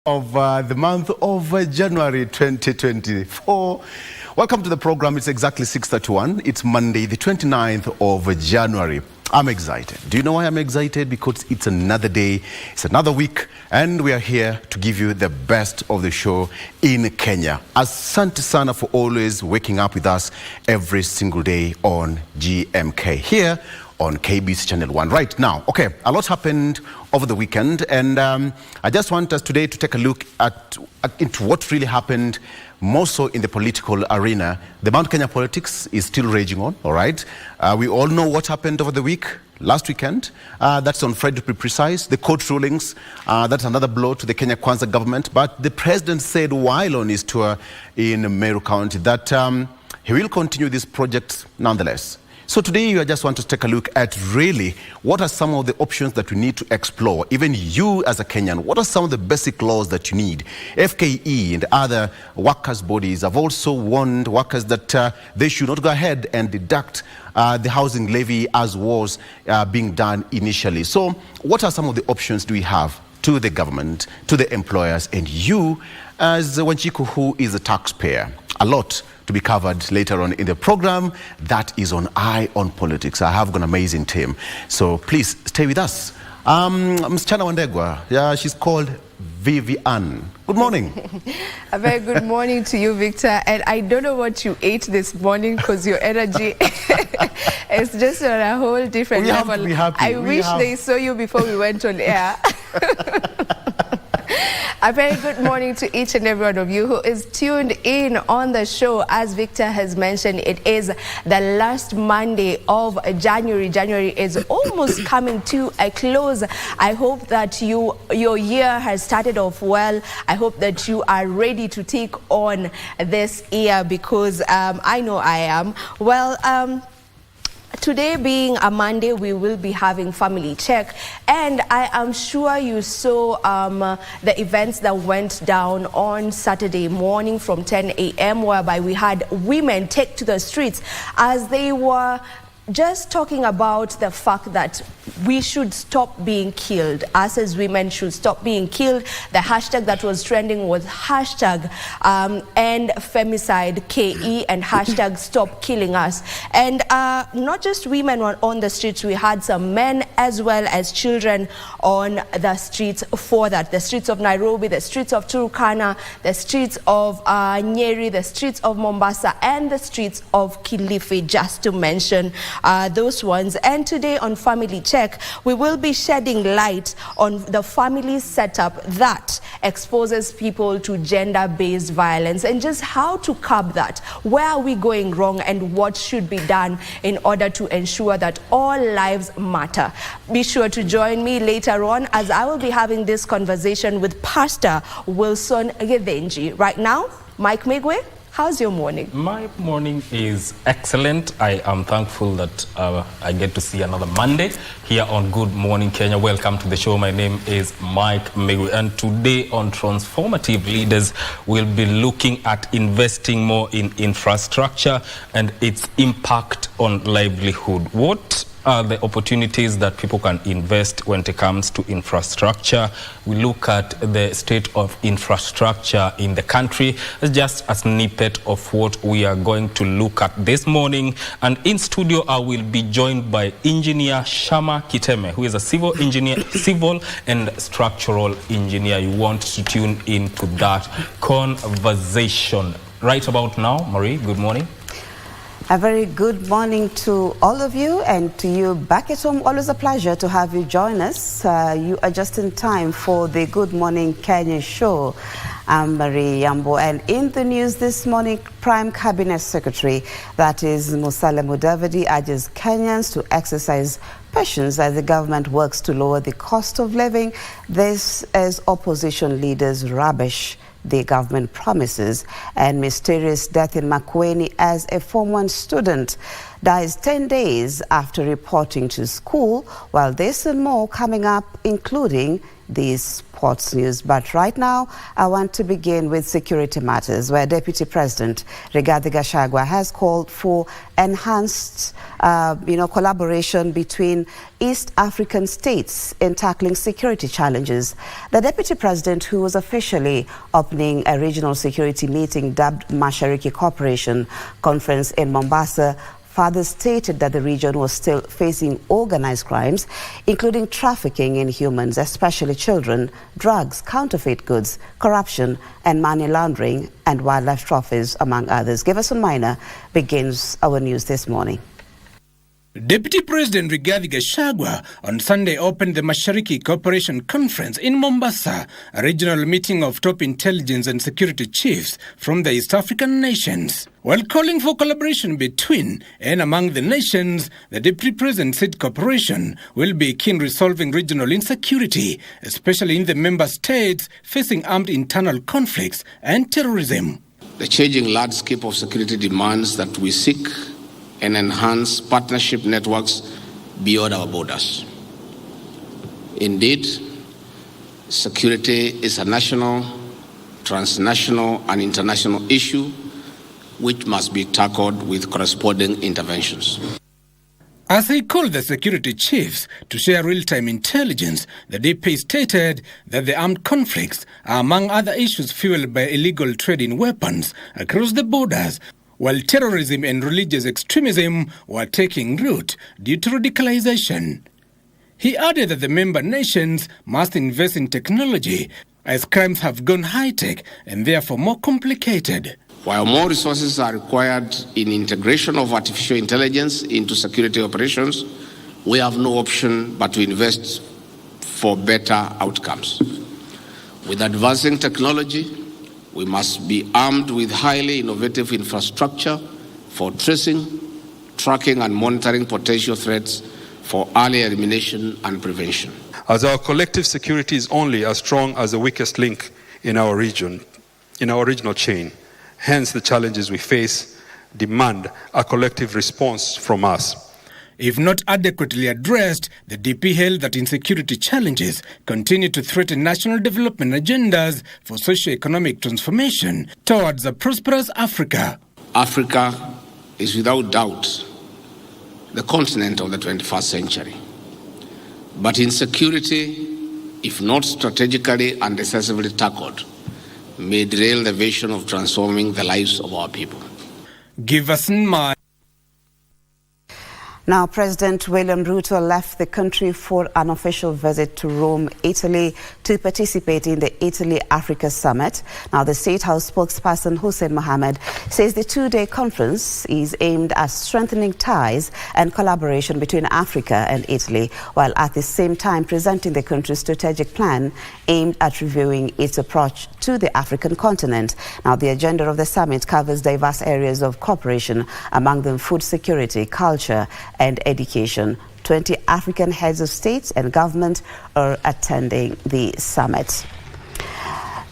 Of the month of January 2024. Welcome to the program. It's exactly 6:31. It's Monday, the 29th of January. I'm excited. Do you know why I'm excited? Because it's another day, it's another week, and we are here to give you the best of the show in Kenya. Asante sana for always waking up with us every single day on GMK here on KBC Channel 1. Right now, okay, a lot happened over the weekend, and I just want us today to take a look into what really happened, more so in the political arena. The Mount Kenya politics is still raging on, all right? We all know what happened over the last weekend. That's on Friday, to be precise. The court rulings, that's another blow to the Kenya Kwanza government. But the president said while on his tour in Meru County that he will continue this project nonetheless. So today I just want to take a look at really what are some of the options that we need to explore. Even you as a Kenyan, what are some of the basic laws that you need? FKE and other workers' bodies have also warned workers that they should not go ahead and deduct the housing levy as was being done initially. So what are some of the options do we have to the government, to the employers, and you as Wanjiku, who is a taxpayer? A lot to be covered later on in the program. That is on Eye on Politics. I have got an amazing team, so please stay with us. Msichana Wandegwa, yeah, she's called Vivian. Good morning. A very good morning to you, Victor. And I don't know what you ate this morning because your energy is just on a whole different level. Have to be happy. I wish they saw you before we went on air. A very good morning to each and every one of you who is tuned in on the show. As Victor has mentioned, it is the last Monday of January. January is almost coming to a close. I hope that your year has started off well. I hope that you are ready to take on this year, because I know I am. Well, today being a Monday, we will be having Family Check, and I am sure you saw the events that went down on Saturday morning from 10 a.m. whereby we had women take to the streets as they were just talking about the fact that we should stop being killed. Us as women should stop being killed. The hashtag that was trending was hashtag end femicide KE and hashtag stop killing us. And not just women were on the streets, we had some men as well as children on the streets for that. The streets of Nairobi, the streets of Turkana, the streets of Nyeri, the streets of Mombasa, and the streets of Kilifi, just to mention those ones. And today on Family Check, we will be shedding light on the family setup that exposes people to gender-based violence and just how to curb that. Where are we going wrong and what should be done in order to ensure that all lives matter? Be sure to join me later on as I will be having this conversation with Pastor Wilson Gedenji. Right now, Mike Migwe, how's your morning? My morning is excellent. I am thankful that I get to see another Monday here on Good Morning Kenya. Welcome to the show. My name is Mike Megu, and today on Transformative Leaders, we'll be looking at investing more in infrastructure and its impact on livelihood. What are the opportunities that people can invest when it comes to infrastructure? We look at the state of infrastructure in the country. It's just a snippet of what we are going to look at this morning. And in studio, I will be joined by Engineer Shama Kiteme, who is a civil engineer, civil and structural engineer. You want to tune into that conversation. Right about now, Marie, good morning. A very good morning to all of you, and to you back at home. Always a pleasure to have you join us. You are just in time for the Good Morning Kenya show. I'm Marie Yambo, and in the news this morning, Prime Cabinet Secretary, that is Musalia Mudavadi, urges Kenyans to exercise patience as the government works to lower the cost of living. This as opposition leaders rubbish the government promises. And mysterious death in Makueni as a Form 1 student dies 10 days after reporting to school. While this and more coming up, including the sports news. But right now, I want to begin with security matters, where Deputy President Rigathi Gachagua has called for enhanced collaboration between East African states in tackling security challenges. The Deputy President, who was officially opening a regional security meeting dubbed Mashariki Cooperation Conference in Mombasa, further stated that the region was still facing organized crimes, including trafficking in humans, especially children, drugs, counterfeit goods, corruption, and money laundering, and wildlife trophies, among others. Giverson Minor begins our news this morning. Deputy President Rigathi Gachagua on Sunday opened the Mashariki Cooperation Conference in Mombasa, a regional meeting of top intelligence and security chiefs from the East African nations. While calling for collaboration between and among the nations, the Deputy President said cooperation will be key in resolving regional insecurity, especially in the member states facing armed internal conflicts and terrorism. The changing landscape of security demands that we seek and enhance partnership networks beyond our borders. Indeed, security is a national, transnational, and international issue which must be tackled with corresponding interventions. As he called the security chiefs to share real-time intelligence, the DP stated that the armed conflicts are among other issues fueled by illegal trade in weapons across the borders, while terrorism and religious extremism were taking root due to radicalization. He added that the member nations must invest in technology as crimes have gone high-tech and therefore more complicated. While more resources are required in integration of artificial intelligence into security operations, we have no option but to invest for better outcomes. With advancing technology, we must be armed with highly innovative infrastructure for tracing, tracking, and monitoring potential threats for early elimination and prevention. As our collective security is only as strong as the weakest link in our region, in our regional chain, hence the challenges we face demand a collective response from us. If not adequately addressed, the DP held that insecurity challenges continue to threaten national development agendas for socio-economic transformation towards a prosperous Africa. Africa is without doubt the continent of the 21st century. But insecurity, if not strategically and decisively tackled, may derail the vision of transforming the lives of our people. Giverson Minor. Now, President William Ruto left the country for an official visit to Rome, Italy, to participate in the Italy-Africa Summit. Now, the State House spokesperson Hussein Mohammed says the two-day conference is aimed at strengthening ties and collaboration between Africa and Italy, while at the same time presenting the country's strategic plan aimed at reviewing its approach to the African continent. Now, the agenda of the summit covers diverse areas of cooperation, among them food security, culture, and education. 20 African heads of states and government are attending the summit.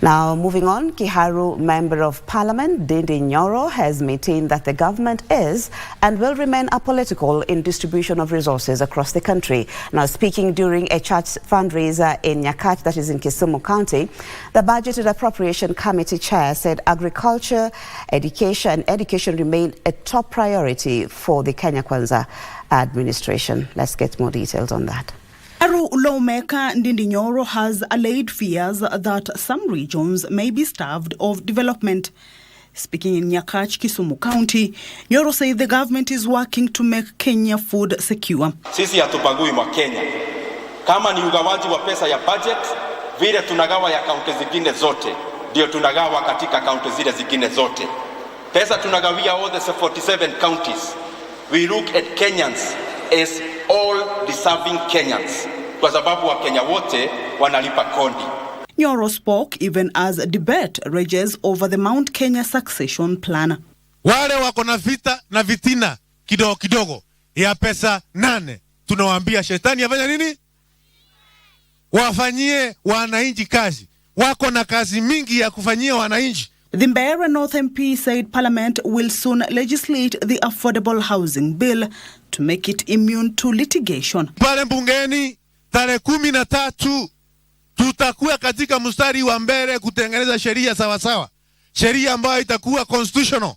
Now, moving on, Kiharu Member of Parliament Ndindi Nyoro has maintained that the government is and will remain apolitical in distribution of resources across the country. Now, speaking during a church fundraiser in Nyakach, that is in Kisumu County, the Budget and Appropriation Committee chair said agriculture, education remained a top priority for the Kenya Kwanza administration. Let's get more details on that. Lawmaker Ndindi Nyoro has allayed fears that some regions may be starved of development. Speaking in Nyakach, Kisumu County, Nyoro said the government is working to make Kenya food secure. Sisi hatubagui mwa Kenya. Kama ni ugawaji wa pesa ya budget, vile tunagawa ya kaunti zingine zote, ndio tunagawa katika kaunti zile zingine zote. Pesa tunagawia all the 47 counties. We look at Kenyans as all deserving Kenyans, kwa sababu wa Kenya wote wanalipa kodi. Nyoro spoke even as a debate rages over the Mount Kenya succession plan. Wale wako na vita na vitina kidogo kidogo ya pesa 8, tunawaambia shetani afanya nini? Wafanyie wananchi kazi. Wako na kazi mingi ya kufanyia wananchi. The Mbeere North MP said Parliament will soon legislate the affordable housing bill to make it immune to litigation. Pale mbungeni tarehe 13 tutakuwa katika mstari wa mbele kutengeneza sheria sawasawa, sheria ambayo itakuwa constitutional,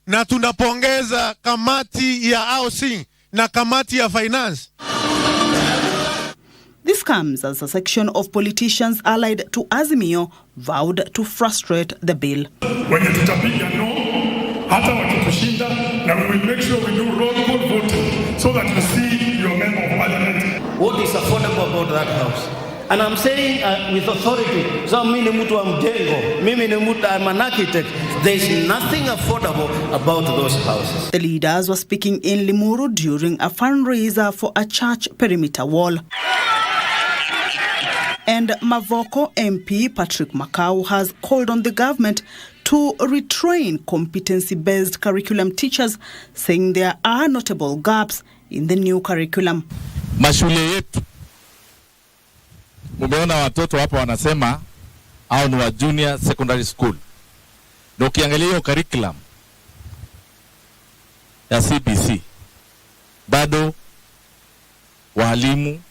na tunapongeza kamati ya housing na kamati ya finance. This comes as a section of politicians allied to Azimio vowed to frustrate the bill. Wenye tutapiga no, hata wakitushinda, na we will make sure we do roll call voting so that you see your member of parliament. What is affordable about that house? And I'm saying with authority, so mimi ni mtu wa mjengo, mimi ni mtu, I'm an architect. There is nothing affordable about those houses. The leaders were speaking in Limuru during a fundraiser for a church perimeter wall. And Mavoko MP Patrick Makau has called on the government to retrain competency-based curriculum teachers, saying there are notable gaps in the new curriculum. Mashule yetu, mumeona watoto hapa wanasema au ni wa junior secondary school. Na ukiangalia hiyo curriculum ya CBC, bado walimu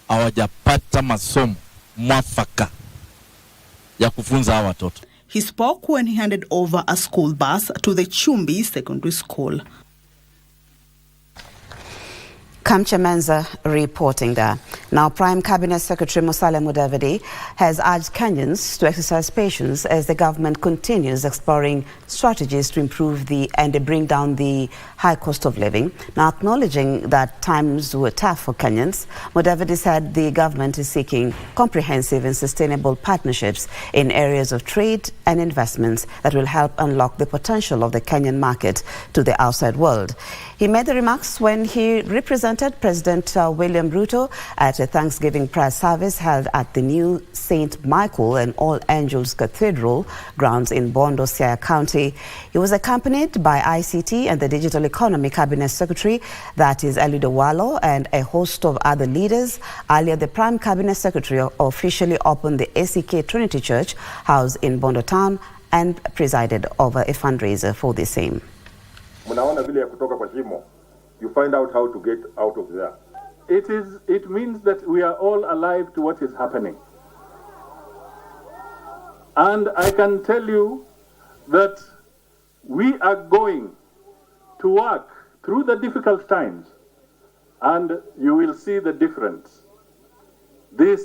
hawajapata masomo mwafaka ya kufunza hawa watoto. He spoke when he handed over a school bus to the Chumbi Secondary School. Kamcha Menza reporting there. Now, Prime Cabinet Secretary Musalia Mudavadi has urged Kenyans to exercise patience as the government continues exploring strategies to improve and bring down the high cost of living. Now, acknowledging that times were tough for Kenyans, Mudavadi said the government is seeking comprehensive and sustainable partnerships in areas of trade and investments that will help unlock the potential of the Kenyan market to the outside world. He made the remarks when he represented President William Ruto at a Thanksgiving prayer service held at the new St. Michael and All Angels Cathedral grounds in Bondo, Siaya County. He was accompanied by ICT and the Digital Economy Cabinet Secretary, that is Eliud Owalo, and a host of other leaders. Earlier, the Prime Cabinet Secretary officially opened the ACK Trinity Church house in Bondo Town and presided over a fundraiser for the same. Mnaona vile ya kutoka kwa shimo, you find out how to get out of there. It means that we are all alive to what is happening. And I can tell you that we are going to work through the difficult times, and you will see the difference. This,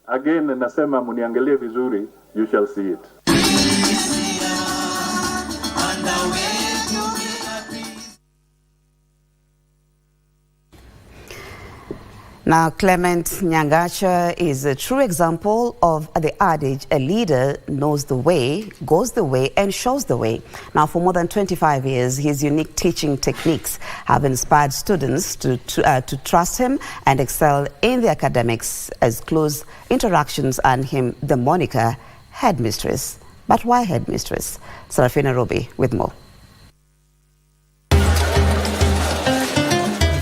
again, nasema muniangalie vizuri, you shall see it. Now, Clement Nyangacha is a true example of the adage, a leader knows the way, goes the way, and shows the way. Now, for more than 25 years, his unique teaching techniques have inspired students to trust him and excel in the academics, as close interactions earn him the moniker Headmistress. But why Headmistress? Sarafina Robi with more.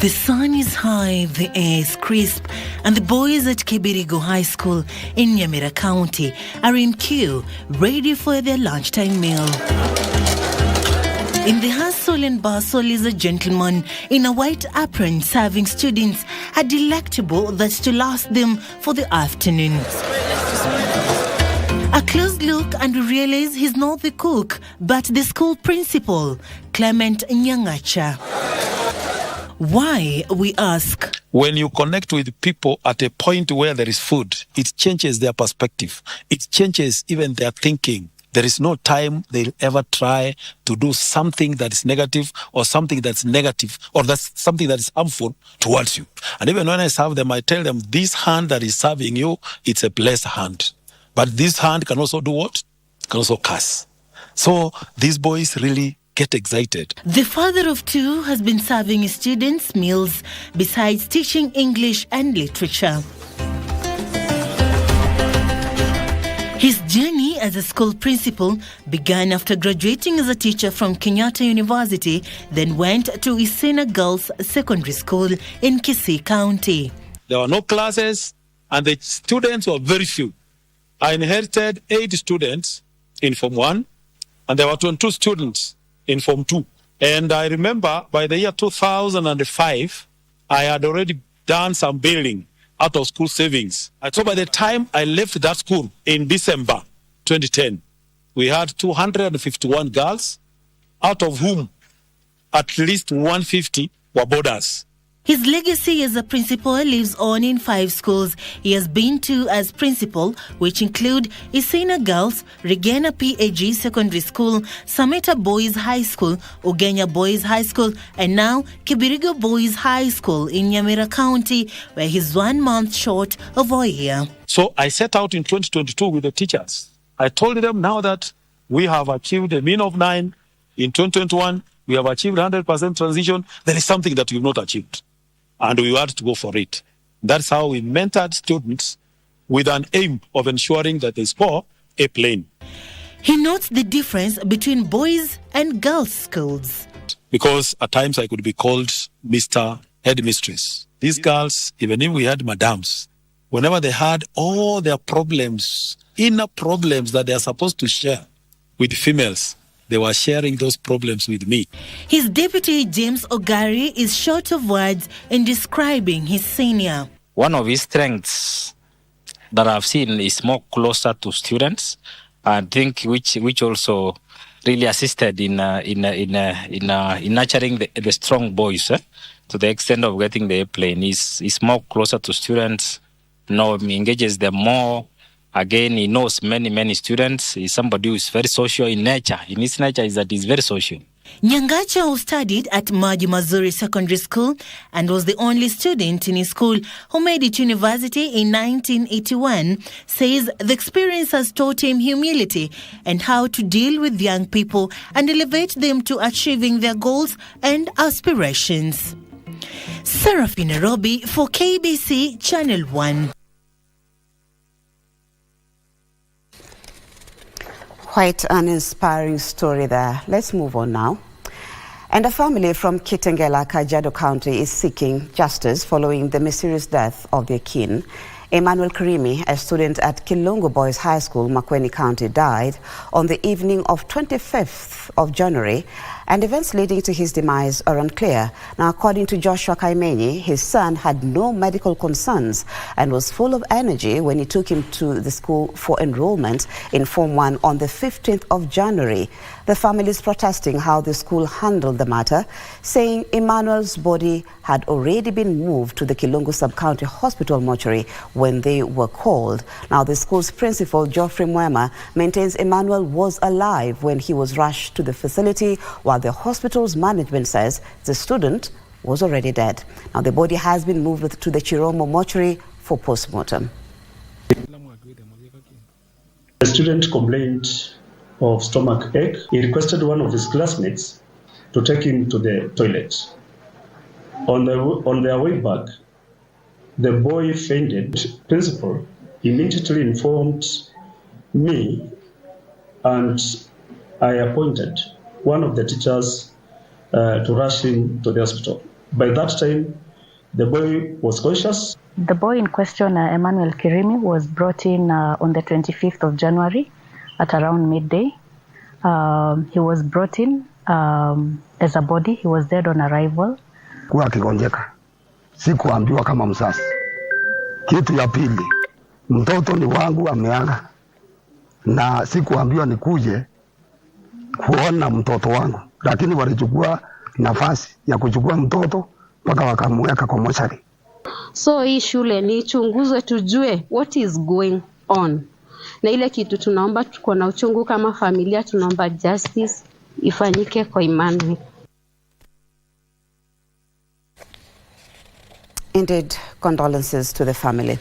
The sun is high, the air is crisp, and the boys at Kibirigo High School in Nyamira County are in queue, ready for their lunchtime meal. In the hustle and bustle is a gentleman in a white apron serving students a delectable that's to last them for the afternoon. A close look and we realize he's not the cook, but the school principal, Clement Nyangacha. Why, we ask? When you connect with people at a point where there is food, it changes their perspective. It changes even their thinking. There is no time they'll ever try to do something that is negative or something that's negative or that's something that is harmful towards you. And even when I serve them, I tell them, this hand that is serving you, it's a blessed hand. But this hand can also do what? Can also curse. So these boys really get excited. The father of two has been serving his students meals besides teaching English and literature. His journey as a school principal began after graduating as a teacher from Kenyatta University, then went to Isena Girls Secondary School in Kisii County. There were no classes and the students were very few. I inherited 8 students in Form 1 and there were 22 students in Form 2. And I remember by the year 2005, I had already done some building out of school savings. So by the time I left that school in December 2010, we had 251 girls, out of whom at least 150 were boarders. His legacy as a principal lives on in 5 schools he has been to as principal, which include Isena Girls, Regina PAG Secondary School, Sameta Boys High School, Ugenya Boys High School, and now Kibirigo Boys High School in Nyamira County, where he's 1 month short of a year. So I set out in 2022 with the teachers. I told them now that we have achieved a mean of 9 in 2021. We have achieved 100% transition. There is something that we've not achieved, and we had to go for it. That's how we mentored students with an aim of ensuring that they score a plane. He notes the difference between boys and girls' schools. Because at times I could be called Mr. Headmistress. These girls, even if we had madams, whenever they had all their problems, inner problems that they are supposed to share with females, they were sharing those problems with me. His deputy, James Ogari, is short of words in describing his senior. One of his strengths that I've seen is more closer to students, I think, which also really assisted in nurturing the strong boys to the extent of getting the airplane. He's more closer to students, he engages them more. Again, he knows many students. He's somebody who is very social in nature. In his nature is that he's very social. Nyangacha, who studied at Maji Mazuri Secondary School and was the only student in his school who made it university in 1981, says the experience has taught him humility and how to deal with young people and elevate them to achieving their goals and aspirations. Serafina Robi for KBC Channel 1. Quite an inspiring story there. Let's move on now. And a family from Kitengela, Kajiado County is seeking justice following the mysterious death of their kin. Emmanuel Karimi, a student at Kilungu Boys High School, Makueni County, died on the evening of 25th of January, and events leading to his demise are unclear. Now, according to Joshua Kaimenyi, his son had no medical concerns and was full of energy when he took him to the school for enrollment in Form 1 on the 15th of January. The family is protesting how the school handled the matter, saying Emmanuel's body had already been moved to the Kilungu Sub-County Hospital mortuary when they were called. Now, the school's principal, Geoffrey Mwema, maintains Emmanuel was alive when he was rushed to the facility, while the hospital's management says the student was already dead. Now, the body has been moved to the Chiromo mortuary for post-mortem. The student complained of stomach ache. He requested one of his classmates to take him to the toilet. On their way back, the boy fainted. Principal immediately informed me, and I appointed one of the teachers to rush him to the hospital. By that time, the boy was conscious. The boy in question, Emmanuel Kirimi, was brought in on the 25th of January at around midday. He was brought in as a body. He was dead on arrival. Kuwa akigonjeka, sikuambiwa kama mzazi. Kitu ya pili, mtoto ni wangu ameaga, na sikuambiwa nikuje kuona mtoto wangu, lakini walichukua nafasi ya kuchukua mtoto mpaka wakamweka kwa mochari. So hii shule ni chunguzwe tujue what is going on. Na ile kitu tunaomba, tuko na uchungu kama familia, tunaomba justice ifanyike kwa Emmanuel. Indeed, condolences to the family.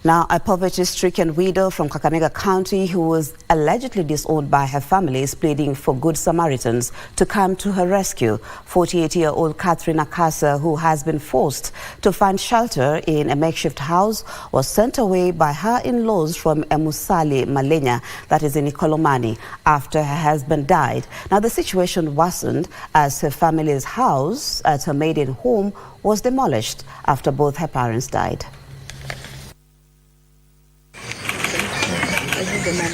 Now, a poverty-stricken widow from Kakamega County who was allegedly disowned by her family is pleading for good Samaritans to come to her rescue. 48-year-old Catherine Akasa, who has been forced to find shelter in a makeshift house, was sent away by her in-laws from Emusali, Malenya, that is in Ikolomani, after her husband died. Now, the situation worsened as her family's house at her maiden home was demolished after both her parents died.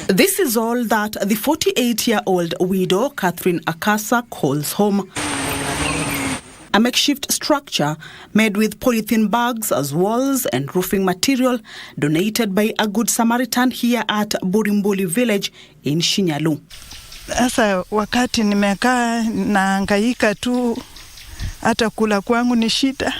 This is all that the 48-year-old widow, Catherine Akasa, calls home. a makeshift structure made with polythene bags as walls and roofing material donated by a Good Samaritan here at Burimbuli village in Shinyalu. Sasa wakati nimekaa naangaika tu, hata kula kwangu ni shida.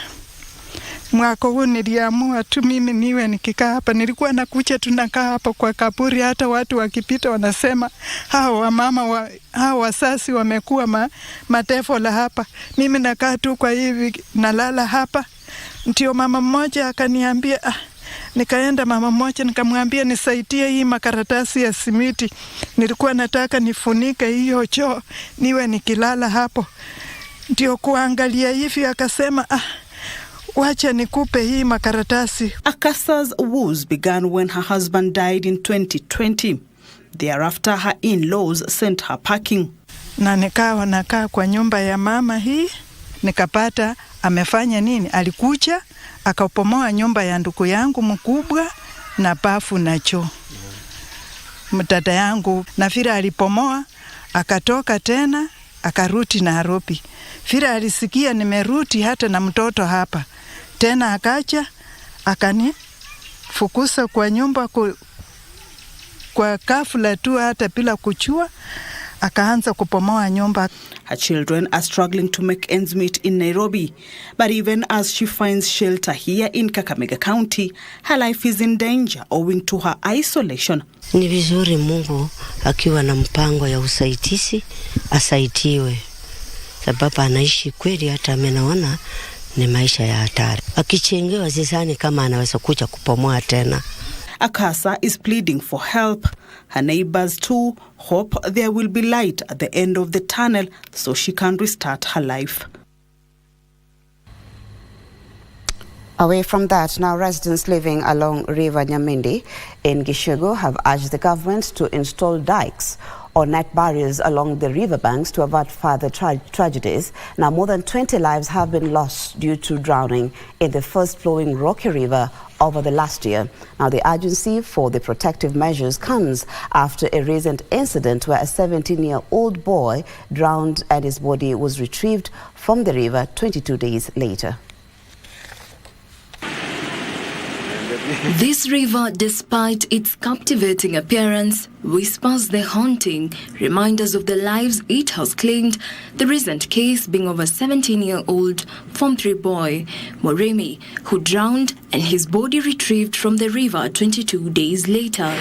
Mwaka huu niliamua tu mimi niwe nikikaa hapa. Nilikuwa nakuja tunakaa hapa kwa kaburi, hata watu wakipita wanasema hao wamama hao wasasi wamekuwa matefola hapa. Mimi nakaa tu kwa hivi nalala hapa. Ndio mama mmoja akaniambia nikaenda mama mmoja nikamwambia nisaidie hii makaratasi ya simiti. Nilikuwa nataka nifunike hiyo choo niwe nikilala hapo. Ndio kuangalia hivi akasema wacha nikupe hii makaratasi. Akasa's woes began when her husband died in 2020. Thereafter her in-laws sent her packing. Na nikawa nakaa kwa nyumba ya mama hii, nikapata amefanya nini? Alikuja akapomoa nyumba ya ndugu yangu mkubwa na bafu na choo. Mtata yangu na vile alipomoa akatoka tena akaruti Nairobi. Vile alisikia nimeruti hata na mtoto hapa. Tena akaja akanifukuza kwa nyumba kwa ghafla tu hata bila kuchua, akaanza kupomoa nyumba. Her children are struggling to make ends meet in Nairobi, but even as she finds shelter here in Kakamega County, her life is in danger owing to her isolation. Ni vizuri Mungu akiwa na mpango ya usaidizi asaidiwe, sababu anaishi kweli, hata amenaona ni maisha ya hatari. Akichengewa zizani kama anaweza kuja kupomoa tena. Akasa is pleading for help. Her neighbors too hope there will be light at the end of the tunnel so she can restart her life. Away from that, now residents living along River Nyamindi in Gishugu have urged the government to install dikes or net barriers along the riverbanks to avert further tragedies. Now, more than 20 lives have been lost due to drowning in the first flowing Rocky River over the last year. Now, the urgency for the protective measures comes after a recent incident where a 17-year-old boy drowned and his body was retrieved from the river 22 days later. This river, despite its captivating appearance, whispers the haunting reminders of the lives it has claimed, the recent case being of a 17-year-old Form 3 boy, Moremi, who drowned and his body retrieved from the river 22 days later.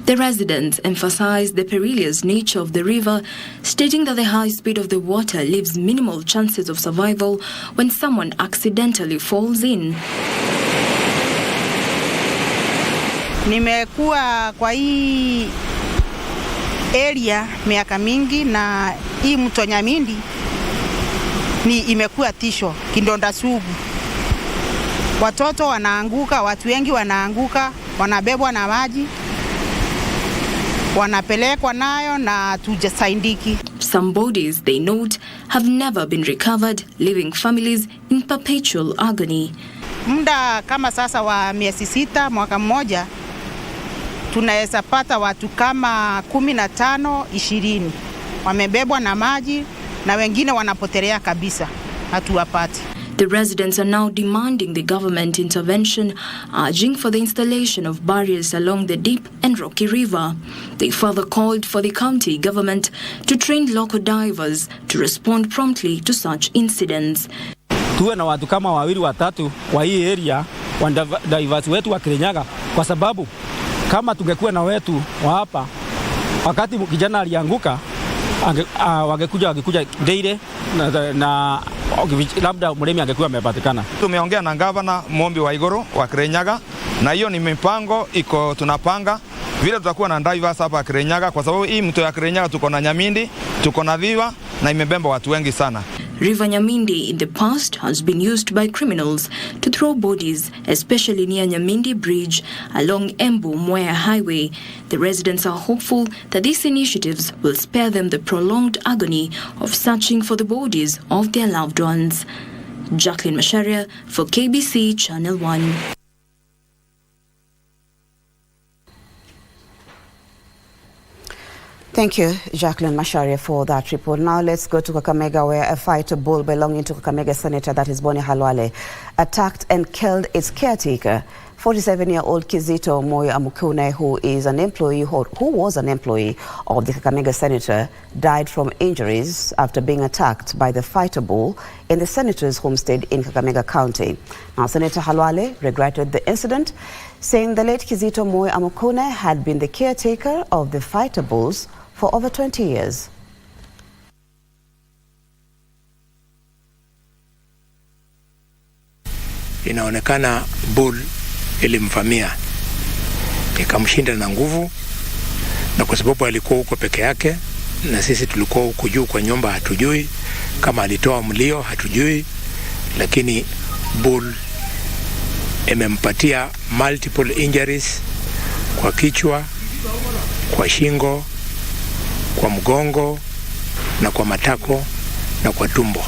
The residents emphasized the perilous nature of the river, stating that the high speed of the water leaves minimal chances of survival when someone accidentally falls in. Nimekuwa kwa hii area miaka mingi na hii mto Nyamindi imekuwa tisho, kidonda sugu. Watoto wanaanguka, watu wengi wanaanguka, wanabebwa na maji, wanapelekwa nayo na tujasaidiki. Some bodies, they note, have never been recovered, leaving families in perpetual agony. Muda kama sasa wa miezi 6, mwaka mmoja, tunaweza pata watu kama 15, 20 wamebebwa na maji na wengine wanapotelea kabisa, hatuwapati. The residents are now demanding the government intervention, urging for the installation of barriers along the deep and rocky river. They further called for the county government to train local divers to respond promptly to such incidents. Tuwe na watu kama 2 watatu wa hii area wa divers wetu wa Kirinyaga, kwa sababu kama tungekuwa na wetu wa hapa wakati kijana alianguka wangekuja daily na labda Muremi angekuwa amepatikana. Tumeongea na gavana Mombi wa Igoro wa Kirinyaga, na hiyo ni mipango iko tunapanga vile tutakuwa na divers hapa Kirinyaga, kwa sababu hii mto ya Kirinyaga tuko na Nyamindi, tuko na Viva na imebemba watu wengi sana. River Nyamindi in the past has been used by criminals to throw bodies, especially near Nyamindi Bridge along Embu-Mwea Highway. The residents are hopeful that these initiatives will spare them the prolonged agony of searching for the bodies of their loved ones. Jacqueline Masharia for KBC Channel 1. Thank you, Jacqueline Macharia, for that report. Now let's go to Kakamega, where a fighter bull belonging to Kakamega Senator, that is Boni Halwale, attacked and killed its caretaker. 47-year-old Kizito Moi Amukune, who was an employee of the Kakamega Senator, died from injuries after being attacked by the fighter bull in the senator's homestead in Kakamega County. Now, Senator Halwale regretted the incident, saying the late Kizito Moi Amukune had been the caretaker of the fighter bulls for over 20 years. Inaonekana bull ilimvamia ikamshinda na nguvu, na kwa sababu alikuwa huko peke yake na sisi tulikuwa huko juu kwa nyumba, hatujui kama alitoa mlio, hatujui, lakini bull imempatia multiple injuries kwa kichwa, kwa shingo, kwa mgongo na kwa matako na kwa tumbo.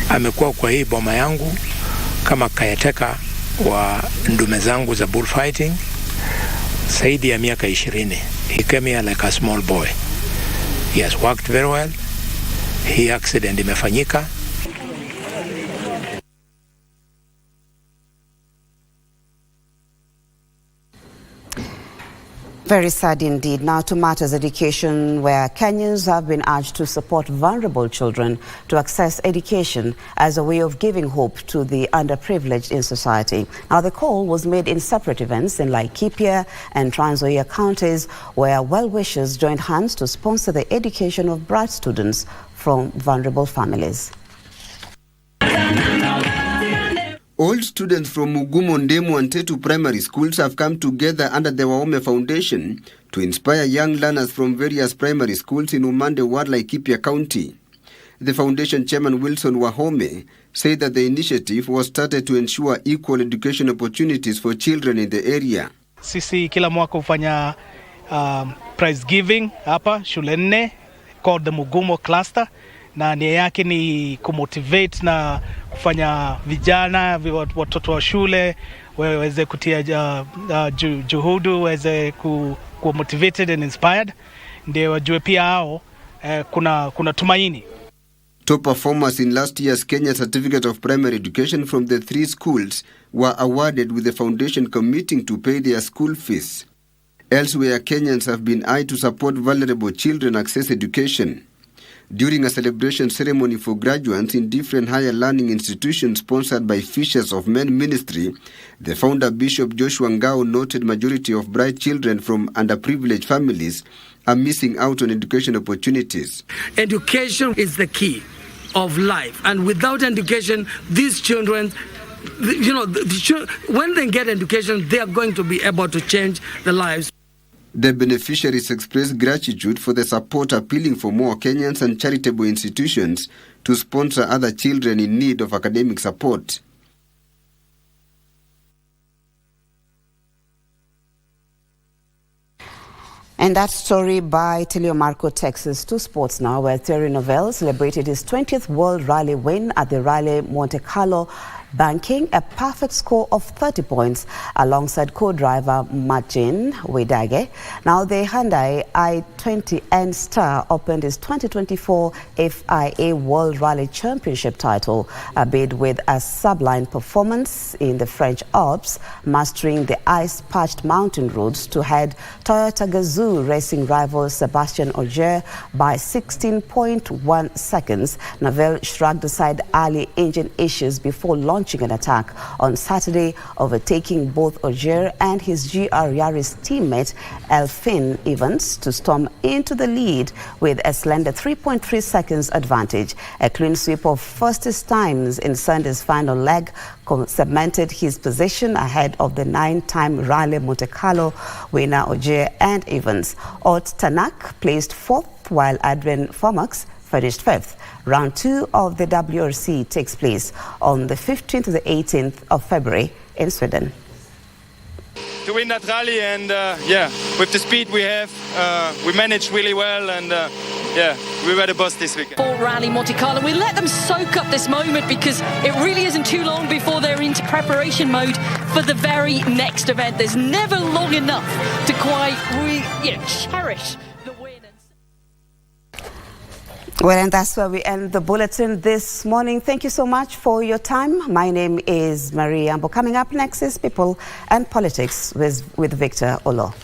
Amekuwa kwa hii boma yangu kama kayateka wa ndume zangu za bullfighting zaidi ya miaka 20. He came here like a small boy. He has worked very well. Hii accident imefanyika. Very sad indeed. Now to matters education, where Kenyans have been urged to support vulnerable children to access education as a way of giving hope to the underprivileged in society. Now the call was made in separate events in Laikipia and Trans Nzoia counties, where well-wishers joined hands to sponsor the education of bright students from vulnerable families. Old students from Mugumo, Ndemu and Tetu primary schools have come together under the Waume Foundation to inspire young learners from various primary schools in Umande Ward, Laikipia County. The foundation chairman Wilson Wahome said that the initiative was started to ensure equal education opportunities for children in the area. Sisi kila mwaka hufanya prize giving hapa shule 4 called the Mugumo cluster, na nia yake ni kumotivate na kufanya vijana watoto wa shule waweze kutia juhudi, waweze ku motivated and inspired, ndio wajue pia hao kuna tumaini. Top performers in last year's Kenya Certificate of Primary Education from the 3 schools were awarded, with the foundation committing to pay their school fees. Elsewhere, Kenyans have been eyed to support vulnerable children access education. During a celebration ceremony for graduates in different higher learning institutions sponsored by Fishers of Men Ministry, the founder Bishop Joshua Ngao noted majority of bright children from underprivileged families are missing out on education opportunities. Education is the key of life, and without education, these children, when they get education, they are going to be able to change their lives. The beneficiaries expressed gratitude for the support, appealing for more Kenyans and charitable institutions to sponsor other children in need of academic support. And that story by Tilio Marco takes us to sports now, where Thierry Neuville celebrated his 20th World Rally win at the Rally Monte Carlo, banking a perfect score of 30 points alongside co-driver Martin Wedage. Now the Hyundai i20N star opened his 2024 FIA World Rally Championship title bid with a sublime performance in the French Alps, mastering the ice-patched mountain roads to head Toyota Gazoo racing rival Sebastian Ogier by 16.1 seconds. Neuville shrugged aside early engine issues before launching an attack on Saturday, overtaking both Ogier and his GR Yaris teammate Elfyn Evans to storm into the lead with a slender 3.3 seconds advantage. A clean sweep of fastest times in Sunday's final leg cemented his position ahead of the 9-time Rally Monte Carlo winner Ogier and Evans. Ot Tanak placed 4th, while Adrian Formax finished 5th. Round 2 of the WRC takes place on the 15th to the 18th of February in Sweden. To win that rally, and with the speed we have, we managed really well, and we were the boss this weekend. For Rally Monte Carlo, we let them soak up this moment because it really isn't too long before they're into preparation mode for the very next event. There's never long enough to quite cherish the win. Well, and that's where we end the bulletin this morning. Thank you so much for your time. My name is Marie Ambo. Coming up next is People and Politics with Victor Olo.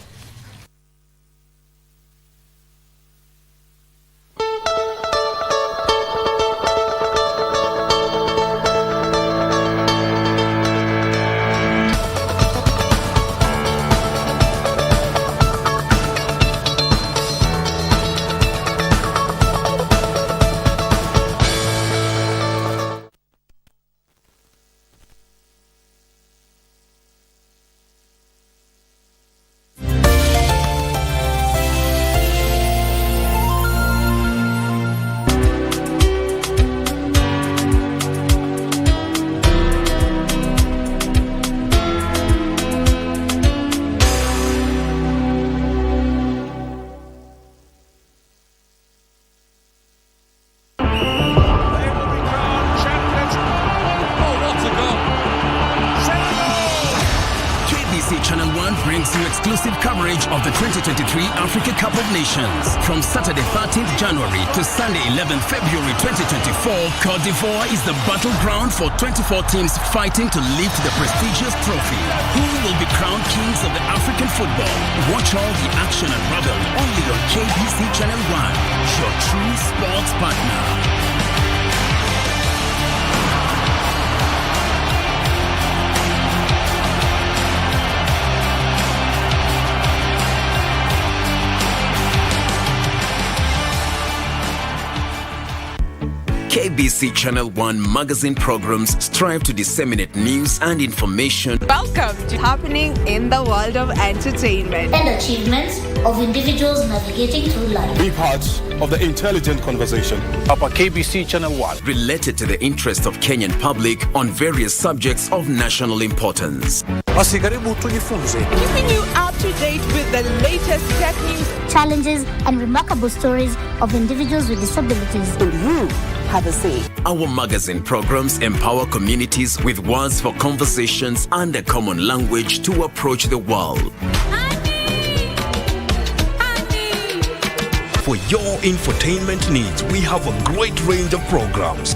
From Saturday 13th January to Sunday 11th February 2024, Côte d'Ivoire is the battleground for 24 teams fighting to lift the prestigious trophy. Who will be crowned kings of the African football? Watch all the action and rubble only on KBC Channel 1, your true sports partner. KBC Channel 1 magazine programs strive to disseminate news and information. Welcome to happening in the world of entertainment and achievements of individuals navigating through life. Be part of the intelligent conversation about KBC Channel 1. Related to the interest of Kenyan public on various subjects of national importance. Keeping you up to date with the latest tech news, challenges, and remarkable stories of individuals with disabilities. And you have a say. Our magazine programs empower communities with words for conversations and a common language to approach the world. For your infotainment needs, we have a great range of programs.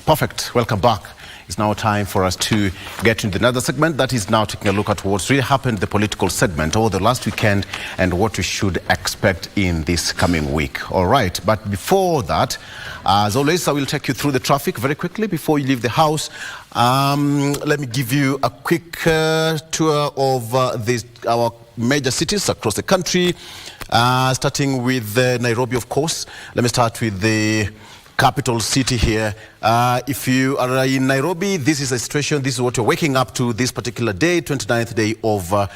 Perfect. Welcome back. It's now time for us to get into another segment that is now taking a look at what's really happened in the political segment over the last weekend and what we should expect in this coming week. All right. But before that, as always, I will take you through the traffic very quickly before you leave the house. Let me give you a quick tour of our major cities across the country, starting with Nairobi, of course. Let me start with the capital city here. If you are in Nairobi, this is a situation, this is what you're waking up to this particular day, 29th day of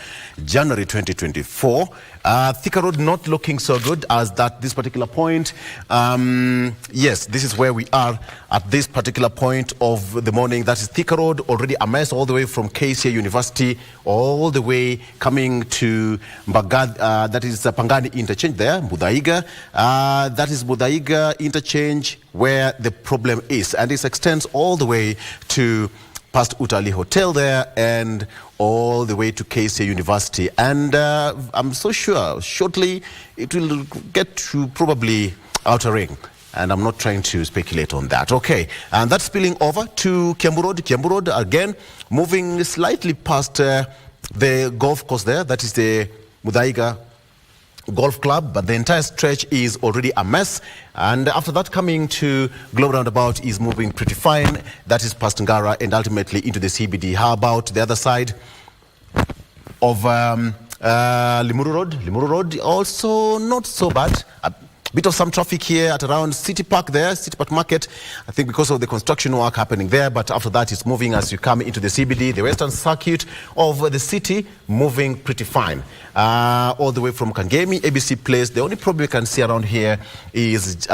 January 2024. Thika Road not looking so good as that this particular point. Yes, this is where we are at this particular point of the morning. That is Thika Road, already a mess all the way from KCA University, all the way coming to Mbagad, that is Pangani interchange there, Muthaiga. That is Muthaiga interchange where the problem is. And it extends all the way to past Utali Hotel there and all the way to KCA University. And I'm so sure shortly it will get to probably Outer Ring. And I'm not trying to speculate on that. Okay, and that's spilling over to Kiambu Road. Kiambu Road, again, moving slightly past the golf course there. That is the Muthaiga Golf Club, but the entire stretch is already a mess. And after that, coming to Globe Roundabout is moving pretty fine. That is past Ngara and ultimately into the CBD. How about the other side of Limuru Road? Limuru Road also not so bad. Bit of some traffic here at around City Park there, City Park Market, I think because of the construction work happening there, but after that it's moving as you come into the CBD, the western circuit of the city, moving pretty fine. All the way from Kangemi, ABC Place, the only problem we can see around here is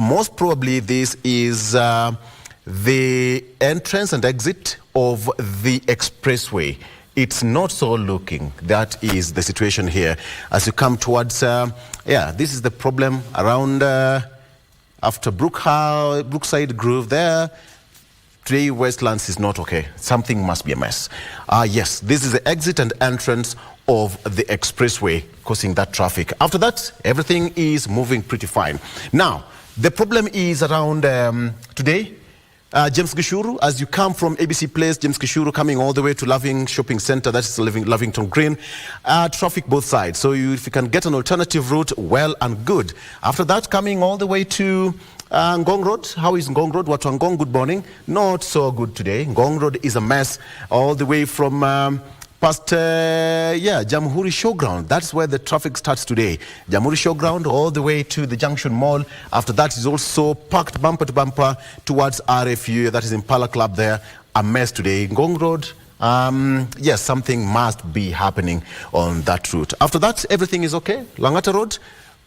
most probably this is the entrance and exit of the expressway. It's not so looking. That is the situation here. As you come towards, this is the problem around after Brookside Grove there. Today, Westlands is not okay. Something must be amiss. Yes, this is the exit and entrance of the expressway causing that traffic. After that, everything is moving pretty fine. Now, the problem is around today, James Gishuru, as you come from ABC Place, James Gishuru coming all the way to Loving Shopping Center, that's Lovington Green, traffic both sides. So if you can get an alternative route, well and good. After that, coming all the way to Ngong Road. How is Ngong Road? Watu Ngong, good morning. Not so good today. Ngong Road is a mess all the way from past Jamhuri Showground. That's where the traffic starts today. Jamhuri Showground all the way to the Junction Mall. After that is also packed bumper to bumper towards RFU. That is Impala Club there. A mess today. Ngong Road, yes, something must be happening on that route. After that, everything is okay. Langata Road,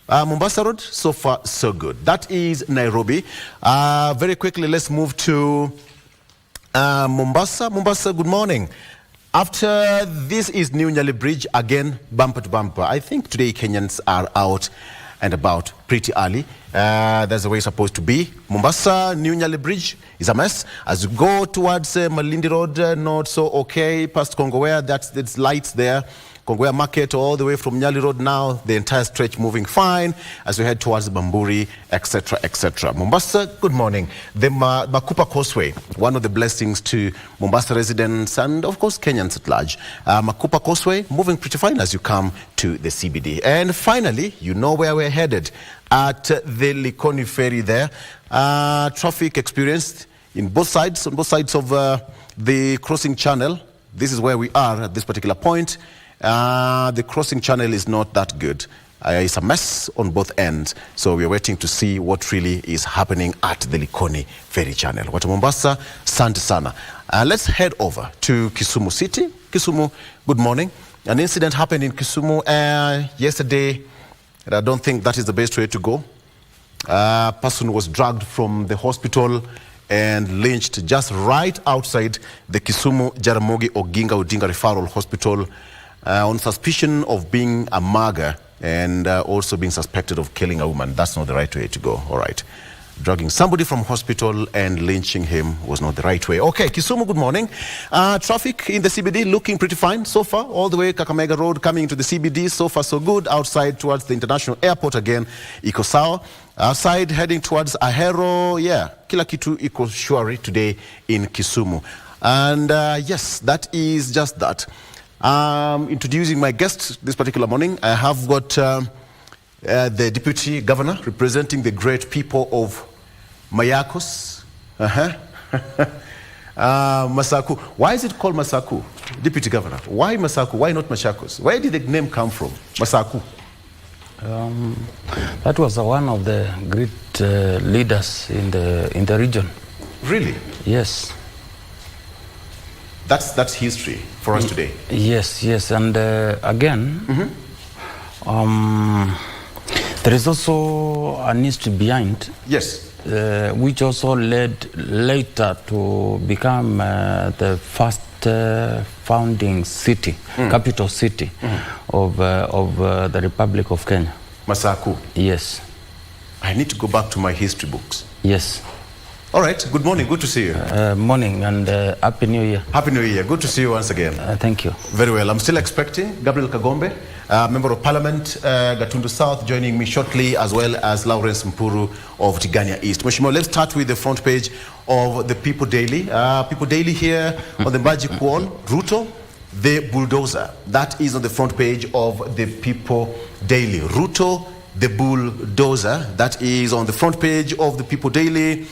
Mombasa Road, so far so good. That is Nairobi. Very quickly, let's move to Mombasa. Mombasa, good morning. After this is New Nyali Bridge, again, bumper to bumper. I think today Kenyans are out and about pretty early. That's the way it's supposed to be. Mombasa, New Nyali Bridge is a mess. As you go towards Malindi Road, not so okay. Past Kongowea, that's lights there. Kongowea Market all the way from Nyali Road now, the entire stretch moving fine as we head towards Bamburi, etc., etc. Mombasa, good morning. The Makupa Causeway, one of the blessings to Mombasa residents and, of course, Kenyans at large. Makupa Causeway, moving pretty fine as you come to the CBD. And finally, you know where we're headed, at the Likoni Ferry there. Traffic experienced on both sides of the crossing channel. This is where we are at this particular point. The crossing channel is not that good. It's a mess on both ends. So we're waiting to see what really is happening at the Likoni Ferry Channel. Watu Mombasa, asante sana. Let's head over to Kisumu City. Kisumu, good morning. An incident happened in Kisumu yesterday, and I don't think that is the best way to go. A person was dragged from the hospital and lynched just right outside the Kisumu Jaramogi Oginga Odinga Referral Hospital on suspicion of being a mugger and also being suspected of killing a woman. That's not the right way to go. All right. Dragging somebody from hospital and lynching him was not the right way. Okay, Kisumu, good morning. Traffic in the CBD looking pretty fine so far. All the way Kakamega Road coming into the CBD, so far so good. Outside towards the international airport again, iko sawa. Outside heading towards Ahero, kila kitu iko shwari today in Kisumu. And yes, that is just that. Introducing my guest this particular morning, I have got the Deputy Governor representing the great people of Mayakos. Masaku. Why is it called Masaku, Deputy Governor? Why Masaku? Why not Machakos? Where did the name come from, Masaku? That was one of the great leaders in the region. Really? Yes. That's history for us today. Yes, and again, there is also an history behind. Yes. Which also led later to become the first founding city, capital city of the Republic of Kenya. Masaku. Yes. I need to go back to my history books. Yes. All right, good morning, good to see you. Morning and Happy New Year. Happy New Year, good to see you once again. Thank you. Very well, I'm still expecting Gabriel Kagombe, Member of Parliament, Gatundu South, joining me shortly, as well as Lawrence Mpuru of Tigania East. Mheshimiwa, let's start with the front page of the People Daily. People Daily here on the magic wall, Ruto, the bulldozer. That is on the front page of the People Daily. Ruto, the bulldozer. That is on the front page of the People Daily.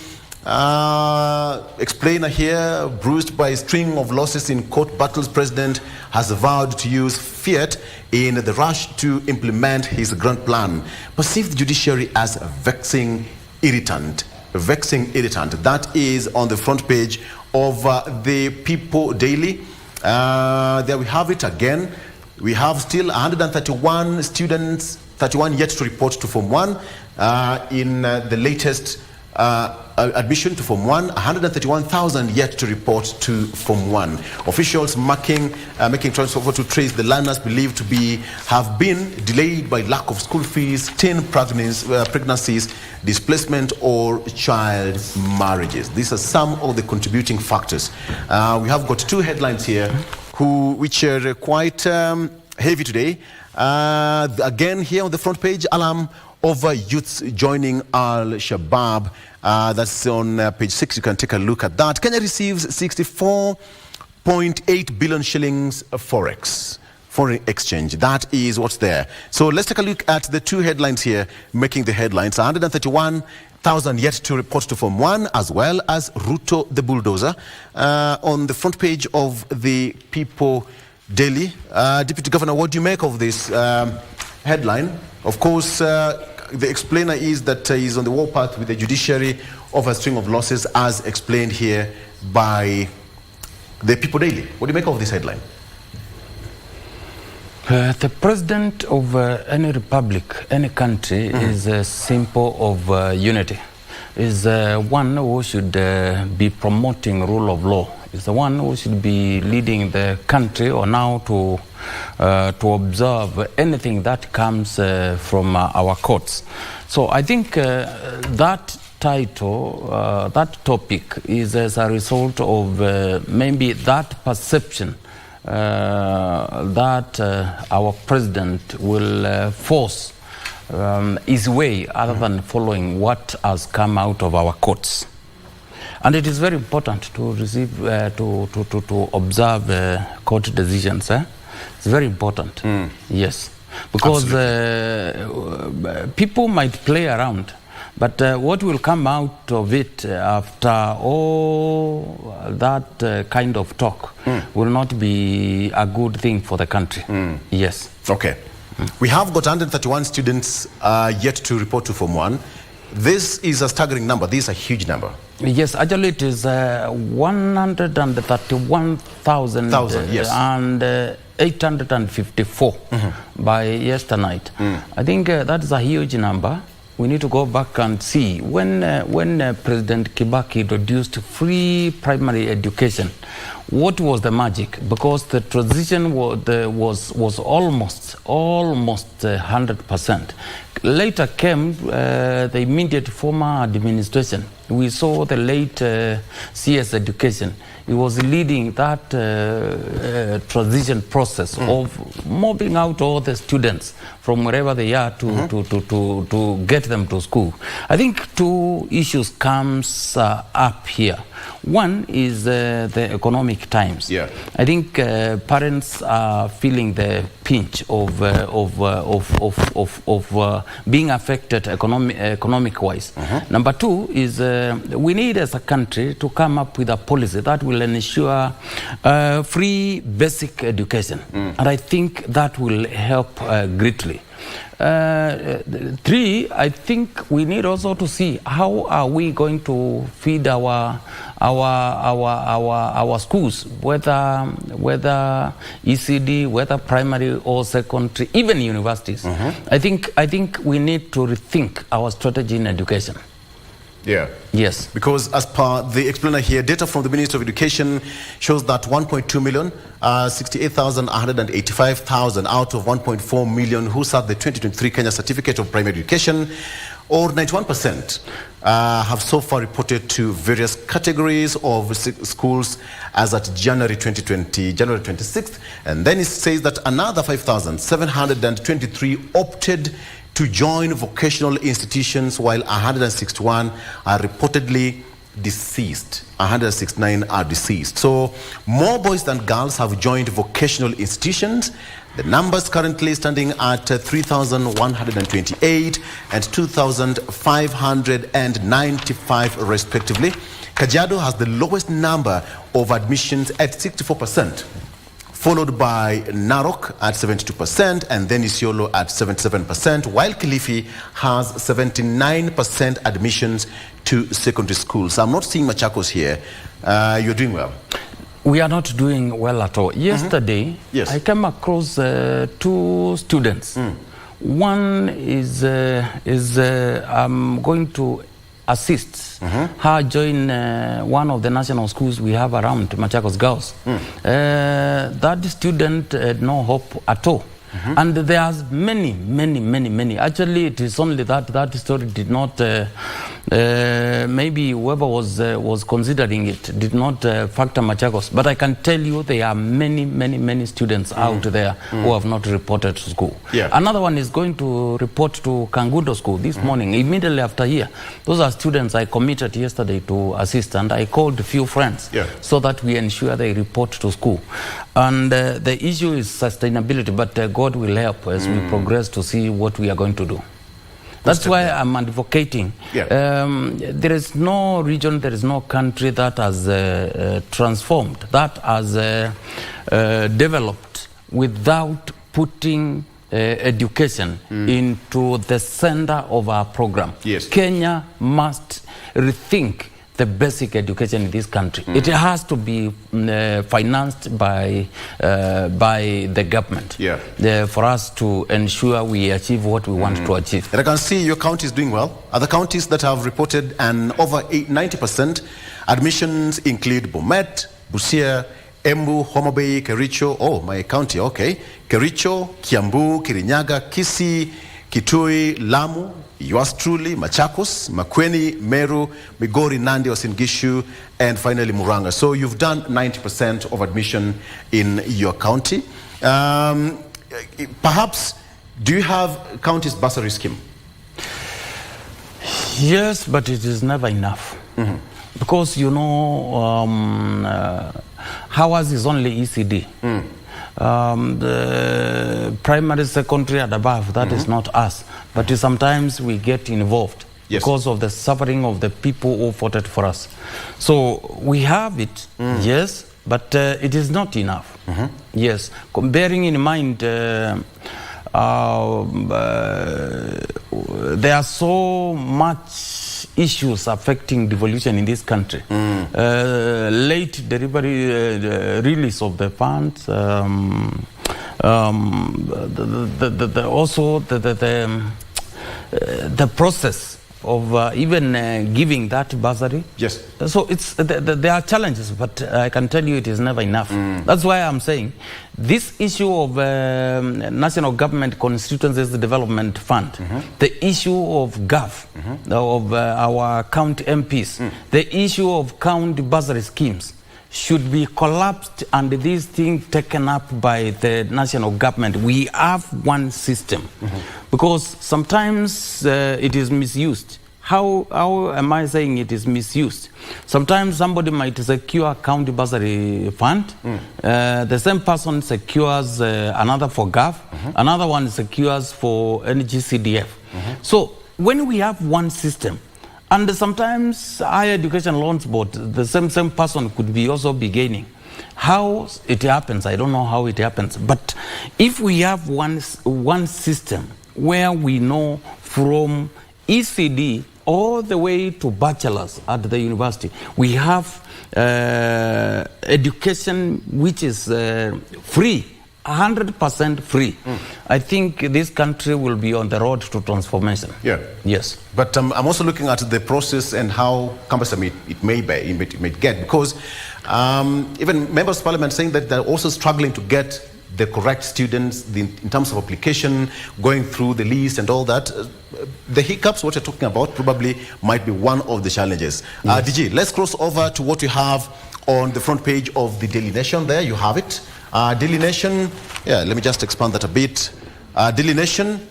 Explainer here, bruised by a string of losses in court battles, President has vowed to use fiat in the rush to implement his grand plan. Perceived the judiciary as vexing irritant. That is on the front page of the People Daily. There we have it again. We have still 131 students, 31 yet to report to Form 1 in the latest admission to Form 1, 131,000 yet to report to Form 1. Officials making transfer to trace the learners believed to have been delayed by lack of school fees, teen pregnancies, displacement, or child marriages. These are some of the contributing factors. We have got two headlines here which are quite heavy today. Again, here on the front page, alarm over youths joining Al-Shabaab. That's on page 6. You can take a look at that. Kenya receives 64.8 billion shillings foreign exchange. That is what's there. So let's take a look at the two headlines here making the headlines. 131,000 yet to report to Form 1, as well as Ruto the bulldozer. On the front page of the People Daily. Deputy Governor, what do you make of this headline? Of course, the explainer is that he's on the warpath with the judiciary of a string of losses, as explained here by the People Daily. What do you make of this headline? The president of any republic, any country, is a symbol of unity. Is one who should be promoting rule of law. Is the one who should be leading the country, or now to observe anything that comes from our courts. So I think that title, that topic, is as a result of maybe that perception that our president will force his way other than following what has come out of our courts. And it is very important to receive, to observe court decisions. It's very important. Yes, because people might play around, but what will come out of it after all that kind of talk will not be a good thing for the country. Yes. Okay. We have got 131 students yet to report to Form 1. This is a staggering number. This is a huge number. Yes, actually it is 131,000 yes. and 854 by yesterday night. I think that is a huge number. We need to go back and see when President Kibaki introduced free primary education. What was the magic? Because the transition was almost 100%. Later came the immediate former administration. We saw the late CS Education. He was leading that transition process of mobbing out all the students from wherever they are to get them to school. I think two issues comes up here. One is the economic times. Yeah. I think parents are feeling the pinch of being affected economic-wise. Number two is we need as a country to come up with a policy that will ensure free basic education. And I think that will help greatly. Three, I think we need also to see how are we going to feed our schools, whether ECD, whether primary or secondary, even universities. I think we need to rethink our strategy in education. Yeah. Yes. Because as per the explainer here, data from the Ministry of Education shows that 1.2 million, 68,185,000 out of 1.4 million who sat the 2023 Kenya Certificate of Primary Education, or 91%, have so far reported to various categories of schools as at January 26th. And then it says that another 5,723 opted to join vocational institutions, while 161 are reportedly deceased. 169 are deceased. So more boys than girls have joined vocational institutions. The numbers currently standing at 3,128 and 2,595 respectively. Kajiado has the lowest number of admissions at 64%, followed by Narok at 72% and then Isiolo at 77%, while Kilifi has 79% admissions to secondary schools. I'm not seeing Machakos here. You're doing well. We are not doing well at all. Yesterday, Yes. I came across 2 students. One is I'm going to assist her join one of the national schools we have around Machakos Girls. That student had no hope at all. And there's many. Actually, it is only that story did not, maybe whoever was considering it did not factor Machakos. But I can tell you there are many students out there who have not reported to school. Yeah. Another one is going to report to Kangundo School this morning, immediately after here. Those are students I committed yesterday to assist, and I called a few friends so that we ensure they report to school. And the issue is sustainability, but God will help as we progress to see what we are going to do. That's why I'm advocating. There is no region, there is no country that has transformed, that has developed without putting education into the center of our program. Kenya must rethink the basic education in this country. It has to be financed by the government for us to ensure we achieve what we want to achieve. And I can see your county is doing well. Other counties that have reported an over 90% admissions include Bomet, Busia, Embu, Homa Bay, Kericho, oh, my county, okay, Kericho, Kiambu, Kirinyaga, Kisii, Kitui, Lamu, yours truly, Machakos, Makueni, Meru, Migori, Nandi, Uasin Gishu, and finally Muranga. So you've done 90% of admission in your county. Perhaps, do you have county's bursary scheme? Yes, but it is never enough. Because, you know, ours is only ECD. The primary, secondary, and above, that is not us. But sometimes we get involved because of the suffering of the people who fought it for us. So we have it, yes, but it is not enough. Yes, bearing in mind there are so much issues affecting devolution in this country. Late delivery, release of the funds, also the process of even giving that bursary. Yes. So there are challenges, but I can tell you it is never enough. That's why I'm saying this issue of National Government Constituencies Development Fund, the issue of GAF, of our county MPs, the issue of county bursary schemes should be collapsed and this thing taken up by the national government. We have one system because sometimes it is misused. How am I saying it is misused? Sometimes somebody might secure a county bursary fund. The same person secures another for GAF, another one secures for NGCDF. So when we have one system, and sometimes Higher Education Loans Board, the same person could be also be gaining. How it happens, I don't know how it happens. But if we have one system where we know from ECD all the way to bachelors at the university, we have education which is free, 100% free. I think this country will be on the road to transformation. Yes. But I'm also looking at the process and how cumbersome it may get, because even members of parliament saying that they're also struggling to get the correct students in terms of application, going through the list and all that. The hiccups, what you're talking about, probably might be one of the challenges. DG, let's cross over to what you have on the front page of the Daily Nation. There you have it. Daily Nation, let me just expand that a bit. Daily Nation,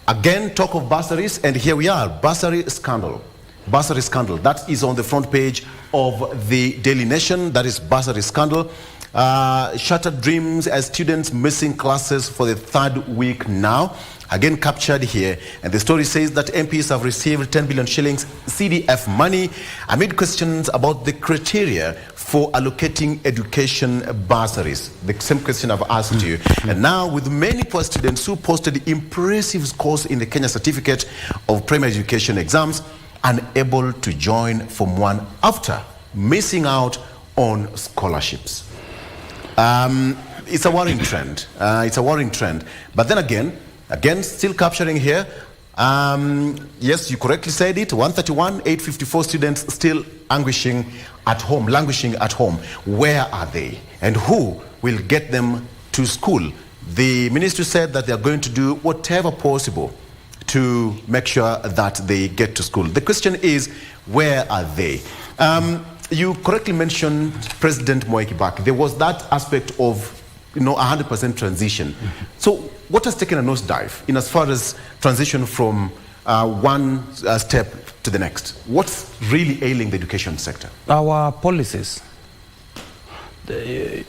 again, talk of bursaries, and here we are, bursary scandal. Bursary scandal. That is on the front page of the Daily Nation. That is bursary scandal. Shattered dreams as students missing classes for the third week now. Again captured here. And the story says that MPs have received 10 billion shillings CDF money amid questions about the criteria for allocating education bursaries. The same question I've asked you. And now with many poor students who posted impressive scores in the Kenya Certificate of Primary Education exams, unable to join Form 1 after missing out on scholarships. It's a worrying trend. It's a worrying trend. But then again, still capturing here. Yes, you correctly said it. 131,854 students still languishing at home. Where are they? And who will get them to school? The ministry said that they are going to do whatever possible to make sure that they get to school. The question is, where are they? You correctly mentioned President Mwai Kibaki. There was that aspect of 100% transition. So what has taken a nosedive in as far as transition from one step to the next? What's really ailing the education sector? Our policies. There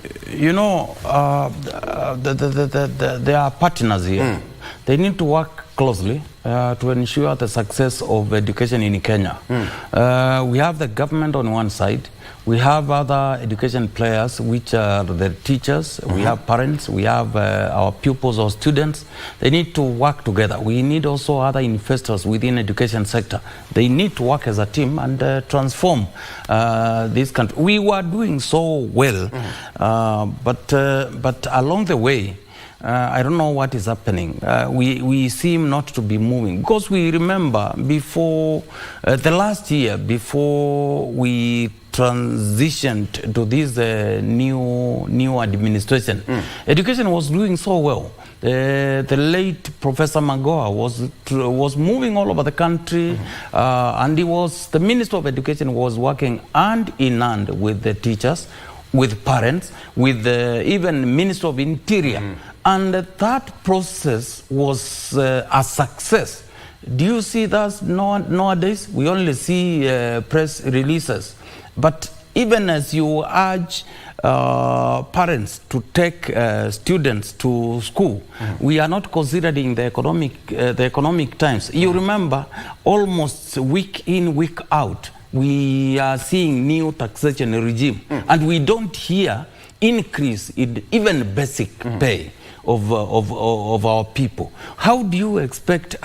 are partners here. They need to work closely to ensure the success of education in Kenya. We have the government on one side. We have other education players, which are the teachers. We have parents. We have our pupils or students. They need to work together. We need also other investors within education sector. They need to work as a team and transform this country. We were doing so well, but along the way, I don't know what is happening. We seem not to be moving, because we remember before the last year, before we transitioned to this new administration, education was doing so well. The late Professor Magoha was moving all over the country, and the Minister of Education was working hand in hand with the teachers, with parents, with even Minister of Interior. And that process was a success. Do you see that nowadays? We only see press releases. But even as you urge parents to take students to school, we are not considering the economic times. You remember, almost week in, week out, we are seeing new taxation regime, and we don't hear increase in even basic pay of our people. How do you expect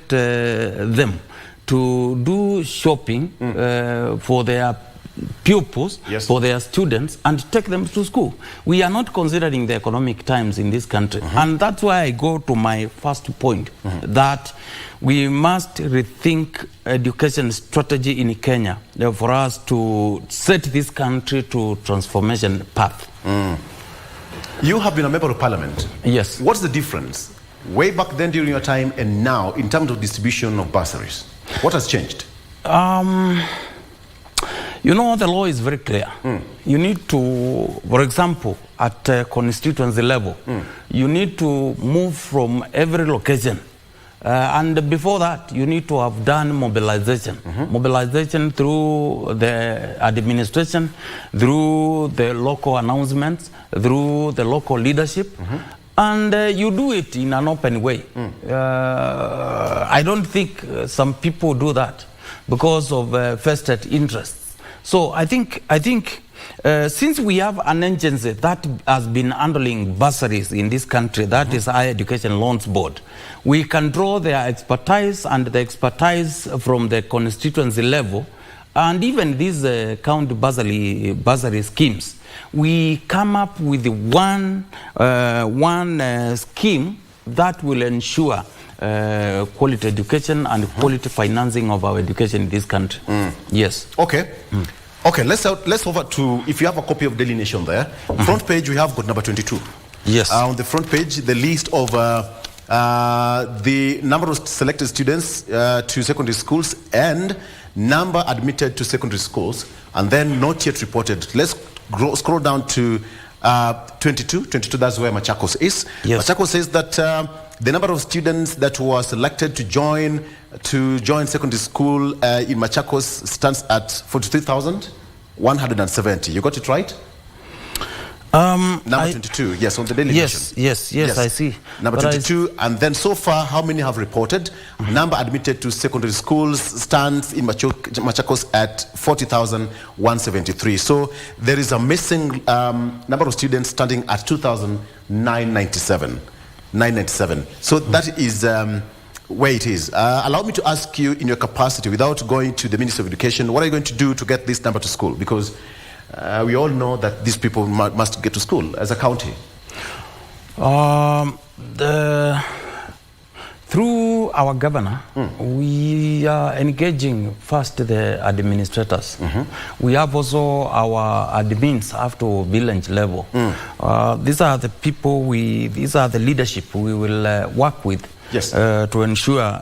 them to do shopping for their pupils, for their students, and take them to school? We are not considering the economic times in this country. And that's why I go to my first point, that we must rethink education strategy in Kenya for us to set this country to transformation path. You have been a member of parliament. Yes. What's the difference way back then during your time and now in terms of distribution of bursaries? What has changed? The law is very clear. You need to, for example, at constituency level, you need to move from every location. And before that, you need to have done mobilization. Mobilization through the administration, through the local announcements, through the local leadership. And you do it in an open way. I don't think some people do that because of vested interests. So I think since we have an agency that has been handling bursaries in this country, that is Higher Education Loans Board, we can draw their expertise and the expertise from the constituency level, and even these county bursary schemes. We come up with one scheme that will ensure quality education and quality financing of our education in this country. Yes. Okay. Okay, let's over to, if you have a copy of Daily Nation there, front page we have got number 22. Yes. On the front page, the list of the number of selected students to secondary schools and number admitted to secondary schools, and then not yet reported. Let's scroll down to 22, that's where Machakos is. Yes. Machakos says that the number of students that were selected to join secondary school in Machakos stands at 43,170. You got it right? Number 22, yes, on the Daily Vision. Yes, I see. Number 22, and then so far, how many have reported? Number admitted to secondary schools stands in Machakos at 40,173. So there is a missing number of students standing at 2,997. So that is where it is. Allow me to ask you, in your capacity, without going to the Ministry of Education, what are you going to do to get this number to school? Because we all know that these people must get to school as a county. Through our governor, we are engaging first the administrators. We have also our admins up to village level. These are the people these are the leadership we will work with. Yes. To ensure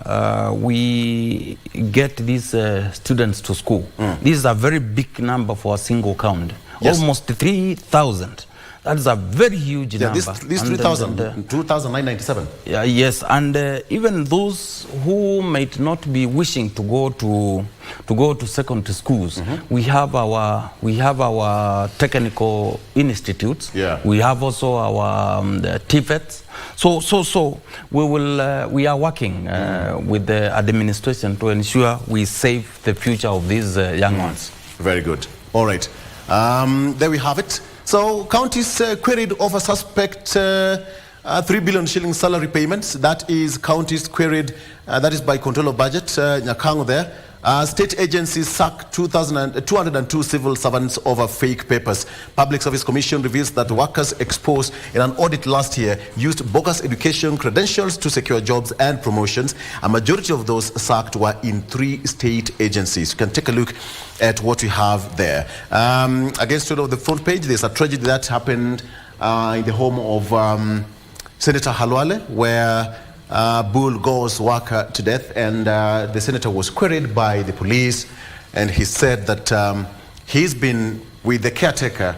we get these students to school. This is a very big number for a single county. Yes. Almost 3,000. That is a very huge number. This 3,000, 2,997. Yes, and even those who might not be wishing to go to secondary schools, we have our technical institutes. Yeah. We have also our TVETs. So we are working with the administration to ensure we save the future of these young ones. Very good. All right. There we have it. So counties queried over suspect 3 billion shilling salary payments. That is counties queried, that is by control of budget, Nyakango there. State agencies sack 202 civil servants over fake papers. Public Service Commission reveals that workers exposed in an audit last year used bogus education credentials to secure jobs and promotions. A majority of those sacked were in 3 state agencies. You can take a look at what we have there. Against the front page, there's a tragedy that happened in the home of Senator Halwale, where bull goes worker to death, and the senator was queried by the police, and he said that he's been with the caretaker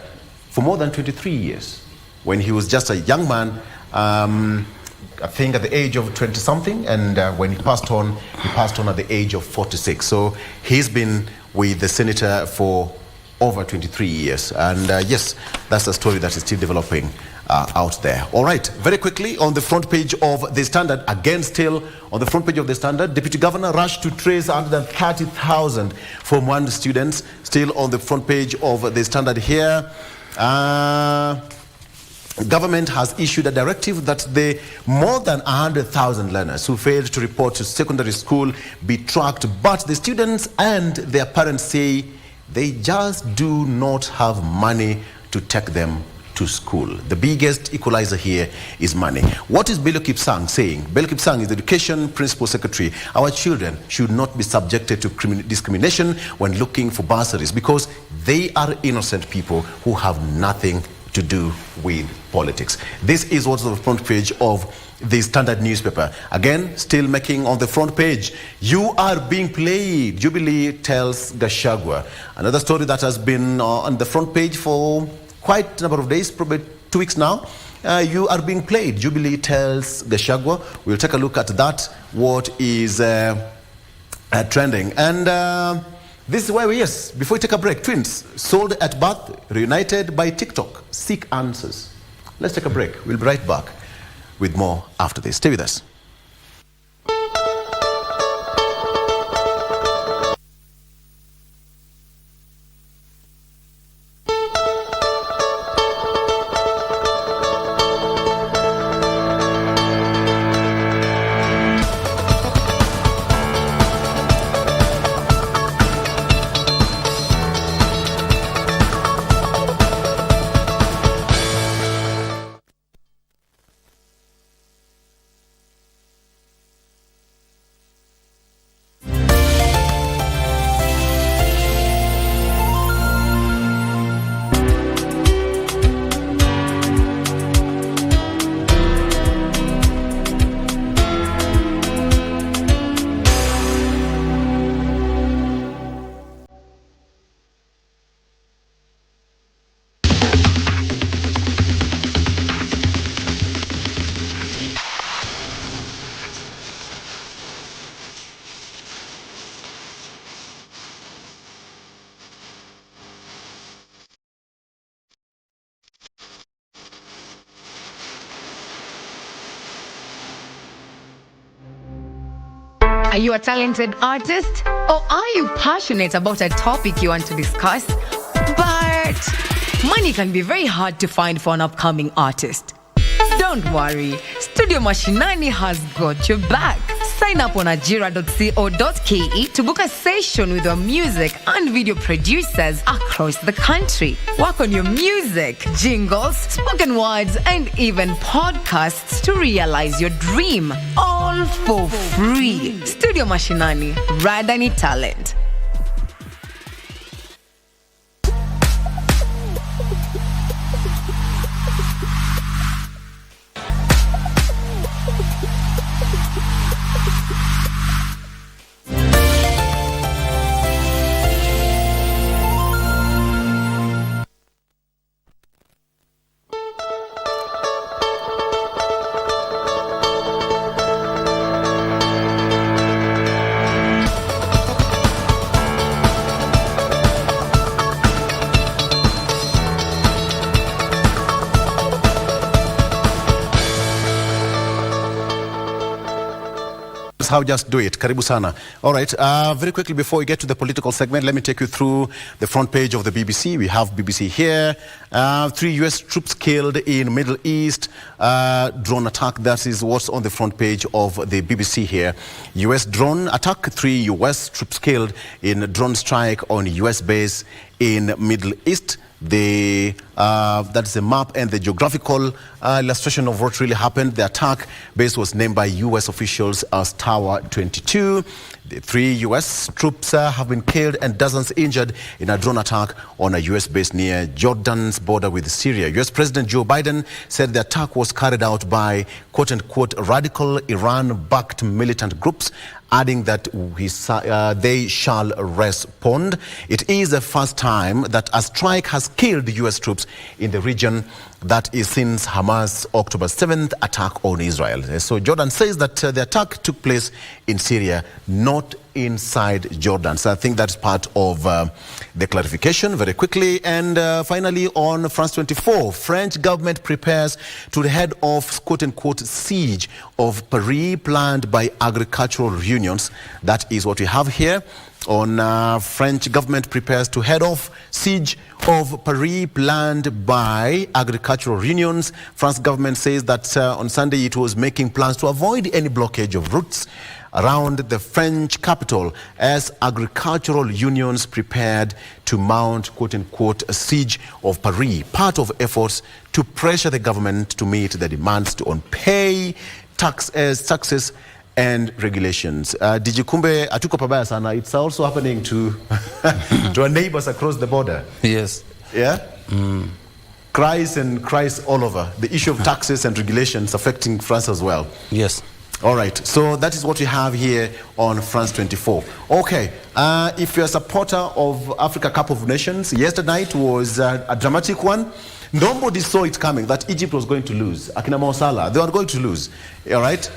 for more than 23 years. When he was just a young man, I think at the age of 20-something, and when he passed on at the age of 46. So he's been with the senator for over 23 years. And yes, that's a story that is still developing out there. All right, very quickly, on the front page of The Standard, again still on the front page of The Standard, Deputy Governor rushed to trace 130,000 Form 1 students. Still on the front page of The Standard here. Government has issued a directive that the more than 100,000 learners who failed to report to secondary school be tracked, but the students and their parents say they just do not have money to take them to school. The biggest equalizer here is money. What is Bello Kipsang saying? Bello Kipsang is the Education Principal Secretary. Our children should not be subjected to discrimination when looking for bursaries because they are innocent people who have nothing to do with politics. This is what's on the front page of the Standard newspaper. Again, still making on the front page, you are being played, Jubilee tells Gachagua. Another story that has been on the front page for quite a number of days, probably 2 weeks now. You are being played, Jubilee tells Gachagua. We'll take a look at that, what is trending. And this is why yes, before we take a break, twins sold at birth, reunited by TikTok, seek answers. Let's take a break. We'll be right back with more after this. Stay with us. Are you a talented artist? Or are you passionate about a topic you want to discuss? But money can be very hard to find for an upcoming artist. Don't worry, Studio Mashinani has got your back. Sign up on ajira.co.ke to book a session with our music and video producers across the country. Work on your music, jingles, spoken words, and even podcasts to realize your dream. All for free. Studio Mashinani, Radani Talent. How just do it. Karibu sana. All right. Very quickly before we get to the political segment, let me take you through the front page of the BBC. We have BBC here. 3 U.S. troops killed in Middle East. Drone attack. That is what's on the front page of the BBC here. U.S. drone attack. 3 U.S. troops killed in a drone strike on U.S. base in Middle East. That's the map and the geographical illustration of what really happened. The attack base was named by U.S. officials as Tower 22. The 3 U.S. troops have been killed and dozens injured in a drone attack on a U.S. base near Jordan's border with Syria. U.S. President Joe Biden said the attack was carried out by quote-unquote radical Iran-backed militant groups, adding that they shall respond. It is the first time that a strike has killed U.S. troops in the region. That is since Hamas' October 7th attack on Israel. So Jordan says that the attack took place in Syria, not inside Jordan. So I think that's part of the clarification. Very quickly. And finally, on France 24, French government prepares to head off quote-unquote siege of Paris planned by agricultural unions. That is what we have here. On French government prepares to head off siege of Paris planned by agricultural unions. France government says that on Sunday it was making plans to avoid any blockage of routes around the French capital as agricultural unions prepared to mount quote-unquote a siege of Paris, part of efforts to pressure the government to meet the demands on pay, taxes and regulations. Dijikumbe atuko pabaya sana. It's also happening to to our neighbors across the border. Yes. Yeah? Cries all over. The issue of taxes and regulations affecting France as well. Yes. All right. So that is what we have here on France 24. Okay. If you're a supporter of Africa Cup of Nations, yesterday night was a dramatic one. Nobody saw it coming that Egypt was going to lose. Akina Mo Salah, they were going to lose. All right.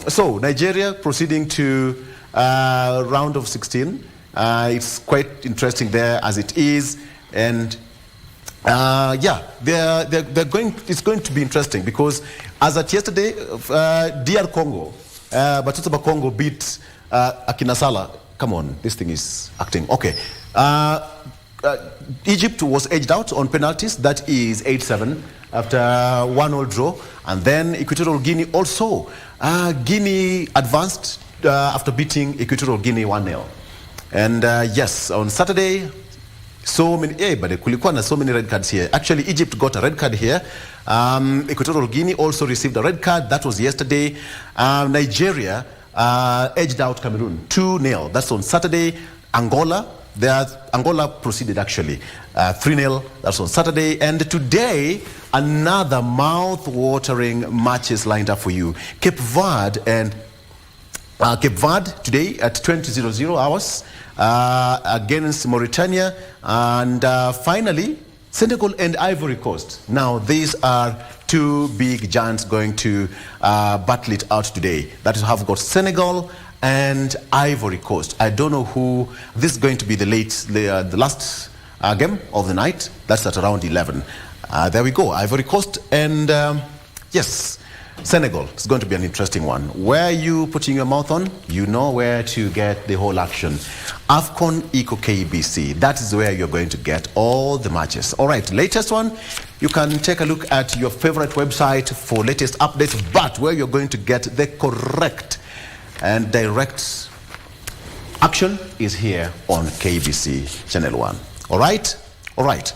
So Nigeria proceeding to round of 16. It's quite interesting there as it is, and yeah, they're going. It's going to be interesting because as at yesterday, DR Congo, Batuba Congo beat Akina Salah. Come on, this thing is acting. Okay. Egypt was edged out on penalties. That is 8-7 after 1-1 draw. And then Equatorial Guinea also. Guinea advanced after beating Equatorial Guinea 1-0. And yes, on Saturday, so many red cards here. Actually, Egypt got a red card here. Equatorial Guinea also received a red card. That was yesterday. Nigeria edged out Cameroon 2-0. That's on Saturday. Angola proceeded actually 3-0. That's on Saturday. And today, another mouth-watering matches lined up for you. Cape Verde today at 20:00 hours against Mauritania. And finally, Senegal and Ivory Coast. Now, these are two big giants going to battle it out today. That is, have got Senegal and Ivory Coast. I don't know who. This is going to be the last game of the night. That's at around 11. There we go. Ivory Coast and yes, Senegal is going to be an interesting one. Where are you putting your mouth on? You know where to get the whole action. AFCON Eco KBC. That is where you're going to get all the matches. All right, latest one. You can take a look at your favorite website for latest updates, but where you're going to get the correct and direct action is here on KBC Channel 1. All right? All right.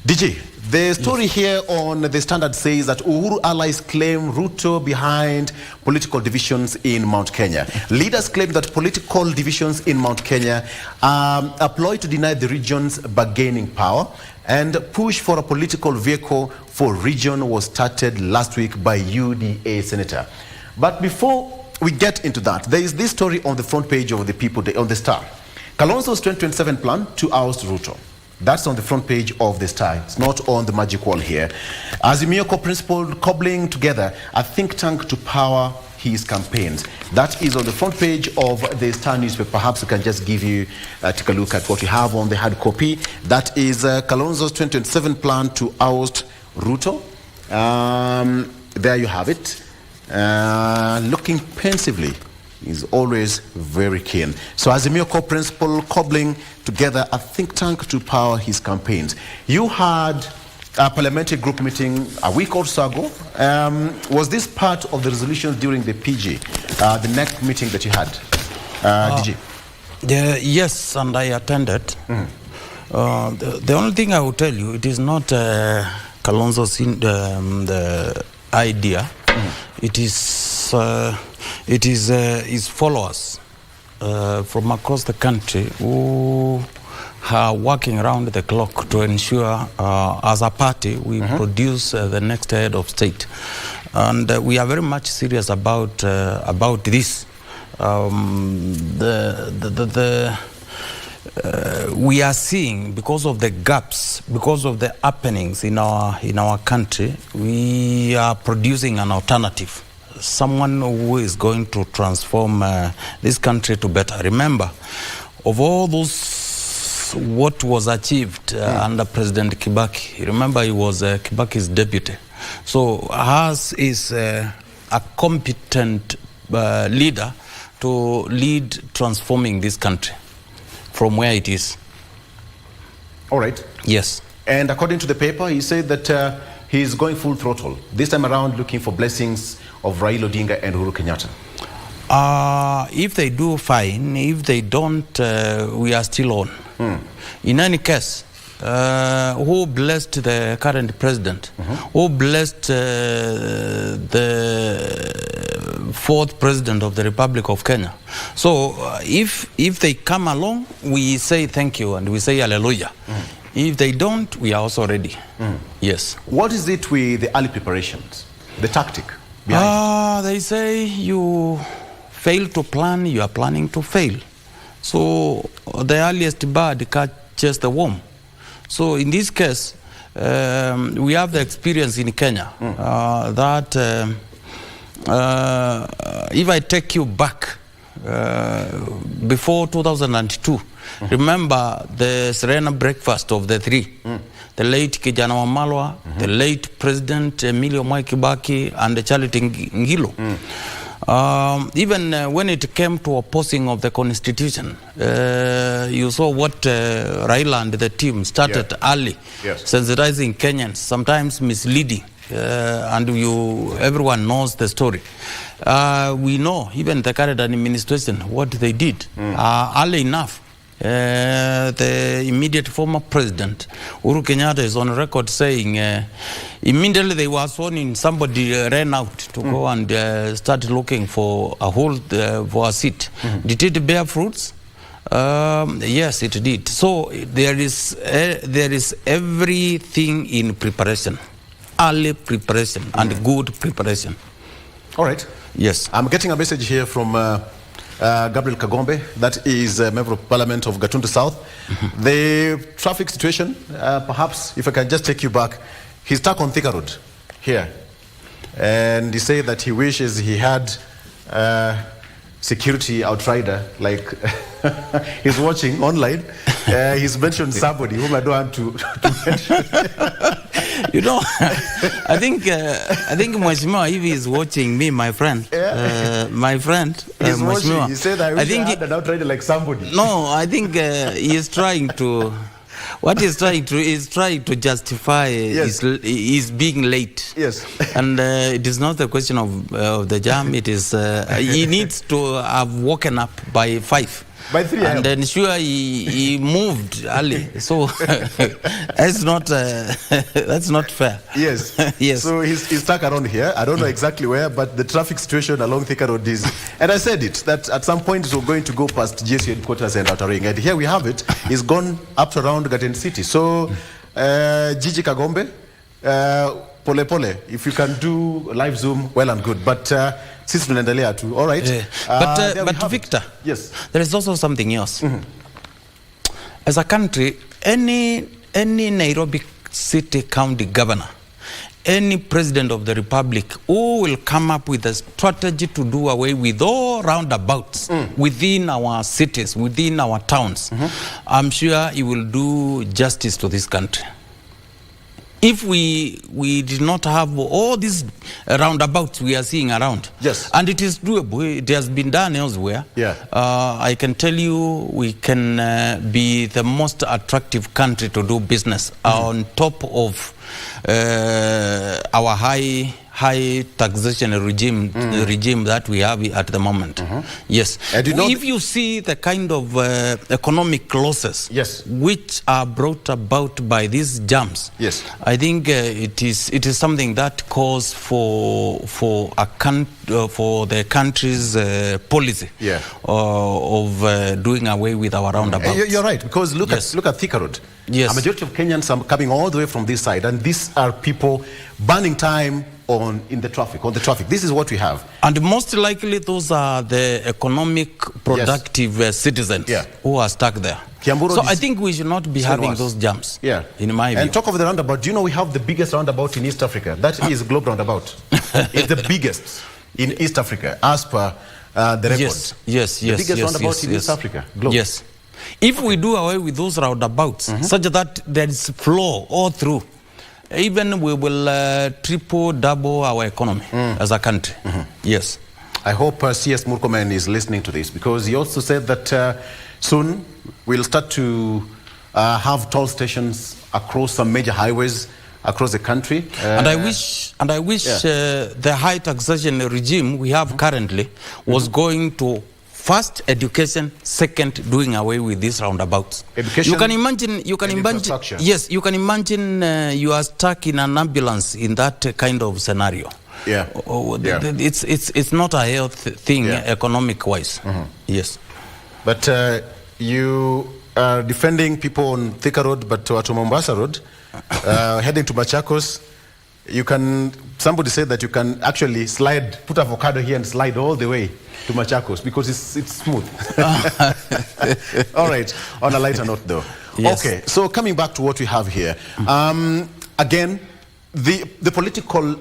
DG, the story here on the Standard says that Uhuru allies claim Ruto behind political divisions in Mount Kenya. Leaders claim that political divisions in Mount Kenya are ploy to deny the region's bargaining power, and push for a political vehicle for region was started last week by UDA Senator. But before we get into that, there is this story on the front page of the People on the Star. Kalonzo's 2027 plan to oust Ruto. That's on the front page of the Star. It's not on the magic wall here. Azimio Co-Principal cobbling together a think tank to power his campaigns. That is on the front page of the Star newspaper. Perhaps we can just give you, take a look at what we have on the hard copy. That is Kalonzo's 2027 plan to oust Ruto. There you have it. Looking pensively. Is always very keen. So Azimio Co-Principal cobbling together a think tank to power his campaigns. You had a parliamentary group meeting a week or so ago. Was this part of the resolutions during the PG, the next meeting that you had, DG? Yes, and I attended. The only thing I will tell you, it is not Kalonzo's the idea. It is his followers from across the country who are working around the clock to ensure, as a party, we produce the next head of state, and we are very much serious about this. We are seeing, because of the gaps, because of the happenings in our country, we are producing an alternative. Someone who is going to transform this country to better. Remember, of all those, what was achieved under President Kibaki, remember he was Kibaki's deputy. So ours is a competent leader to lead transforming this country from where it is. All right. Yes. And according to the paper, he said that he is going full throttle. This time around, looking for blessings of Raila Odinga and Uhuru Kenyatta. If they do, fine. If they don't, we are still on. In any case, who blessed the current president? Who blessed the fourth president of the Republic of Kenya? So if they come along, we say thank you and we say hallelujah. If they don't, we are also ready. Yes. What is it with the early preparations, the tactic behind it? They say you fail to plan, you are planning to fail. So the earliest bird catches the worm. So in this case, we have the experience in Kenya that if I take you back before 2002, remember the Serena breakfast of the three, the late Kijana Wamalwa, the late President Emilio Mwai Kibaki, and the Charity Ngilu. Even when it came to opposing of the constitution, you saw what Raila and the team started early, sensitizing Kenyans, sometimes misleading, and everyone knows the story. We know even the current administration what they did early enough. The immediate former president Uhuru Kenyatta is on record saying immediately they were sworn in, somebody ran out to go and start looking for a hold for a seat. Did it bear fruits? Yes, it did. So there is everything in preparation, early preparation and good preparation. All right. Yes. I'm getting a message here from Gabriel Kagombe, that is a member of Parliament of Gatundu South. The traffic situation, perhaps if I can just take you back, he's stuck on Thika Road here. And he said that he wishes he had security outrider, like he's watching online. He's mentioned somebody whom I don't want to mention. You know, I think Mheshimiwa Hivi is watching me, my friend. Yeah. My friend. He's watching. Mheshimiwa. He said, I wish I had an outrider like somebody. No, I think he is trying to... What he's trying to justify is being late. Yes. And it is not a question of the jam. It is he needs to have woken up by 5. By 3 a.m. And ensure he moved early. So that's not fair. Yes. Yes. So he's stuck around here. I don't know exactly where, but the traffic situation along Thika Road is... And I said it, that at some point we're going to go past GSU headquarters and Outer Ring. And here we have it. It's gone up to around Garden City. So, Gigi Kagombe, pole pole, if you can do live Zoom, well and good. But since tunaendelea tu, all right. But Victor, yes, there is also something else. As a country, any Nairobi City County governor, any president of the republic who will come up with a strategy to do away with all roundabouts within our cities, within our towns, I'm sure he will do justice to this country. If we did not have all these roundabouts we are seeing around, yes, and it is doable, it has been done elsewhere, I can tell you we can be the most attractive country to do business on top of our high taxation regime that we have at the moment. Yes. If you see the kind of economic losses which are brought about by these jams, I think it is something that calls for the country's policy of doing away with our roundabouts. You're right, because look at Thika Road. Yes. A majority of Kenyans are coming all the way from this side, and these are people burning time on the traffic. This is what we have. And most likely those are the economic productive citizens who are stuck there. So I think we should not be having those jams, in my view. And talk of the roundabout, do you know we have the biggest roundabout in East Africa? That is Globe Roundabout. It's the biggest in East Africa, as per the records. Yes. The biggest roundabout in East Africa, Globe. Yes. If we do away with those roundabouts, such that there is flow all through, even we will triple, double our economy as a country. Yes. I hope CS Murkomen is listening to this, because he also said that soon we'll start to have toll stations across some major highways across the country. And I wish the high taxation regime we have currently was going to first, education. Second, doing away with these roundabouts. Education. You can imagine. Yes, you can imagine you are stuck in an ambulance in that kind of scenario. It's not a health thing economic wise. Yes. But you are defending people on Thika Road, but to Mombasa Road, heading to Machakos. Somebody said that you can actually put avocado here and slide all the way to Machakos because it's smooth. All right, on a lighter note though. Yes. Okay, so coming back to what we have here. Again, the political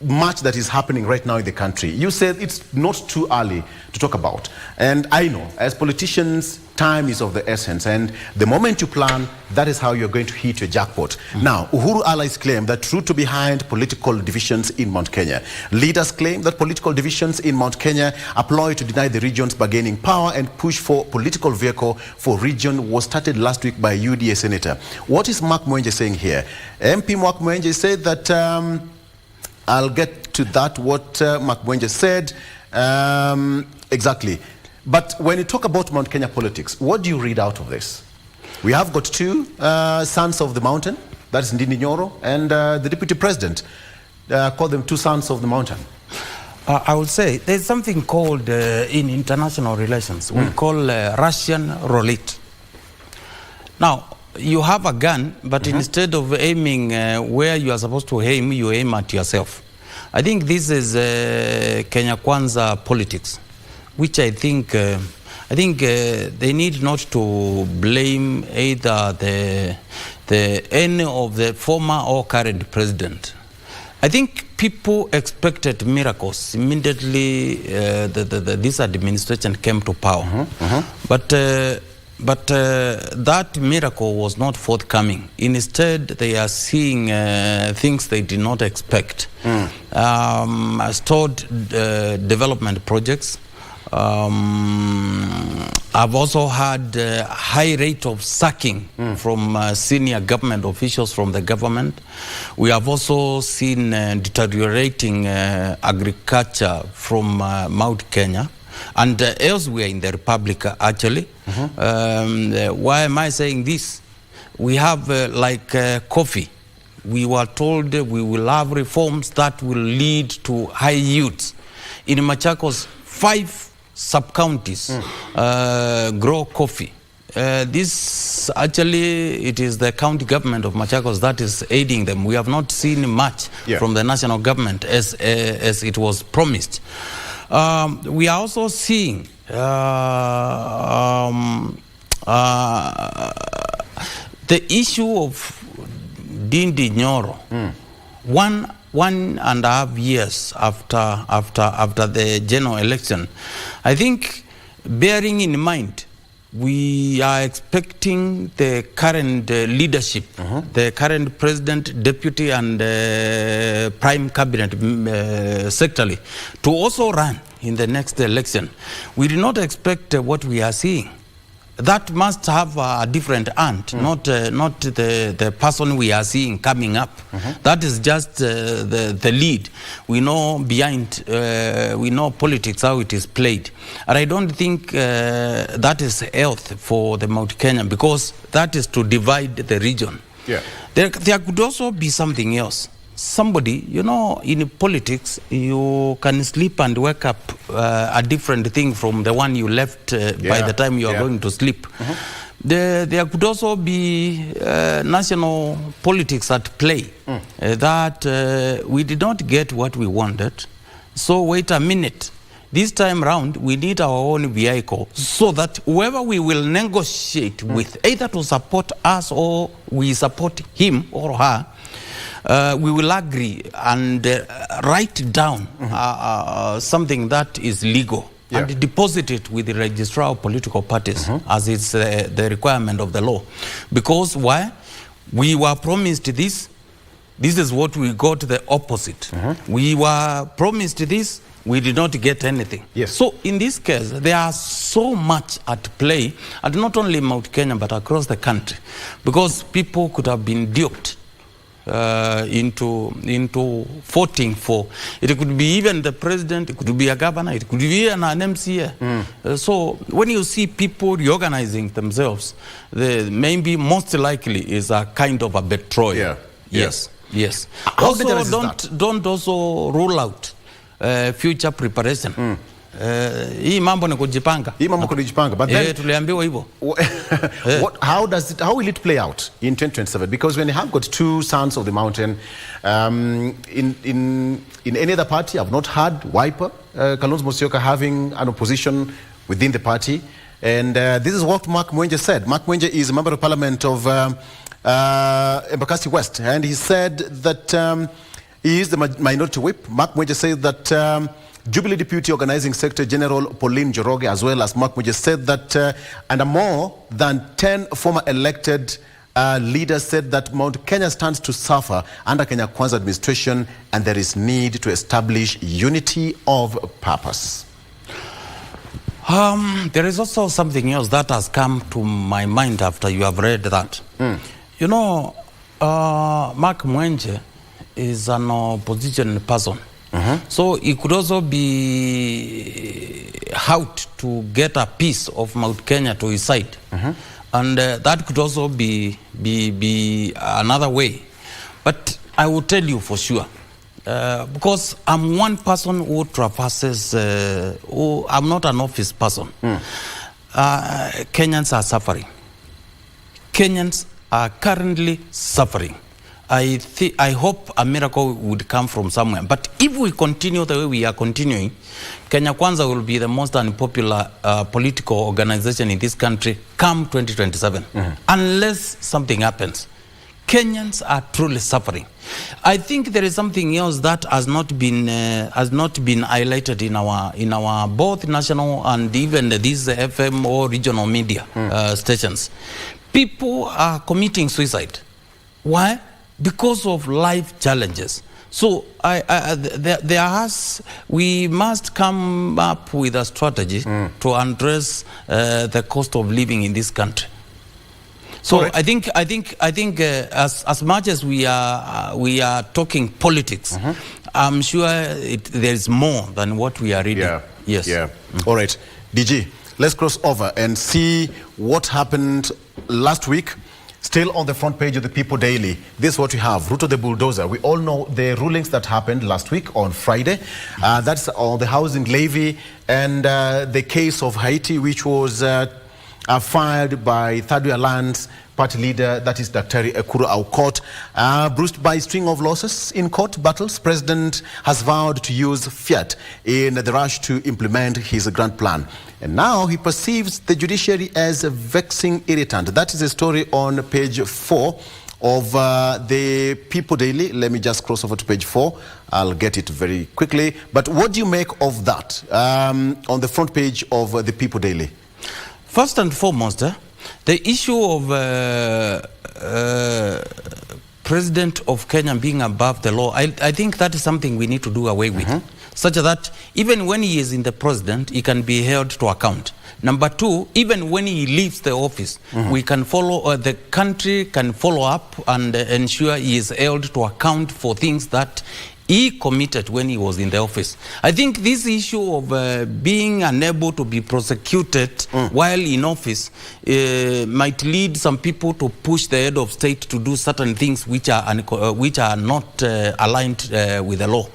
match that is happening right now in the country. You said it's not too early to talk about. And I know, as politicians, time is of the essence. And the moment you plan, that is how you're going to hit your jackpot. Now, Uhuru allies claim that truth to behind political divisions in Mount Kenya. Leaders claim that political divisions in Mount Kenya are ploy to deny the region's bargaining power and push for political vehicle for region was started last week by UDA Senator. What is Mark Mwenje saying here? MP Mark Mwenje said that I'll get to that, what Mark Mwenje said exactly. But when you talk about Mount Kenya politics, what do you read out of this? We have got two sons of the mountain, that is Ndindi Nyoro, and the deputy president called them two sons of the mountain. I would say there's something called, in international relations, we call Russian roulette. Now, you have a gun, but instead of aiming where you are supposed to aim, you aim at yourself. I think this is Kenya Kwanza politics, which I think they need not to blame either any of the former or current president. I think people expected miracles immediately this administration came to power. But But that miracle was not forthcoming. Instead, they are seeing things they did not expect. Stored development projects. I've also had a high rate of sacking from senior government officials from the government. We have also seen deteriorating agriculture from Mount Kenya and elsewhere in the Republic, actually. Why am I saying this? We have coffee. We were told we will have reforms that will lead to high yields. In Machakos, 5 sub-counties grow coffee. This actually, it is the county government of Machakos that is aiding them. We have not seen much from the national government as it was promised. We are also seeing the issue of Ndindi Nyoro. 1.5 years after the general election, I think, bearing in mind, we are expecting the current leadership, the current president, deputy, and prime cabinet secretary, to also run in the next election. We do not expect what we are seeing. That must have a different aunt, not the person we are seeing coming up. That is just the lead. We know behind, we know politics, how it is played. And I don't think that is health for the Mount Kenya, because that is to divide the region. There could also be something else. Somebody, you know, in politics, you can sleep and wake up a different thing from the one you left by the time you are going to sleep. There could also be national politics at play, that we did not get what we wanted. So wait a minute. This time round, we need our own vehicle, so that whoever we will negotiate with, either to support us or we support him or her, we will agree and write down something that is legal and deposit it with the registrar of political parties, as it's the requirement of the law. Because why? We were promised this. This is what we got, the opposite. We were promised this. We did not get anything. So in this case, there are so much at play, and not only Mount Kenya, but across the country, because people could have been duped into voting for. It could be even the president, it could be a governor, it could be an MCA. So when you see people reorganizing themselves, maybe most likely is a kind of a betrayal. Yes. Also, don't also rule out future preparation. Hii mambo ni kujipanga. But then tuliambiwa hivyo. How will it play out in 2027? Because when you have got 2 sons of the mountain, in any other party, I've not heard Wiper, Kalonzo Musyoka having an opposition within the party. And this is what Mark Mwenje said. Mark Mwenje is a member of parliament of Embakasi West, and he said that he is the minority whip. Mark Mwenje said that Jubilee Deputy Organizing Secretary General Pauline Njoroge, as well as Mark Mwenje, said that and more than 10 former elected leaders said that Mount Kenya stands to suffer under Kenya Kwanza administration, and there is need to establish unity of purpose. There is also something else that has come to my mind after you have read that. You know, Mark Mwenje is an opposition person. So it could also be out to get a piece of Mount Kenya to his side. And that could also be another way. But I will tell you for sure, because I'm one person who traverses, I'm not an office person. Kenyans are suffering. Kenyans are currently suffering. I hope a miracle would come from somewhere. But if we continue the way we are continuing, Kenya Kwanza will be the most unpopular political organization in this country come 2027. Unless something happens. Kenyans are truly suffering. I think there is something else that has not been highlighted in our both national and even these FM or regional media stations. People are committing suicide. Why? Because of life challenges. So we must come up with a strategy to address the cost of living in this country. So I think as much as we are talking politics, I'm sure there is more than what we are reading. Yeah. Yes. Yeah. All right, DG, let's cross over and see what happened last week. Still on the front page of the People Daily, this is what we have. Ruto the bulldozer. We all know the rulings that happened last week on Friday. That's on the housing levy and the case of Haiti, which was filed by Third Way Alliance party leader, that is Daktari Ekuru Aukot. Bruised by a string of losses in court battles, President has vowed to use fiat in the rush to implement his grand plan. And now he perceives the judiciary as a vexing irritant. That is a story on page 4 of the People Daily. Let me just cross over to page 4. I'll get it very quickly. But what do you make of that on the front page of the People Daily? First and foremost, the issue of President of Kenya being above the law, I think that is something we need to do away with. Such that even when he is in the president, he can be held to account. Number two, even when he leaves the office, we can follow, the country can follow up and ensure he is held to account for things that he committed when he was in the office. I think this issue of being unable to be prosecuted while in office might lead some people to push the head of state to do certain things which are not aligned with the law.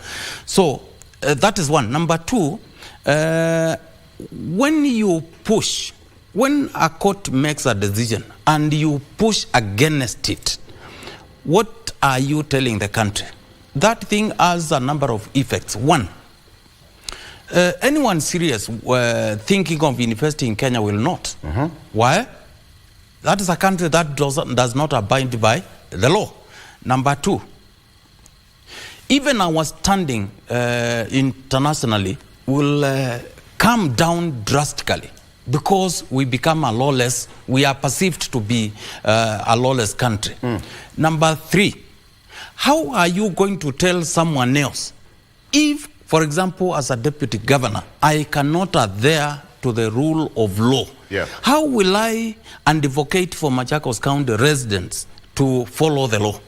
So that is one. Number two, when a court makes a decision and you push against it, what are you telling the country? That thing has a number of effects. One, anyone serious thinking of investing in Kenya will not. Why? That is a country that does not abide by the law. Number two, even our standing internationally will come down drastically because we are perceived to be a lawless country. Number three, how are you going to tell someone else if, for example, as a deputy governor, I cannot adhere to the rule of law? How will I advocate for Machakos County residents to follow the law?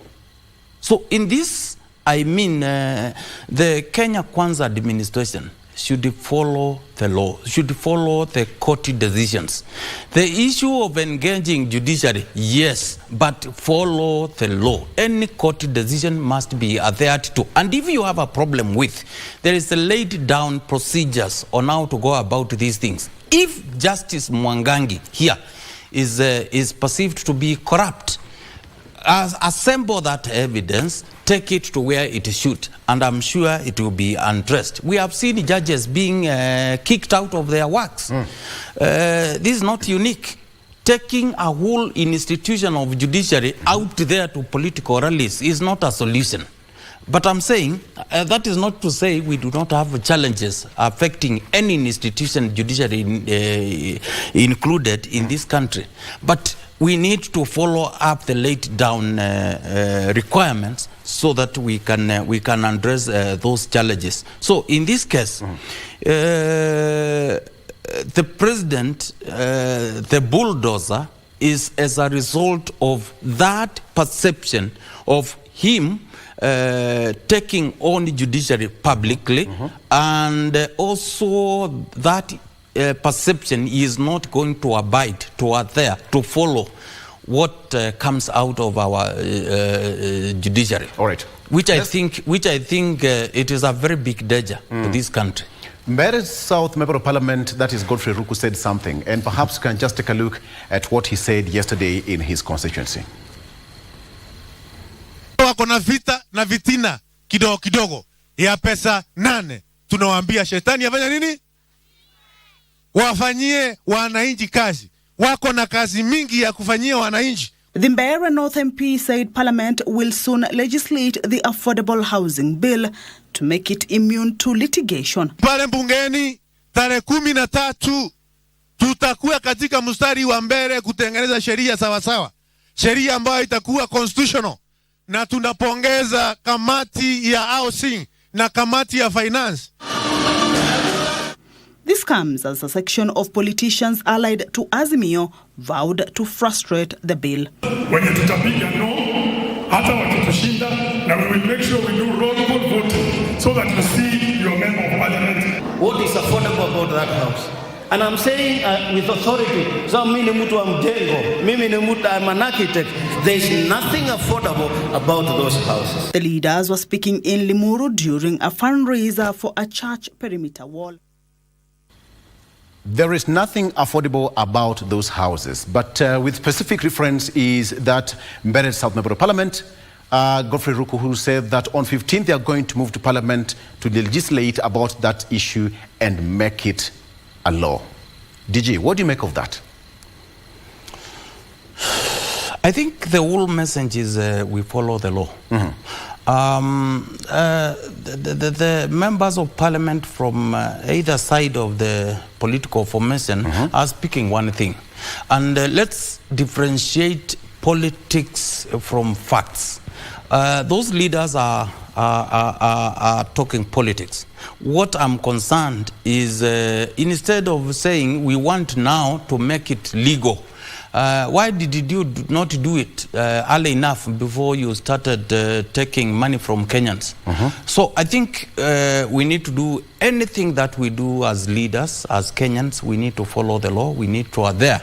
So in this, I mean, the Kenya Kwanza administration should follow the law, should follow the court decisions. The issue of engaging judiciary, yes, but follow the law. Any court decision must be adhered to. And if you have a problem with, there is a laid down procedures on how to go about these things. If Justice Mwangangi here is perceived to be corrupt, assemble that evidence, take it to where it should, and I'm sure it will be addressed. We have seen judges being kicked out of their works. This is not unique. Taking a whole institution of judiciary out there to political rallies is not a solution. But I'm saying that is not to say we do not have challenges affecting any institution, judiciary included in this country. But we need to follow up the laid down requirements so that we can address those challenges. So in this case, the president, the bulldozer, is as a result of that perception of him taking on the judiciary publicly, and also that perception is not going to abide, to adhere, to follow what comes out of our judiciary. All right. Which I think it is a very big danger to this country. Mbere's South Member of Parliament, that is Godfrey Ruku, said something, and perhaps you can just take a look at what he said yesterday in his constituency. Wako na vita na vitina kidogo kidogo ya pesa 8. Tunawaambia shetani afanya nini? Wafanyie wananchi kazi. Wako na kazi mingi ya kufanyia wananchi The Mbeere North MP said Parliament will soon legislate the affordable housing bill to make it immune to litigation. Pale bungeni tarehe 13 tutakuwa katika mstari wa mbele kutengeneza sheria sawa. Sheria ambayo itakuwa constitutional, na tunapongeza kamati ya housing na kamati ya finance. This comes as a section of politicians allied to Azimio vowed to frustrate the bill. Wenye tutapiga no, hata wakitushinda, na we will make sure we do roll call voting so that you see your member of parliament. What is affordable about that house? And I'm saying with authority, so mimi ni mtu wa mjengo, mimi ni mtu, I'm an architect. There is nothing affordable about those houses. The leaders were speaking in Limuru during a fundraiser for a church perimeter wall. There is nothing affordable about those houses, but with specific reference is that Mbeere South Member of Parliament, Godfrey Ruku, who said that on 15th they are going to move to Parliament to legislate about that issue and make it a law. DG, what do you make of that? I think the whole message is we follow the law. The members of parliament from either side of the political formation are speaking one thing. And let's differentiate politics from facts. Those leaders are talking politics. What I'm concerned is instead of saying we want now to make it legal, why did you not do it early enough before you started taking money from Kenyans? So I think we need to do anything that we do as leaders, as Kenyans. We need to follow the law. We need to adhere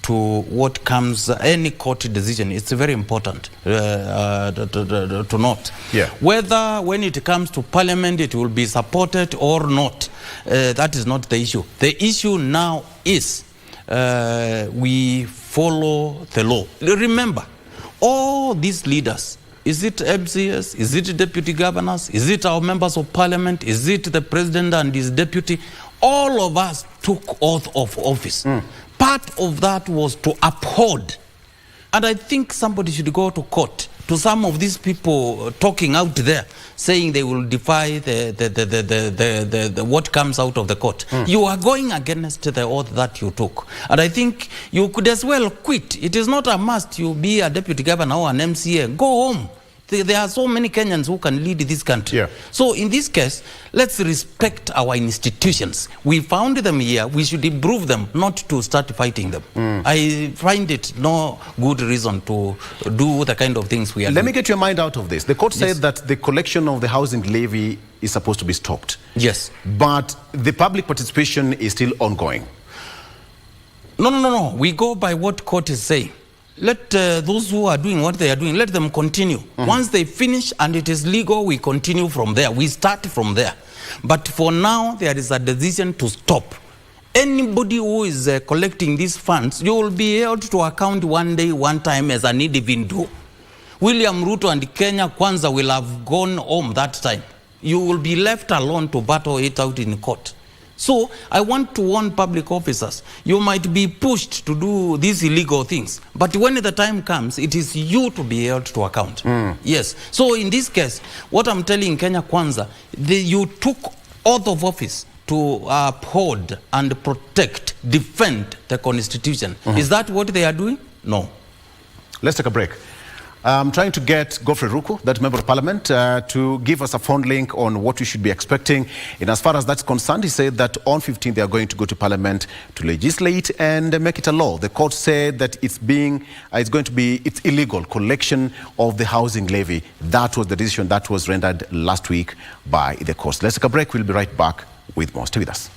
to what comes, any court decision. It's very important to note. Yeah. Whether when it comes to parliament it will be supported or not, that is not the issue. The issue now is we follow the law. Remember, all these leaders, is it MCS, is it deputy governors, is it our members of parliament, is it the president and his deputy, all of us took oath of office. Part of that was to uphold. And I think somebody should go to court to some of these people talking out there saying they will defy the what comes out of the court. You are going against the oath that you took. And I think you could as well quit. It is not a must you be a deputy governor or an MCA. Go home. There are so many Kenyans who can lead this country. Yeah. So in this case, let's respect our institutions. We found them here. We should improve them, not to start fighting them. I find it no good reason to do the kind of things we are doing. Let me get your mind out of this. The court said that the collection of the housing levy is supposed to be stopped. Yes. But the public participation is still ongoing. No. We go by what court is saying. Let those who are doing what they are doing, let them continue. Once they finish and it is legal, we continue from there. We start from there. But for now, there is a decision to stop. Anybody who is collecting these funds, you will be held to account one day, one time as an individual. William Ruto and Kenya Kwanza will have gone home that time. You will be left alone to battle it out in court. So I want to warn public officers, you might be pushed to do these illegal things, but when the time comes, it is you to be held to account. Yes. So in this case, what I'm telling Kenya Kwanza, you took oath of office to uphold and protect, defend the Constitution. Is that what they are doing? No. Let's take a break. I'm trying to get Godfrey Ruku, that member of parliament, to give us a phone link on what we should be expecting. And as far as that's concerned, he said that on 15th they are going to go to parliament to legislate and make it a law. The court said that it's illegal collection of the housing levy. That was the decision that was rendered last week by the court. Let's take a break. We'll be right back with more. Stay with us.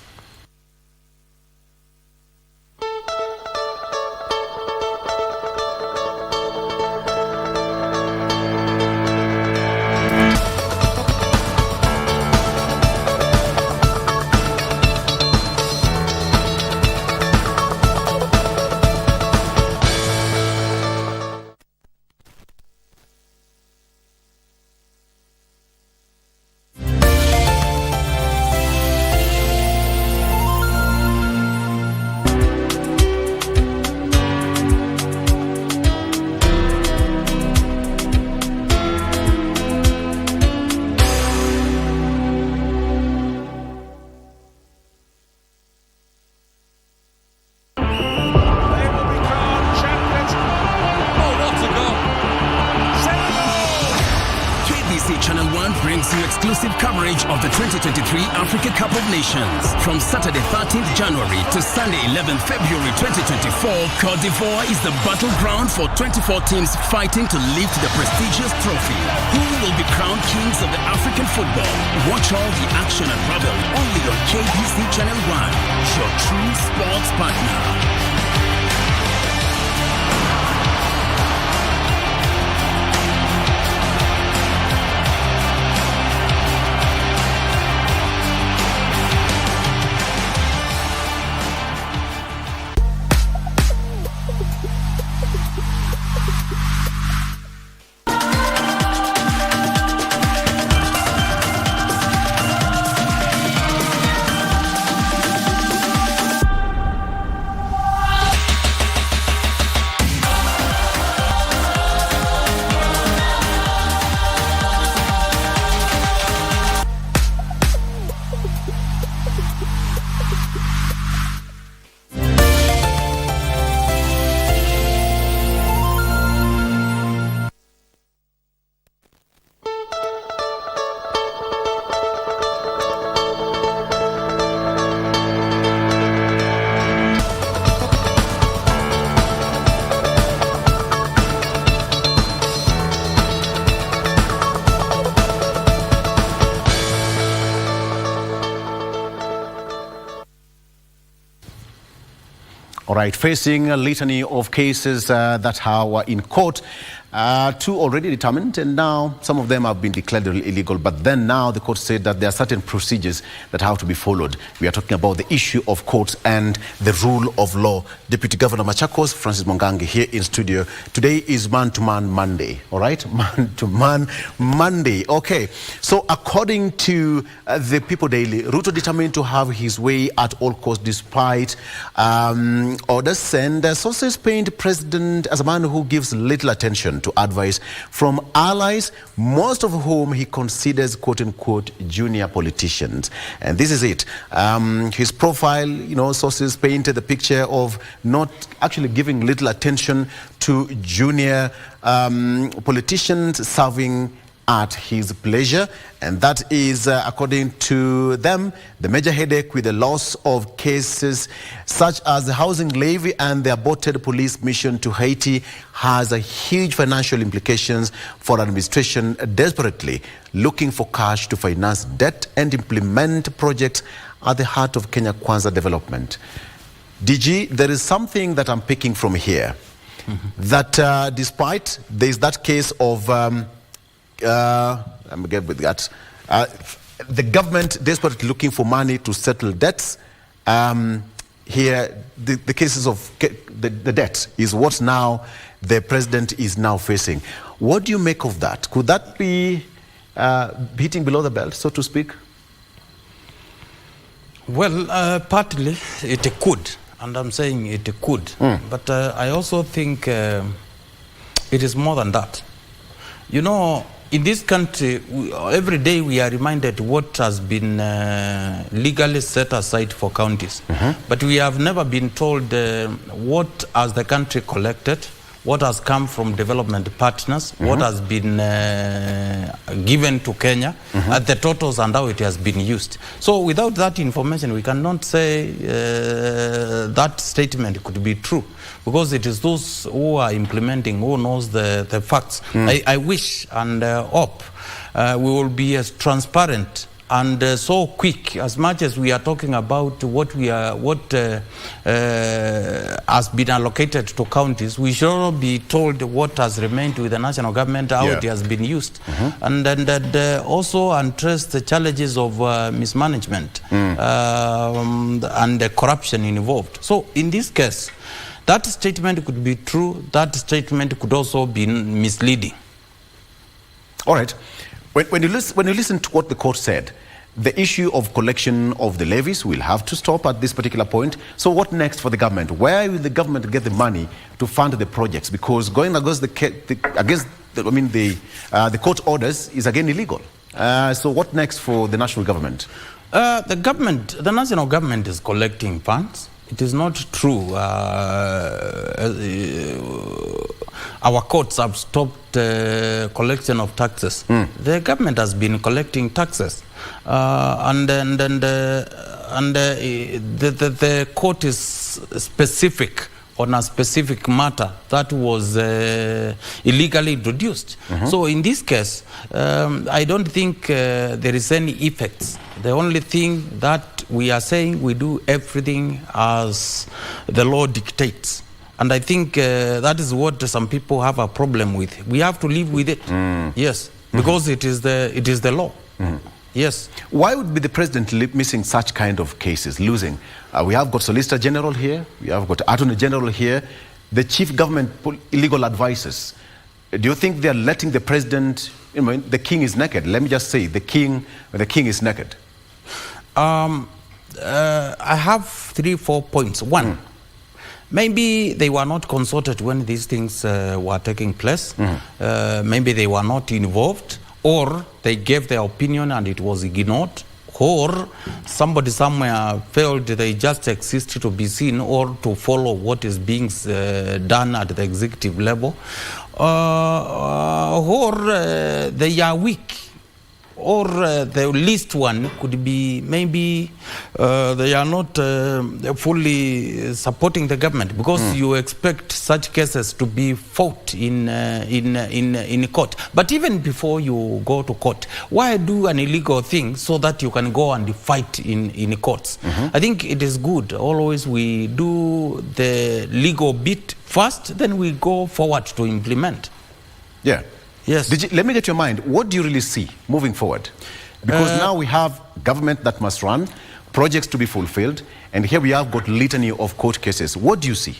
2023 Africa Cup of Nations. From Saturday 13th January to Sunday 11th February 2024, Cote d'Ivoire is the battleground for 24 teams fighting to lift the prestigious trophy. Who will be crowned kings of the African football? Watch all the action and revel only on KBC Channel 1, your true sports partner. All right, facing a litany of cases that are in court, two already determined, and now some of them have been declared illegal. But then now the court said that there are certain procedures that have to be followed. We are talking about the issue of courts and the rule of law. Deputy Governor Machakos, Francis Mongangi, here in studio. Today is Man-to-Man Monday, all right? Man-to-Man Monday. Okay, so according to the People Daily, Ruto determined to have his way at all costs despite orders, and sources paint President as a man who gives little attention to advice from allies, most of whom he considers quote-unquote junior politicians. And this is it. His profile, sources painted the picture of not actually giving little attention to junior politicians serving at his pleasure, and that is, according to them, the major headache with the loss of cases such as the housing levy and the aborted police mission to Haiti has a huge financial implications for administration desperately looking for cash to finance debt and implement projects at the heart of Kenya Kwanza development. DG, there is something that I'm picking from here, that despite there is that case of I'm again with that. The government desperately looking for money to settle debts. Here, the cases of the debt is what now the president is now facing. What do you make of that? Could that be hitting below the belt, so to speak? Well, partly it could, and I'm saying it could. But I also think it is more than that. In this country, every day we are reminded what has been legally set aside for counties. But we have never been told what has the country collected, what has come from development partners, what has been given to Kenya, at the totals and how it has been used. So without that information, we cannot say that statement could be true, because it is those who are implementing who knows the facts. I wish and hope we will be as transparent and so quick, as much as we are talking about what has been allocated to counties. We should not be told what has remained with the national government, how it has been used, and then also address the challenges of mismanagement and the corruption involved. So in this case, that statement could be true, that statement could also be misleading. All right. When you listen to what the court said, the issue of collection of the levies will have to stop at this particular point. So what next for the government? Where will the government get the money to fund the projects? Because going against the court orders is again illegal. So what next for the national government? The national government is collecting funds. It is not true. our courts have stopped collection of taxes. The government has been collecting taxes, and the court is specific on a specific matter that was illegally introduced. So in this case, I don't think there is any effects. The only thing that we are saying, we do everything as the law dictates. And I think that is what some people have a problem with. We have to live with it. Yes, because it is the law. Yes. Why would be the president missing such kind of cases, losing? We have got Solicitor General here, we have got Attorney General here, the chief government legal advisors. Do you think they are letting the president, the king is naked? Let me just say, the king is naked. I have 3-4 points. One, maybe they were not consulted when these things were taking place. Maybe they were not involved, or they gave their opinion and it was ignored, or somebody somewhere felt they just exist to be seen or to follow what is being done at the executive level, or they are weak, or the least one could be maybe they are not fully supporting the government, because you expect such cases to be fought in court. But even before you go to court, why do an illegal thing so that you can go and fight in courts? I think it is good. Always we do the legal bit first, then we go forward to implement. Yeah. Yes. Let me get your mind. What do you really see moving forward? Because now we have government that must run, projects to be fulfilled, and here we have got litany of court cases. What do you see?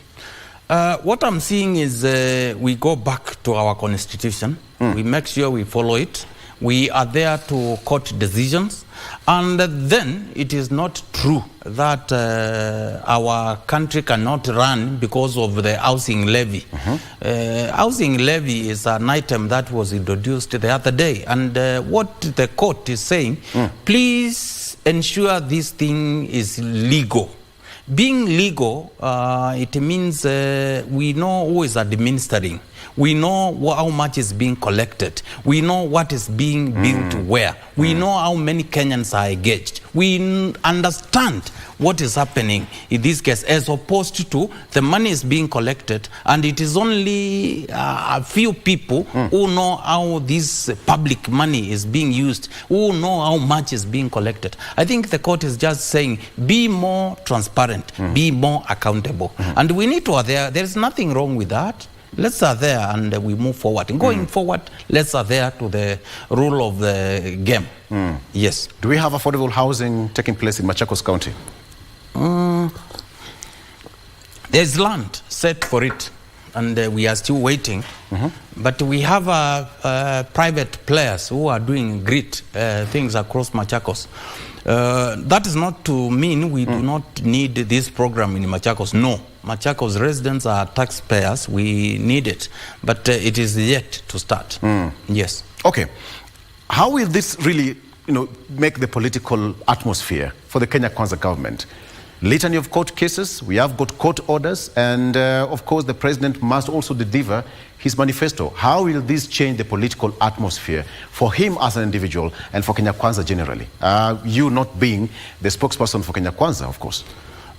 What I'm seeing is we go back to our constitution. We make sure we follow it. We are there to court decisions. And then it is not true that our country cannot run because of the housing levy. Housing levy is an item that was introduced the other day. And what the court is saying, please ensure this thing is legal. Being legal, it means we know who is administering. We know how much is being collected. We know what is being built where. We know how many Kenyans are engaged. We understand what is happening in this case, as opposed to the money is being collected and it is only a few people who know how this public money is being used, who know how much is being collected. I think the court is just saying, be more transparent, be more accountable. And we need to adhere. There is nothing wrong with that. Let's adhere and we move forward. And going forward, let's adhere to the rule of the game. Yes. Do we have affordable housing taking place in Machakos County? There's land set for it, and we are still waiting. But we have private players who are doing great things across Machakos. That is not to mean we do not need this program in Machakos. No, Machakos residents are taxpayers. We need it, but it is yet to start. Yes. Okay. How will this really, make the political atmosphere for the Kenya Kwanza government? Litany of court cases, we have got court orders, and of course the president must also deliver his manifesto. How will this change the political atmosphere for him as an individual and for Kenya Kwanza generally? You not being the spokesperson for Kenya Kwanza, of course.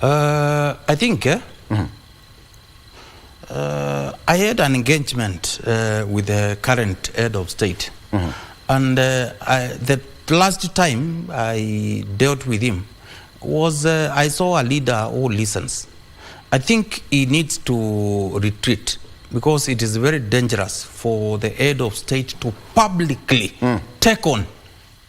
I think I had an engagement with the current head of state. And the last time I dealt with him was I saw a leader who listens. I think he needs to retreat, because it is very dangerous for the head of state to publicly take on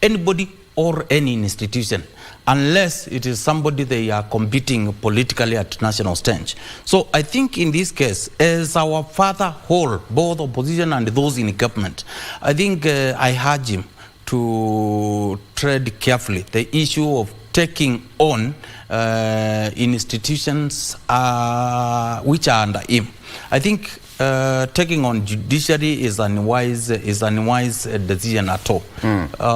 anybody or any institution, unless it is somebody they are competing politically at national stage. So I think in this case, as our father hold both opposition and those in government, I think I urge him to tread carefully the issue of taking on institutions which are under him. I think taking on judiciary is unwise decision at all.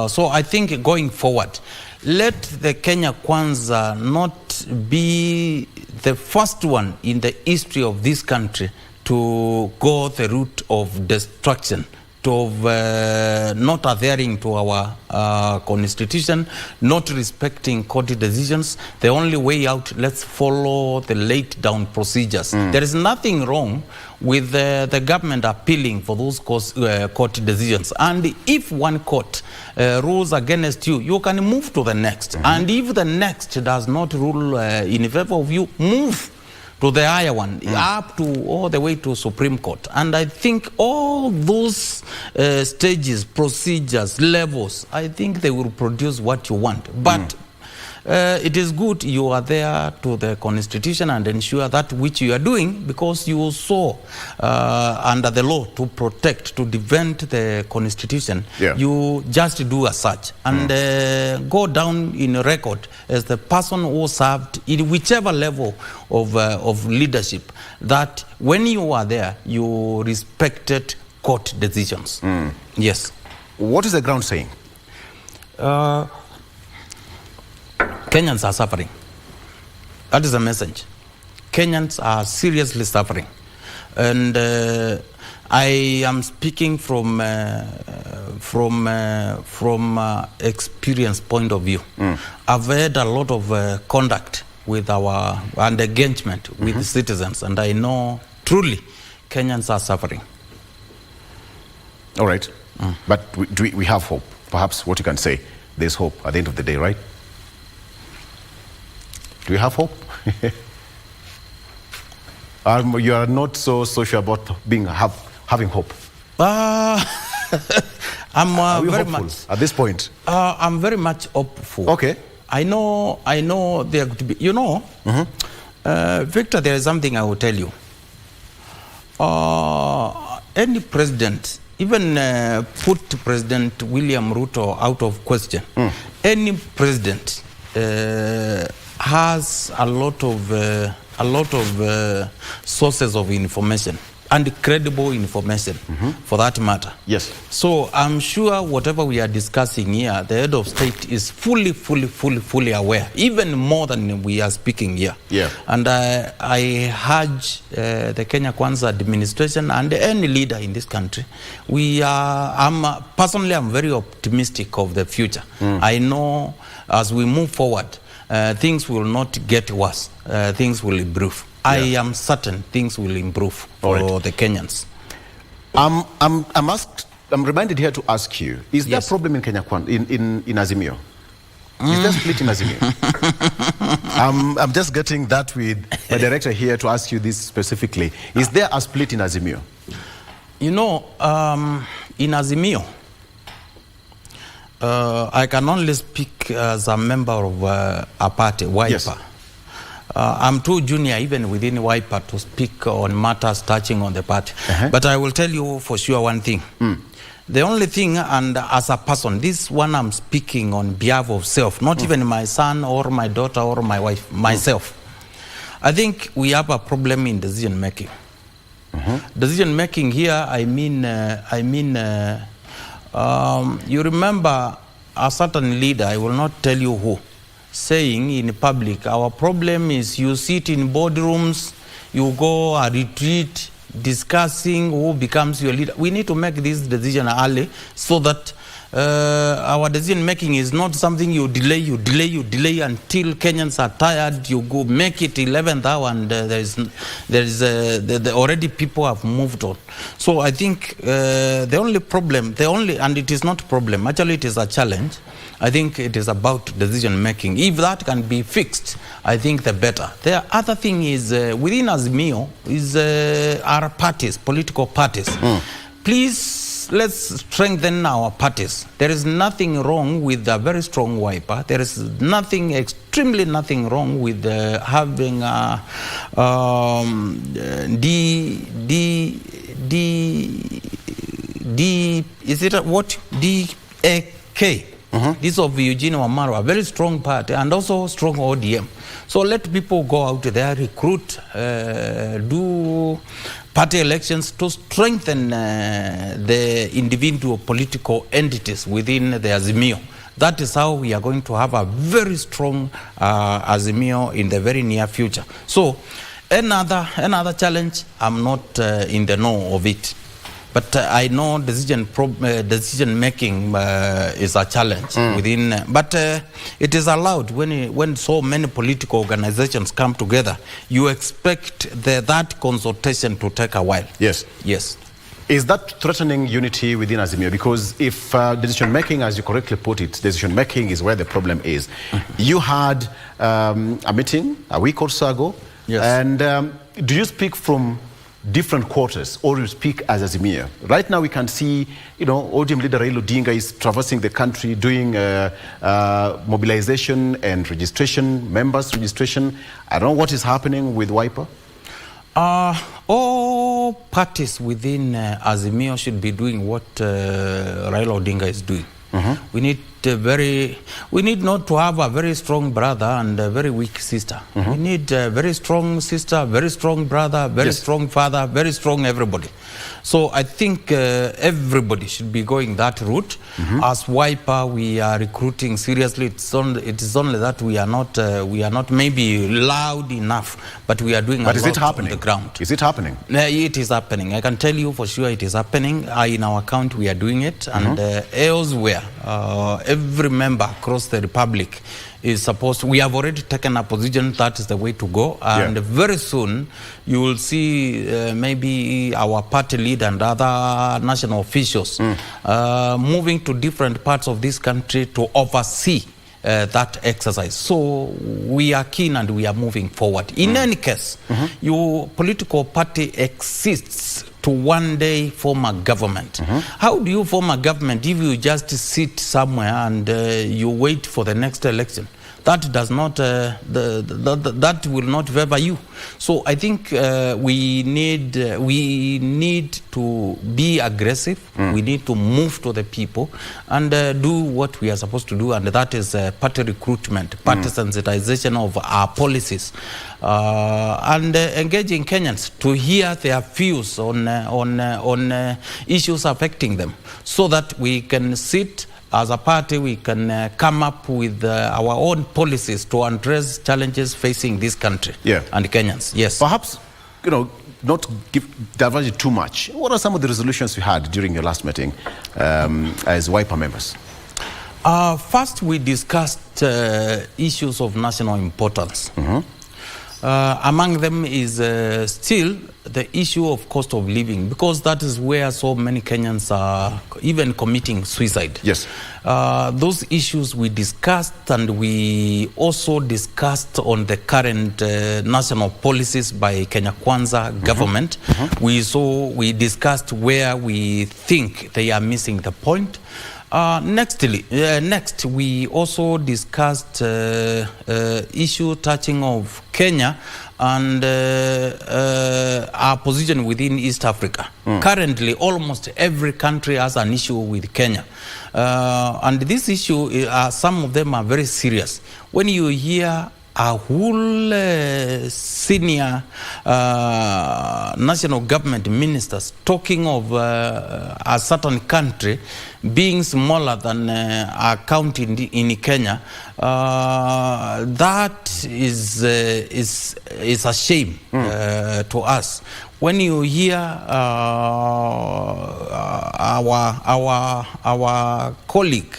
So I think going forward, let the Kenya Kwanza not be the first one in the history of this country to go the route of destruction, of not adhering to our constitution, not respecting court decisions. The only way out, let's follow the laid down procedures. There is nothing wrong with the government appealing for those court decisions. And if one court rules against you, you can move to the next. And if the next does not rule in favor of you, move to the higher one, up to all the way to Supreme Court. And I think all those stages, procedures, levels, I think they will produce what you want. But it is good you are there to the constitution and ensure that which you are doing, because you saw under the law to protect, to defend the constitution. You just do as such and go down in record as the person who served in whichever level of leadership, that when you are there, you respected court decisions. Yes. What is the ground saying? Kenyans are suffering. That is the message. Kenyans are seriously suffering. And I am speaking from experience point of view. I've had a lot of contact with our and engagement with the citizens, and I know truly Kenyans are suffering. All right. But we have hope. Perhaps what you can say, there's hope at the end of the day, right? Do you have hope? You are not so sure about having hope. I'm very much at this point. I'm very much hopeful. Okay. I know there could be. You know, Victor, there is something I will tell you. Any president, even put President William Ruto out of question. Any president has a lot of sources of information, and credible information for that matter. Yes. So I'm sure whatever we are discussing here, the head of state is fully aware, even more than we are speaking here. Yeah. And I urge the Kenya Kwanza administration and any leader in this country, I'm very optimistic of the future. I know as we move forward, things will not get worse. Things will improve. I am certain things will improve for the Kenyans. I'm reminded here to ask you: is there a problem in Kenya in Azimio? Is there a split in Azimio? I'm just getting that with the director here to ask you this specifically. Is there a split in Azimio? You know, in Azimio, I can only speak as a member of a party, Wiper. Yes. I'm too junior even within Wiper to speak on matters touching on the party. But I will tell you for sure one thing. The only thing, and as a person, this one I'm speaking on behalf of self, not even my son or my daughter or my wife, myself. I think we have a problem in decision making. Decision making here, I mean, you remember a certain leader, I will not tell you who, saying in public, our problem is you sit in boardrooms, you go a retreat, discussing who becomes your leader. We need to make this decision early so that our decision making is not something you delay until Kenyans are tired. You go make it 11th hour and already people have moved on. So I think the only problem, and it is not a problem, actually it is a challenge. I think it is about decision making. If that can be fixed, I think the better. The other thing is within Azimio is our parties, political parties. Please, let's strengthen our parties. There is nothing wrong with a very strong Wiper. There is extremely nothing wrong with having DAK. This of Eugene Wamalwa, a very strong party and also strong ODM. So let people go out there, recruit, do party elections to strengthen the individual political entities within the Azimio. That is how we are going to have a very strong Azimio in the very near future. So Another challenge, I'm not in the know of it. But I know decision making is a challenge within. But it is allowed when so many political organizations come together. You expect that consultation to take a while. Yes. Yes. Is that threatening unity within Azimio? Because if decision making, as you correctly put it, decision making is where the problem is. You had a meeting a week or so ago. Yes. And do you speak from different quarters, or you speak as Azimio? Right now we can see, ODM leader Raila Odinga is traversing the country doing mobilization and registration, members registration. I don't know what is happening with Wiper. All parties within Azimio should be doing what Raila Odinga is doing. We need not to have a very strong brother and a very weak sister. We need a very strong sister, very strong brother, very strong father, very strong everybody. So I think everybody should be going that route. As Wiper, we are recruiting seriously. It is only that we are not maybe loud enough, but we are doing a lot on the ground. Is it happening? It is happening. I can tell you for sure it is happening. In our account we are doing it, and elsewhere, every member across the Republic is supposed to. We have already taken a position that is the way to go, and very soon you will see maybe our party leader and other national officials moving to different parts of this country to oversee that exercise. So we are keen and we are moving forward. In any case, your political party exists to one day form a government. How do you form a government if you just sit somewhere and you wait for the next election? That does not, that will not favor you. So I think we need to be aggressive. We need to move to the people and do what we are supposed to do, and that is party recruitment, party sensitization of our policies, and engaging Kenyans to hear their views on issues affecting them, so that we can sit as a party, we can come up with our own policies to address challenges facing this country and Kenyans. Yes. Perhaps, not diverge it too much. What are some of the resolutions you had during your last meeting as Wiper members? First, we discussed issues of national importance. Among them is still the issue of cost of living, because that is where so many Kenyans are even committing suicide. Yes. Those issues we discussed, and we also discussed on the current national policies by Kenya Kwanza government. We discussed where we think they are missing the point. Next, we also discussed issue touching of Kenya and our position within East Africa. Currently, almost every country has an issue with Kenya. And this issue, some of them are very serious. When you hear a whole senior national government ministers talking of a certain country being smaller than a county in Kenya, that is a shame to us. When you hear our colleague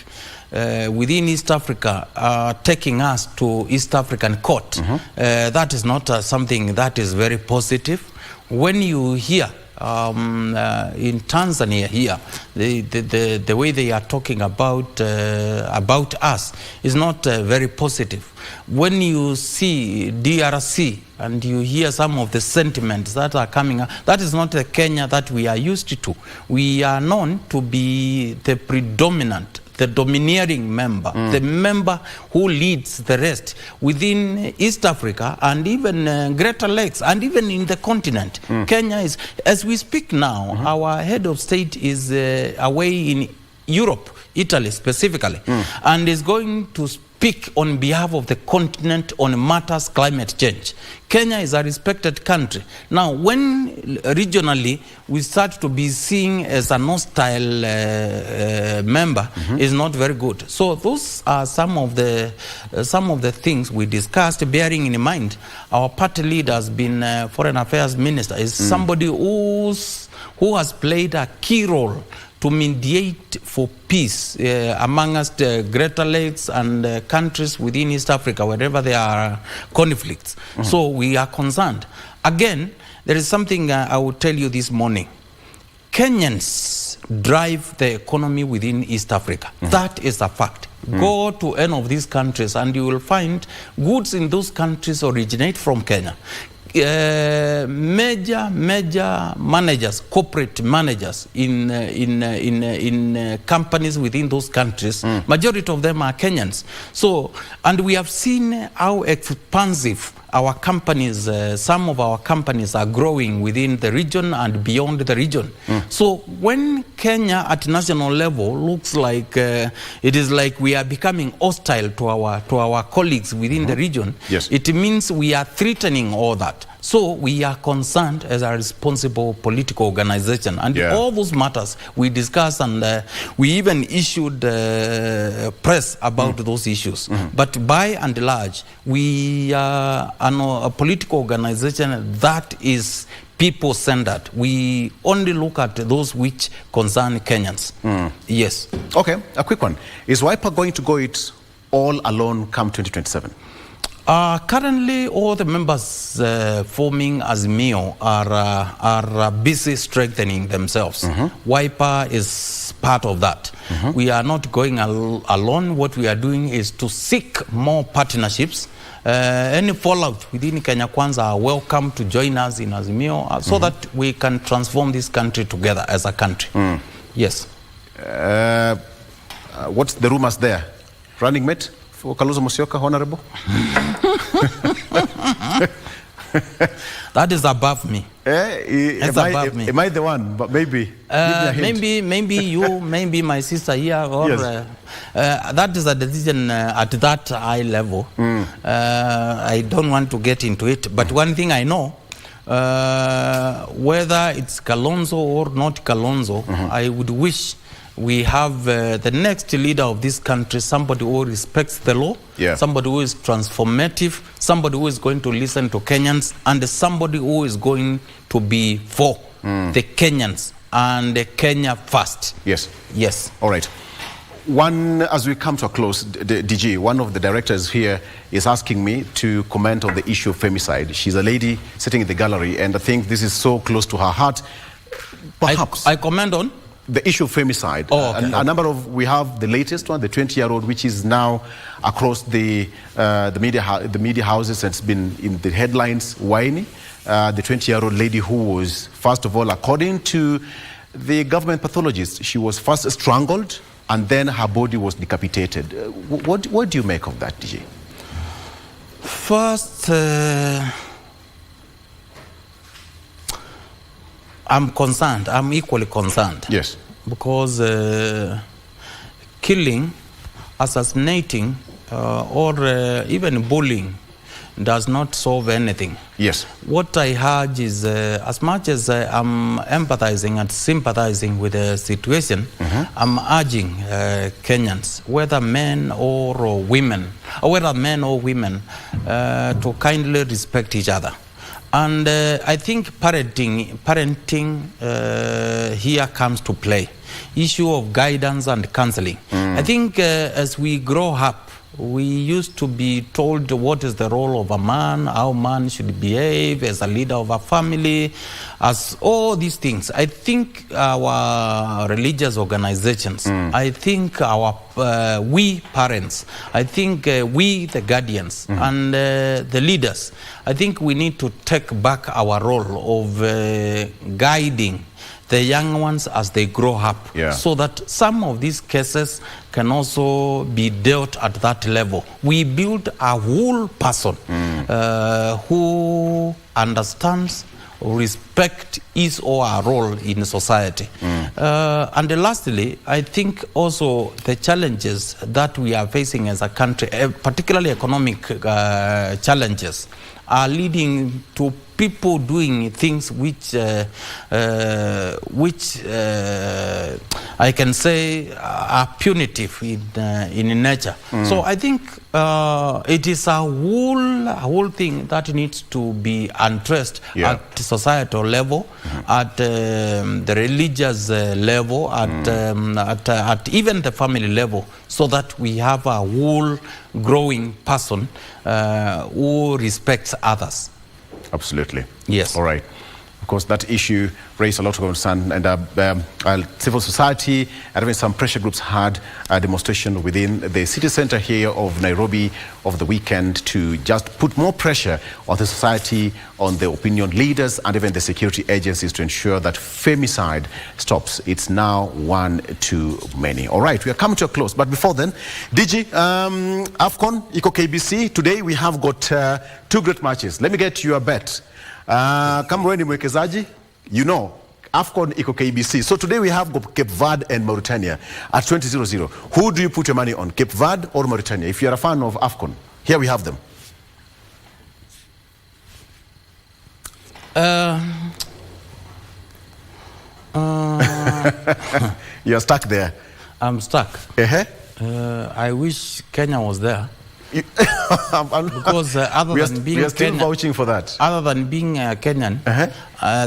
within East Africa taking us to East African court, that is not something that is very positive. When you hear in Tanzania here, the way they are talking about us is not very positive. When you see DRC and you hear some of the sentiments that are coming up, that is not the Kenya that we are used to. We are known to be the predominant, the domineering member, the member who leads the rest within East Africa and even Greater Lakes and even in the continent. Kenya is, as we speak now, our head of state is away in Europe, Italy specifically, and is going to speak speak on behalf of the continent on matters climate change. Kenya is a respected country. Now, when regionally we start to be seen as an hostile member, is not very good. So those are some of the things we discussed, bearing in mind our party leader has been foreign affairs minister, is somebody who has played a key role to mediate for peace amongst Greater Lakes and countries within East Africa, wherever there are conflicts. So we are concerned. Again, there is something I will tell you this morning. Kenyans drive the economy within East Africa. That is a fact. Go to any of these countries and you will find goods in those countries originate from Kenya. Major managers, corporate managers in companies within those countries, majority of them are Kenyans. So, and we have seen how expansive our companies, some of our companies are growing within the region and beyond the region. So when Kenya at national level looks like it is like we are becoming hostile to our colleagues within the region, it means we are threatening all that. So we are concerned as a responsible political organization, and all those matters we discussed, and we even issued press about those issues. But by and large, we are a political organization that is people-centered. We only look at those which concern Kenyans. Yes. Okay, a quick one. Is Wiper going to go it all alone come 2027? Currently, all the members forming Azimio are busy strengthening themselves. Wiper is part of that. We are not going alone. What we are doing is to seek more partnerships. Any fallout within Kenya Kwanza are welcome to join us in Azimio so that we can transform this country together as a country. Yes. What's the rumors there? Running mate for Kalonzo Musyoka, Honorable? That is above me. Am I the one? But maybe. Maybe you, maybe my sister here, or that is a decision at that high level. I don't want to get into it. But one thing I know, whether it's Kalonzo or not Kalonzo, I would wish we have the next leader of this country, somebody who respects the law, somebody who is transformative, somebody who is going to listen to Kenyans, and somebody who is going to be for the Kenyans and Kenya first. Yes. Yes. All right. One, as we come to a close, DG, one of the directors here is asking me to comment on the issue of femicide. She's a lady sitting in the gallery, and I think this is so close to her heart. Perhaps I comment on the issue of femicide. A number of, we have the latest one, the 20-year-old, which is now across the media houses, and it's been in the headlines, whiny. The 20-year-old lady who was, first of all, according to the government pathologist, she was first strangled and then her body was decapitated. What do you make of that, DJ? First, I'm concerned. I'm equally concerned. Yes. Because killing, assassinating, or even bullying does not solve anything. Yes. What I heard is, as much as I'm empathizing and sympathizing with the situation, I'm urging Kenyans, whether men or women, to kindly respect each other. And I think parenting here comes to play. Issue of guidance and counseling. I think as we grow up, we used to be told what is the role of a man, how a man should behave as a leader of a family, as all these things. I think our religious organizations, I think our we parents, I think we the guardians and the leaders, I think we need to take back our role of guiding the young ones as they grow up, so that some of these cases can also be dealt at that level. We build a whole person who understands, respect his or her role in society. And lastly, I think also the challenges that we are facing as a country, particularly economic challenges, are leading to people doing things which I can say are punitive in nature. So I think it is a whole thing that needs to be addressed at societal level, at the religious level, at even the family level, so that we have a whole growing person who respects others. Absolutely. Yes. All right. Of course, that issue raised a lot of concern, and civil society and even some pressure groups had a demonstration within the city center here of Nairobi over the weekend to just put more pressure on the society, on the opinion leaders, and even the security agencies to ensure that femicide stops. It's now one too many. All right, we are coming to a close. But before then, DG, AFCON, KBC, today we have got two great matches. Let me get your bet. Kama wewe ni mwekezaji, you know, AFCON iko KBC. So today we have Cape Verde and Mauritania at 20-0. Who do you put your money on, Cape Verde or Mauritania? If you're a fan of AFCON, here we have them. You're stuck there. I'm stuck. I wish Kenya was there. Because other than being we are still Kenyan, vouching for that. Other than being Kenyan,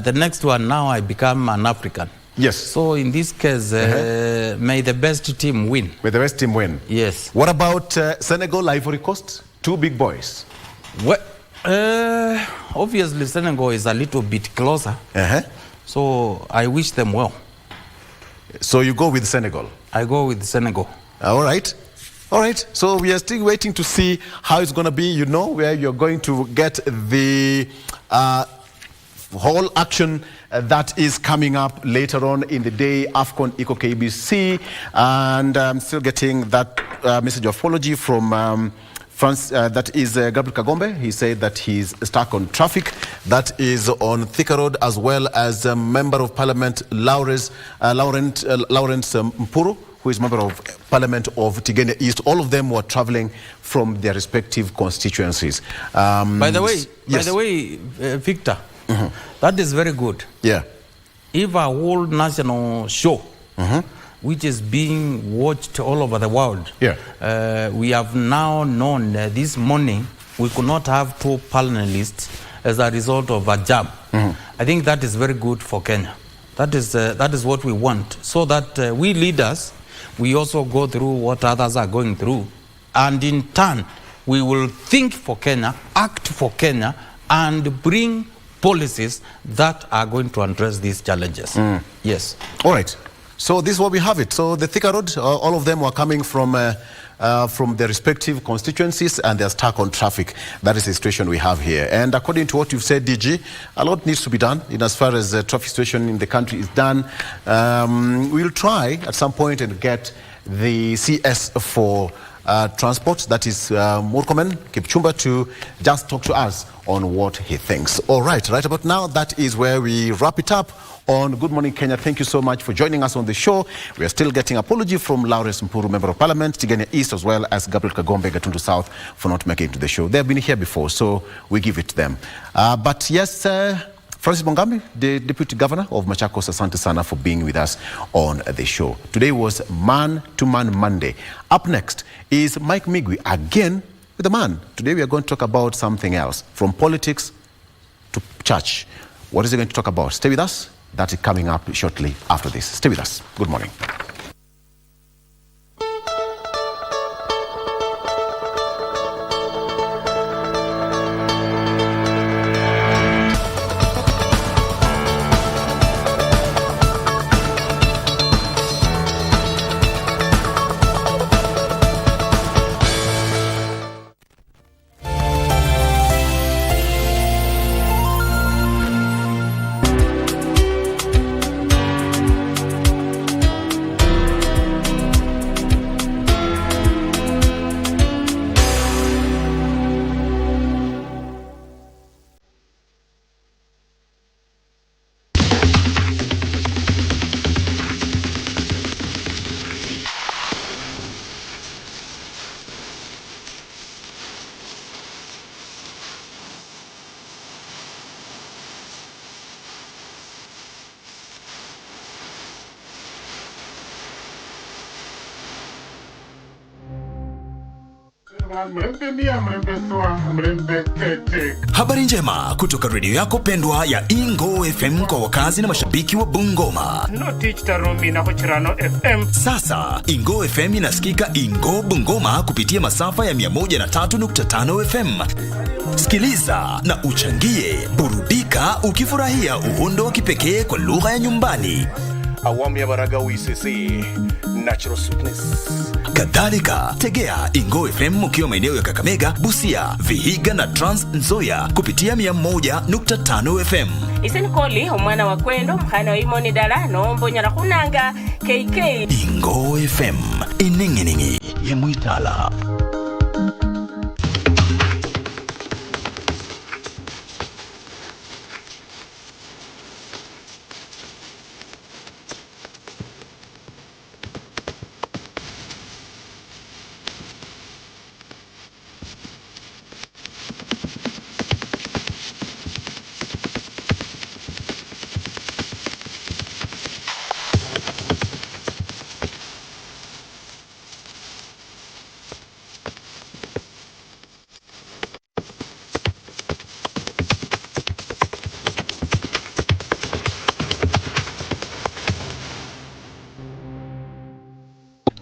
the next one now I become an African. Yes. So in this case, may the best team win. May the best team win. Yes. What about Senegal, Ivory Coast? Two big boys. Well, obviously Senegal is a little bit closer. So I wish them well. So you go with Senegal? I go with Senegal. All right. All right, so we are still waiting to see how it's going to be, you know, where you're going to get the whole action that is coming up later on in the day, AFCON Eco KBC. And I'm still getting that message of apology from France, that is Gabriel Kagombe. He said that he's stuck on traffic. That is on Thika Road, as well as Member of Parliament Lawrence Mpuru, who is Member of Parliament of Tigania East. All of them were traveling from their respective constituencies. By the way, Victor, that is very good. Yeah. If a whole national show, which is being watched all over the world, we have now known this morning we could not have two panelists as a result of a jam. I think that is very good for Kenya. That is what we want, so that we leaders, we also go through what others are going through, and in turn we will think for Kenya, act for Kenya, and bring policies that are going to address these challenges. Yes. All right. So this is what we have it. So the Thika Road, all of them were coming from their respective constituencies, and they're stuck on traffic. That is the situation we have here. And according to what you've said, DG, a lot needs to be done in as far as the traffic situation in the country is done. We'll try at some point and get the CS for transport, that is Murkomen Kipchumba, to just talk to us on what he thinks. All right, right about now, that is where we wrap it up on Good Morning Kenya. Thank you so much for joining us on the show. We are still getting apology from Lawrence Mpuru, Member of Parliament, Tigania East, as well as Gabriel Kagombe, Gatundu South, for not making it to the show. They have been here before, so we give it to them. But yes, Francis Mongambi, the Deputy Governor of Machakos, asante sana for being with us on the show. Today was Man to Man Monday. Up next is Mike Migwi, again with a man. Today we are going to talk about something else, from politics to church. What is he going to talk about? Stay with us. That is coming up shortly after this. Stay with us. Good morning. Habari njema kutoka redio yako pendwa ya Ingo FM kwa wakazi na mashabiki wa Bungoma. Sasa Ingo FM inasikika Ingo Bungoma kupitia masafa ya 103.5 FM. Sikiliza na uchangie, burudika ukifurahia uhondo wa kipekee kwa lugha ya nyumbani. Awamu ya Baraga UCC, natural sweetness. Kadhalika, tegea Ingo FM ukiwa maeneo ya Kakamega, Busia, Vihiga na Trans Nzoia kupitia 101.5 FM. Isenikoli omwana wa kwendo mkhana wa imoni dalano mbonyala kunanga KK. Ingo FM, ininginingi ye Mwitala.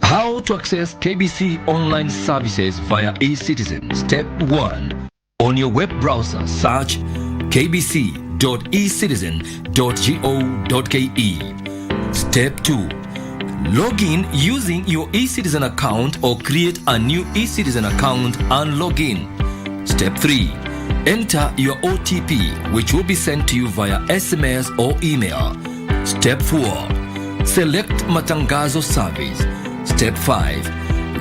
How to access KBC Online services via eCitizen. Step 1. On your web browser, search kbc.ecitizen.go.ke. Step 2. Log in using your eCitizen account or create a new eCitizen account and log in. Step 3. Enter your OTP, which will be sent to you via SMS or email. Step 4. Select Matangazo service. Step 5.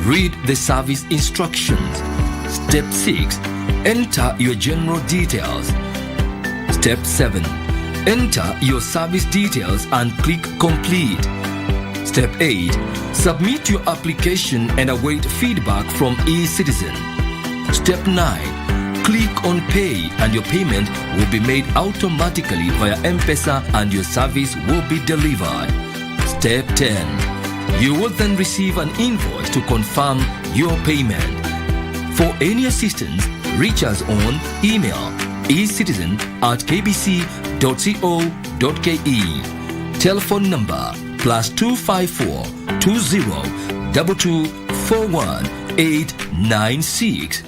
Read the service instructions. Step 6. Enter your general details. Step 7. Enter your service details and click complete. Step 8. Submit your application and await feedback from eCitizen. Step 9. Click on pay and your payment will be made automatically via M-Pesa and your service will be delivered. Step 10. You will then receive an invoice to confirm your payment. For any assistance, reach us on email ecitizen@kbc.co.ke. Telephone number +254 20 22 41 896.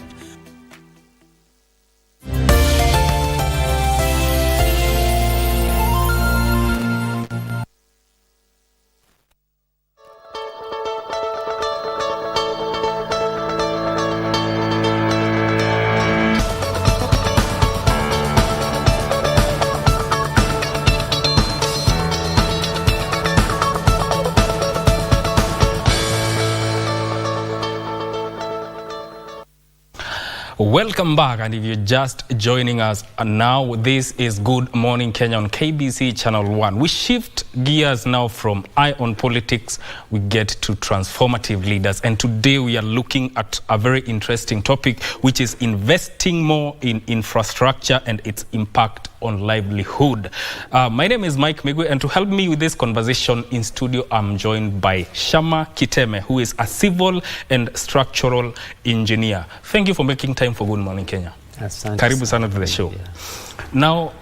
Welcome back, and if you're just joining us now, this is Good Morning Kenya on KBC Channel 1. We shift gears now from Eye on Politics, we get to transformative leaders, and today we are looking at a very interesting topic, which is investing more in infrastructure and its impact on livelihood. My name is Mike Migwe, and to help me with this conversation in studio, I'm joined by Shama Kiteme, who is a civil and structural engineer. Thank you for making time for Good Morning Kenya. Karibu sana to the show. Now,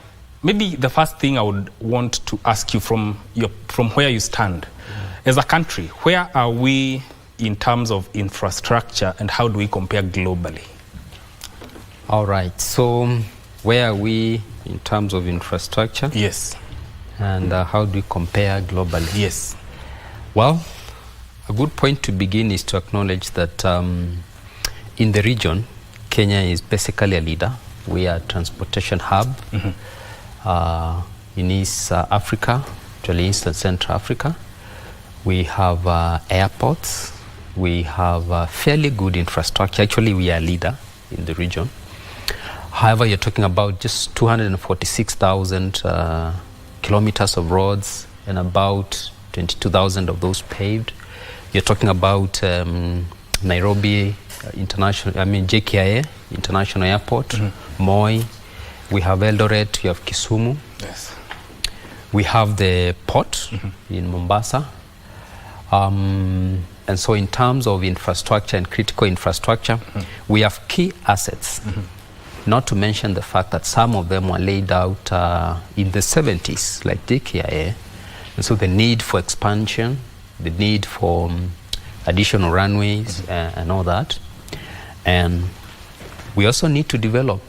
maybe the first thing I would want to ask you from where you stand. As a country, where are we in terms of infrastructure, and how do we compare globally? All right. So where are we in terms of infrastructure? Yes. And how do we compare globally? Yes. Well, a good point to begin is to acknowledge that in the region, Kenya is basically a leader. We are a transportation hub in East Africa, actually East and Central Africa. We have airports. We have fairly good infrastructure. Actually, we are a leader in the region. However, you're talking about just 246,000 kilometers of roads and about 22,000 of those paved. You're talking about Nairobi JKIA International Airport, Moi. We have Eldoret, we have Kisumu. Yes. We have the port in Mombasa. And so in terms of infrastructure and critical infrastructure, we have key assets. Not to mention the fact that some of them were laid out in the 70s, like DKIA. And so the need for expansion, the need for additional runways and all that. And we also need to develop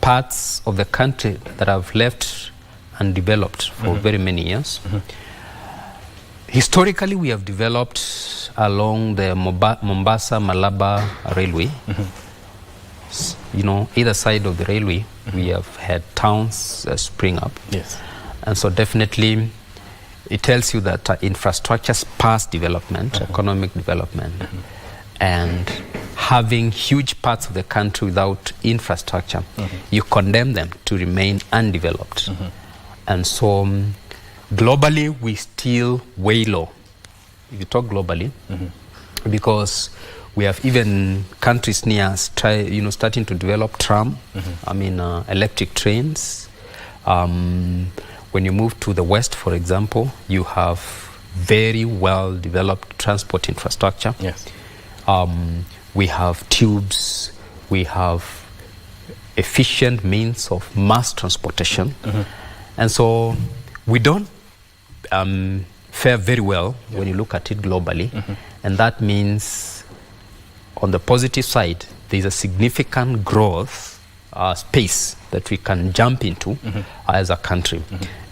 parts of the country that have left undeveloped for very many years. Historically, we have developed along the Mombasa-Malaba railway. You know, either side of the railway, we have had towns spring up. Yes. And so definitely, it tells you that infrastructure spurs development, economic development. And having huge parts of the country without infrastructure, you condemn them to remain undeveloped. And so globally, we still way low. If you talk globally, because we have even countries near us starting to develop tram, electric trains. When you move to the west, for example, you have very well developed transport infrastructure. Yes. We have tubes, we have efficient means of mass transportation. And so we don't fare very well when you look at it globally. And that means on the positive side, there's a significant growth space that we can jump into as a country.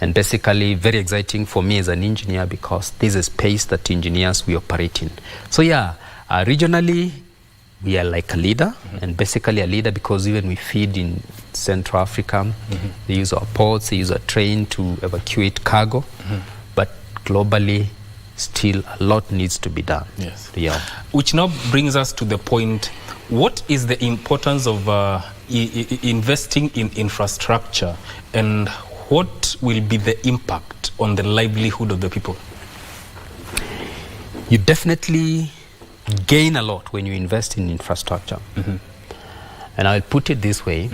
And basically very exciting for me as an engineer, because this is a space that engineers we operate in. So yeah, regionally we are like a leader, and basically a leader because even we feed in Central Africa, they use our ports, they use our train to evacuate cargo, but globally still a lot needs to be done. Yes. Yeah. Which now brings us to the point, what is the importance of investing in infrastructure, and what will be the impact on the livelihood of the people? You definitely gain a lot when you invest in infrastructure. And I'll put it this way.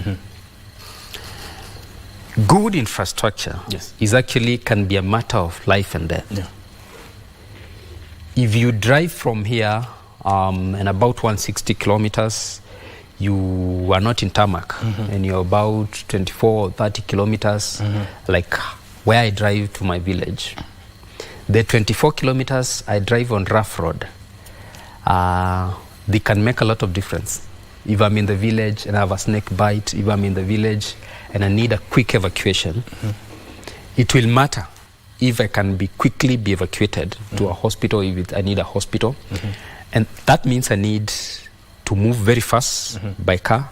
Good infrastructure is actually can be a matter of life and death. Yeah. If you drive from here and about 160 kilometers, you are not in tarmac, and you're about 24 or 30 kilometers, like where I drive to my village. The 24 kilometers I drive on rough road, they can make a lot of difference. If I'm in the village and I have a snake bite, if I'm in the village and I need a quick evacuation, it will matter if I can quickly be evacuated to a hospital, if I need a hospital. And that means I need to move very fast by car.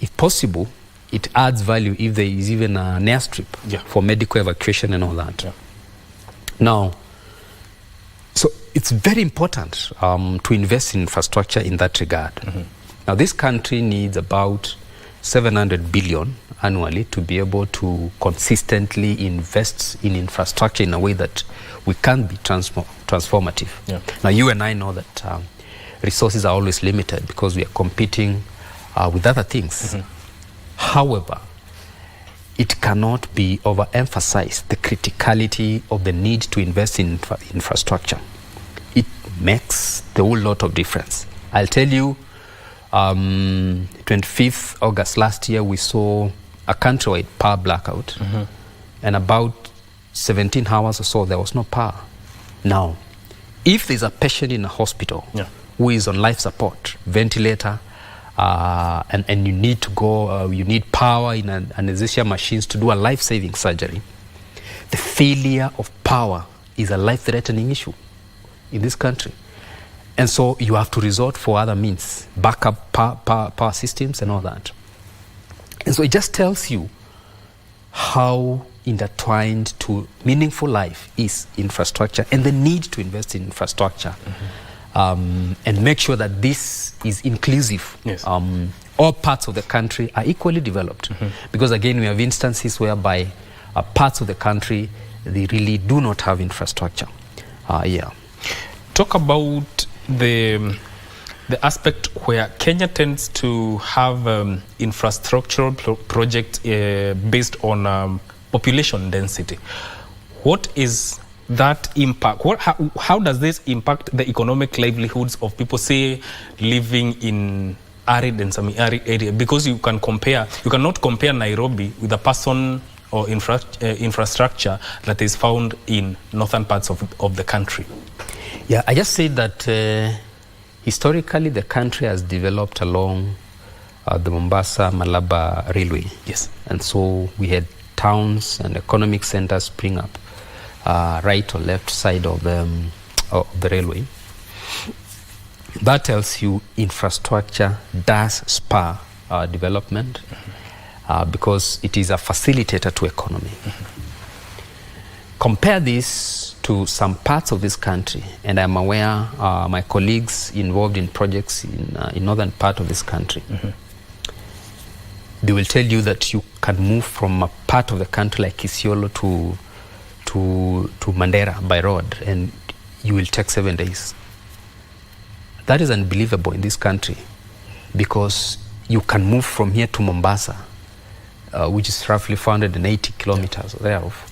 If possible, it adds value if there is even an airstrip for medical evacuation and all that. Now, so it's very important to invest in infrastructure in that regard. Now, this country needs about 700 billion annually to be able to consistently invest in infrastructure in a way that we can be transformative. Now, you and I know that resources are always limited because we are competing with other things. However, it cannot be overemphasized, the criticality of the need to invest in infrastructure. It makes the whole lot of difference. I'll tell you, 25th August last year, we saw a countrywide power blackout, and about 17 hours or so, there was no power. Now, if there's a patient in a hospital who is on life support, ventilator, and you need to go, you need power in anesthesia machines to do a life-saving surgery, the failure of power is a life-threatening issue in this country. And so you have to resort for other means, backup power systems and all that. And so it just tells you how intertwined to meaningful life is infrastructure and the need to invest in infrastructure and make sure that this is inclusive. All parts of the country are equally developed. Because again, we have instances whereby parts of the country, they really do not have infrastructure. Talk about the aspect where Kenya tends to have infrastructural projects based on population density. What is that impact? How does this impact the economic livelihoods of people, say, living in arid and semi-arid area? Because you cannot compare Nairobi with a person or infrastructure that is found in northern parts of the country. Yeah, I just said that historically the country has developed along the Mombasa-Malaba Railway. Yes. And so we had towns and economic centers spring up right or left side of the railway. That tells you infrastructure does spur development because it is a facilitator to economy. Compare this to some parts of this country, and I'm aware my colleagues involved in projects in northern part of this country, they will tell you that you can move from a part of the country like Isiolo to Mandera by road, and you will take 7 days. That is unbelievable in this country, because you can move from here to Mombasa, which is roughly 480 kilometers thereof.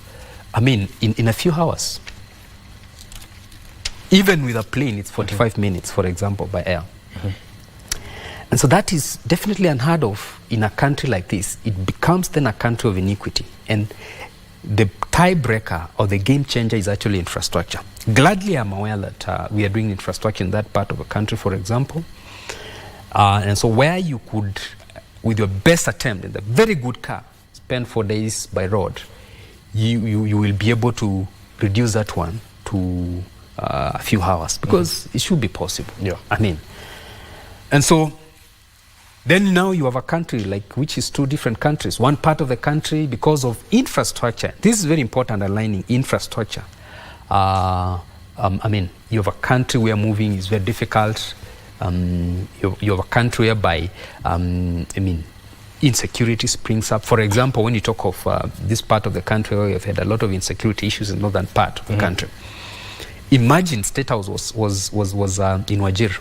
I mean, in a few hours. Even with a plane, it's 45 minutes, for example, by air. And so that is definitely unheard of in a country like this. It becomes then a country of inequity. And the tiebreaker or the game changer is actually infrastructure. Gladly, I'm aware that we are doing infrastructure in that part of the country, for example. And so where you could, with your best attempt in a very good car, spend 4 days by road, you will be able to reduce that one to a few hours, because it should be possible. Yeah. I mean, and so then now you have a country which is two different countries. One part of the country, because of infrastructure, this is very important, underlining infrastructure. I mean, you have a country where moving is very difficult. You have a country whereby, insecurity springs up. For example, when you talk of this part of the country where we have had a lot of insecurity issues in northern part of the country, imagine State House was in Wajir.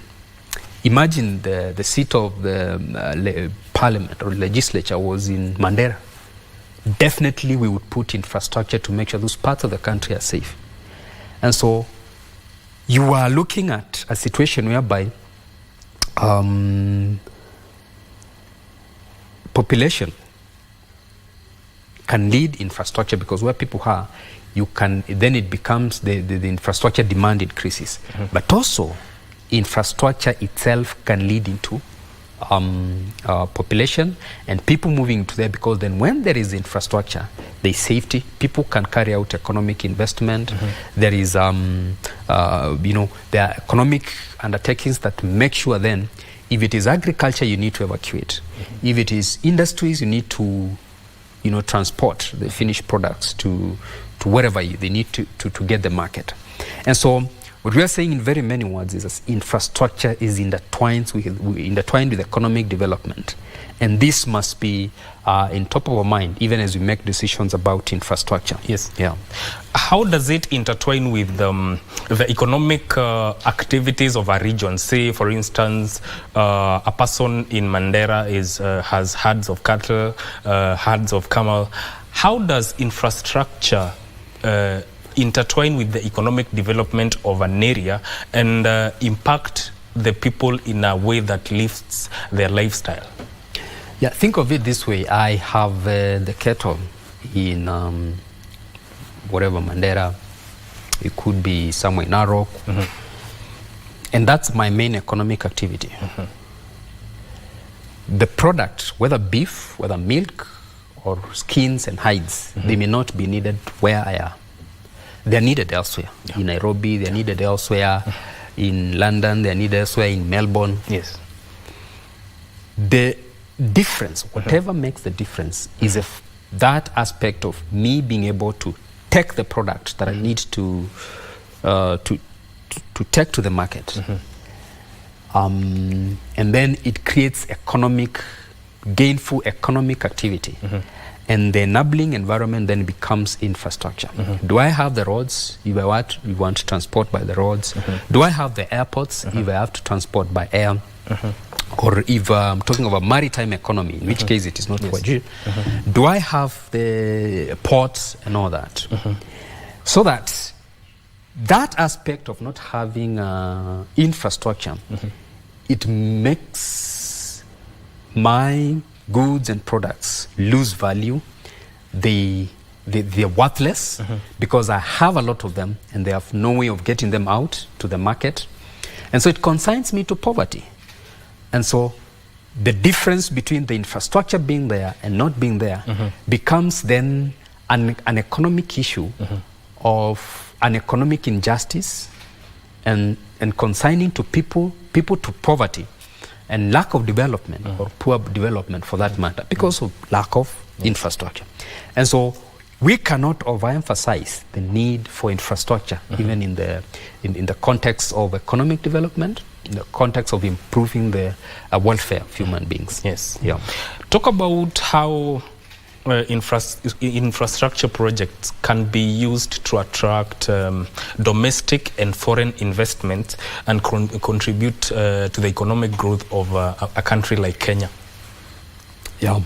Imagine the seat of the parliament or legislature was in Mandera. Definitely we would put infrastructure to make sure those parts of the country are safe. And so you are looking at a situation whereby population can lead infrastructure, because where people are, then it becomes the infrastructure demand increases. But also infrastructure itself can lead into population and people moving to there, because then when there is infrastructure, there is safety, people can carry out economic investment. There is there are economic undertakings that make sure then, if it is agriculture, you need to evacuate. If it is industries, you need to transport the finished products to wherever they need to get the market. And so what we are saying in very many words is that infrastructure is intertwined with economic development. And this must be in top of our mind, even as we make decisions about infrastructure. Yes. Yeah. How does it intertwine with the economic activities of a region? Say, for instance, a person in Mandera has herds of cattle, herds of camel. How does infrastructure intertwine with the economic development of an area and impact the people in a way that lifts their lifestyle? Yeah, think of it this way. I have the cattle in whatever, Mandera. It could be somewhere in Narok. And that's my main economic activity. The product, whether beef, whether milk, or skins and hides, they may not be needed where I am. They're needed elsewhere. Yeah. In Nairobi, they're needed elsewhere. In London, they're needed elsewhere. In Melbourne. Yes. The difference, whatever makes the difference, is that aspect of me being able to take the product that I need to take to the market. And then it creates gainful economic activity. And the enabling environment then becomes infrastructure. Do I have the roads? If I want to transport by the roads. Do I have the airports? If I have to transport by air. Or if I'm talking of a maritime economy, in which case it is not Wajir. Do I have the ports and all that? So that that aspect of not having infrastructure, it makes my goods and products lose value. They're worthless because I have a lot of them and they have no way of getting them out to the market. And so it consigns me to poverty. And so the difference between the infrastructure being there and not being there becomes then an economic issue of an economic injustice and consigning to people to poverty and lack of development or poor development for that matter because of lack of infrastructure. And so we cannot overemphasize the need for infrastructure even in the context of economic development, in the context of improving the welfare of human beings. Yes. Yeah. Talk about how infrastructure projects can be used to attract domestic and foreign investment and contribute to the economic growth of a country like Kenya. Yeah.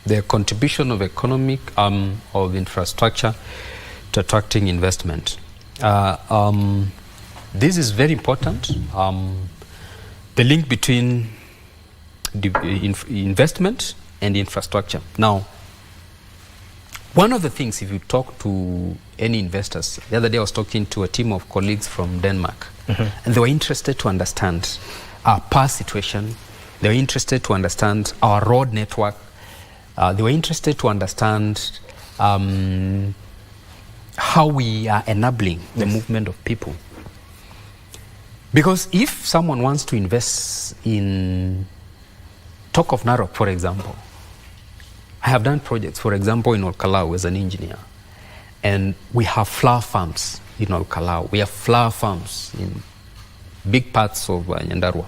The contribution of of infrastructure to attracting investment. This is very important. The link between investment and infrastructure. Now, one of the things, if you talk to any investors, the other day I was talking to a team of colleagues from Denmark, and they were interested to understand our past situation. They were interested to understand our road network. They were interested to understand how we are enabling the movement of people. Because if someone wants to invest in Talk of Narok, for example, I have done projects, for example, in Olkalau as an engineer. And we have flower farms in Olkalau. We have flower farms in big parts of Nyandarua.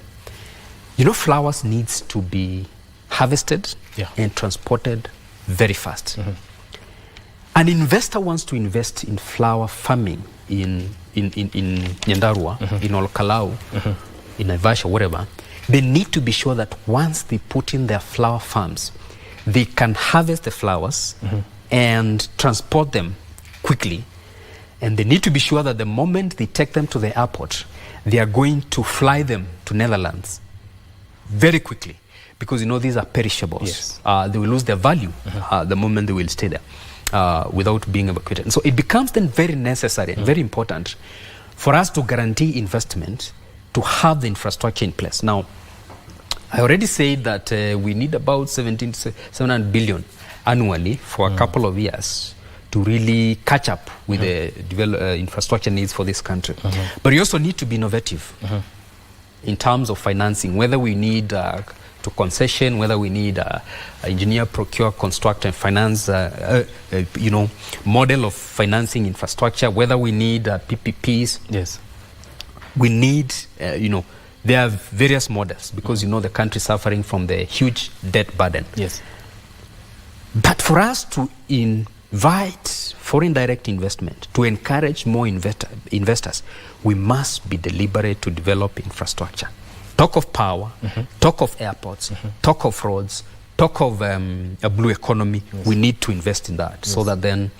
You know, flowers needs to be harvested and transported very fast. An investor wants to invest in flower farming in Nyandarua, in Olkalau, in Naivasha, whatever. They need to be sure that once they put in their flower farms, they can harvest the flowers and transport them quickly. And they need to be sure that the moment they take them to the airport, they are going to fly them to Netherlands very quickly. Because, you know, these are perishables. Yes. They will lose their value the moment they will stay there without being evacuated. And so it becomes then very necessary and very important for us to guarantee investment to have the infrastructure in place. Now, I already said that we need about 700 billion annually for a couple of years to really catch up with the infrastructure needs for this country. But you also need to be innovative in terms of financing, whether we need to concession, whether we need engineer, procure, construct, and finance, model of financing infrastructure, whether we need PPPs. Yes. We need, there are various models because, the country is suffering from the huge debt burden. Yes. But for us to invite foreign direct investment, to encourage more investors, we must be deliberate to develop infrastructure. Talk of power, talk of airports, talk of roads, talk of a blue economy. We need to invest in that so that then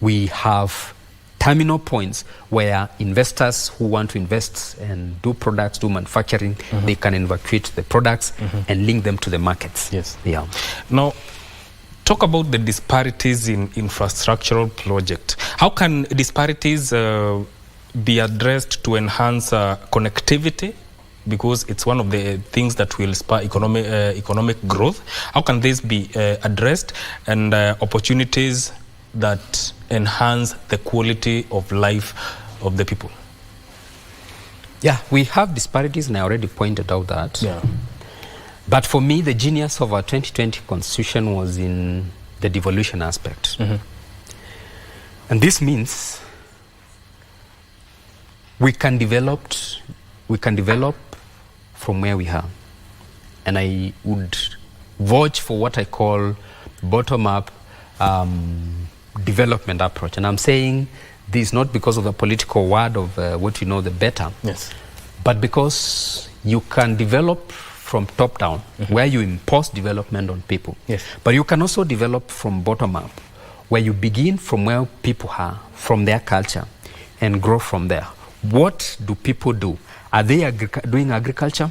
we have terminal points where investors who want to invest and do products, do manufacturing, they can evacuate the products and link them to the markets. Yes. Yeah. Now, talk about the disparities in infrastructural project. How can disparities be addressed to enhance connectivity? Because it's one of the things that will spur economic growth. How can this be addressed, and opportunities that enhance the quality of life of the people? Yeah, we have disparities, and I already pointed out that. Yeah. But for me, the genius of our 2020 constitution was in the devolution aspect. And this means we can develop from where we are. And I would vouch for what I call bottom-up development approach. And I'm saying this not because of the political word of what you know the better, but because you can develop from top down, where you impose development on people. But you can also develop from bottom up, where you begin from where people are, from their culture, and grow from there. What do people do? Are they doing agriculture?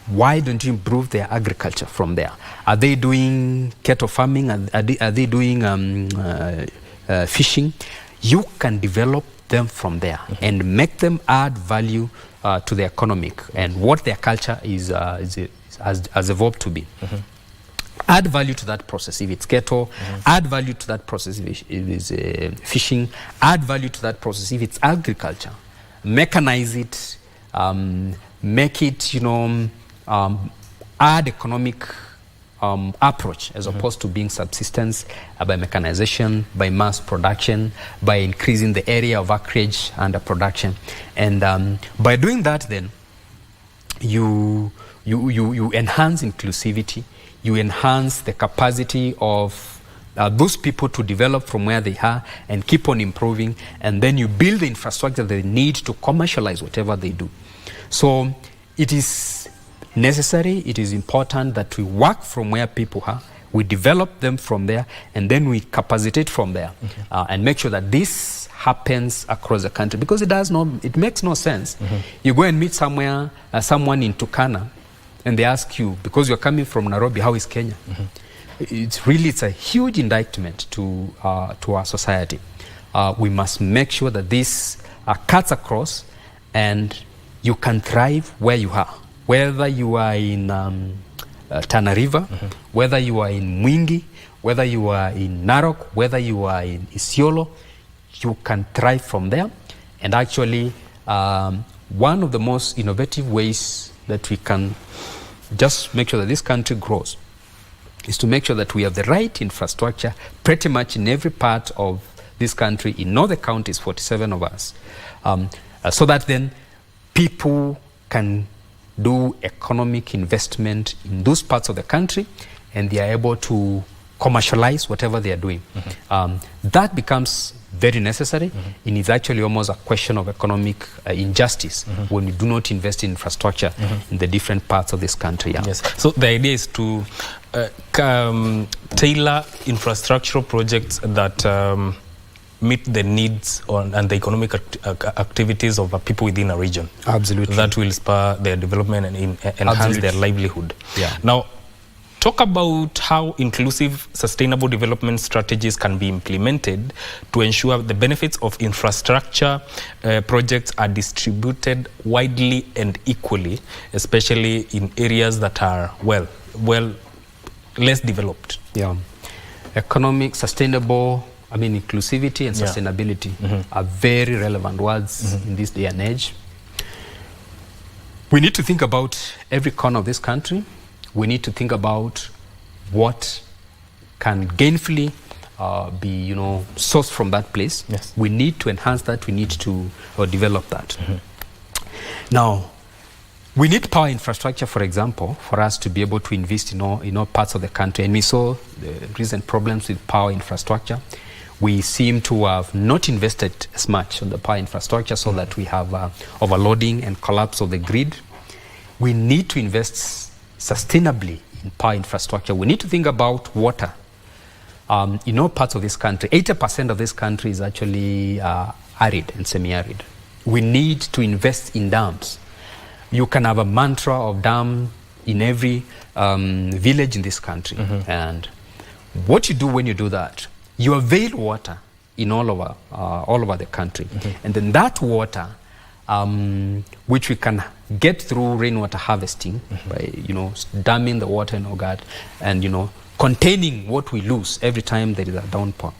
Why don't you improve their agriculture from there? Are they doing cattle farming? Are they doing fishing? You can develop them from there and make them add value to the economic and what their culture has evolved to be. Add value to that process if it's cattle, add value to that process if it's fishing, add value to that process if it's agriculture. Mechanize it, make it, add economic approach as opposed to being subsistence by mechanization, by mass production, by increasing the area of acreage under production. And by doing that, then you enhance inclusivity, you enhance the capacity of those people to develop from where they are and keep on improving, and then you build the infrastructure they need to commercialize whatever they do. So it is necessary, it is important that we work from where people are, we develop them from there, and then we capacitate from there and make sure that this happens across the country, because it makes no sense. You go and meet someone in Turkana, and they ask you, because you're coming from Nairobi, how is Kenya? It's a huge indictment to our society. We must make sure that this cuts across and you can thrive where you are. Whether you are in Tana River, whether you are in Mwingi, whether you are in Narok, whether you are in Isiolo, you can thrive from there. And actually, one of the most innovative ways that we can just make sure that this country grows is to make sure that we have the right infrastructure pretty much in every part of this country, in all the counties, 47 of us, so that then people can do economic investment in those parts of the country and they are able to commercialize whatever they are doing. That becomes very necessary, and it's actually almost a question of economic injustice when we do not invest in infrastructure in the different parts of this country. Yes. So the idea is to tailor infrastructural projects that meet the needs and the economic activities of people within a region. Absolutely. That will spur their development and enhance their livelihood. Yeah. Now, talk about how inclusive sustainable development strategies can be implemented to ensure the benefits of infrastructure projects are distributed widely and equally, especially in areas that are less developed. Yeah. Economic, sustainable, inclusivity and sustainability are very relevant words in this day and age. We need to think about every corner of this country. We need to think about what can gainfully be, sourced from that place. Yes. We need to enhance that. We need to develop that. Now, we need power infrastructure, for example, for us to be able to invest in all parts of the country. And we saw the recent problems with power infrastructure. We seem to have not invested as much on the power infrastructure, so that we have overloading and collapse of the grid. We need to invest sustainably in power infrastructure. We need to think about water. In all parts of this country, 80% of this country is actually arid and semi-arid. We need to invest in dams. You can have a mantra of dam in every village in this country. And what you do when you do that, you avail water in all over the country. And then that water, which we can get through rainwater harvesting by damming the water in Ogad and containing what we lose every time there is a downpour,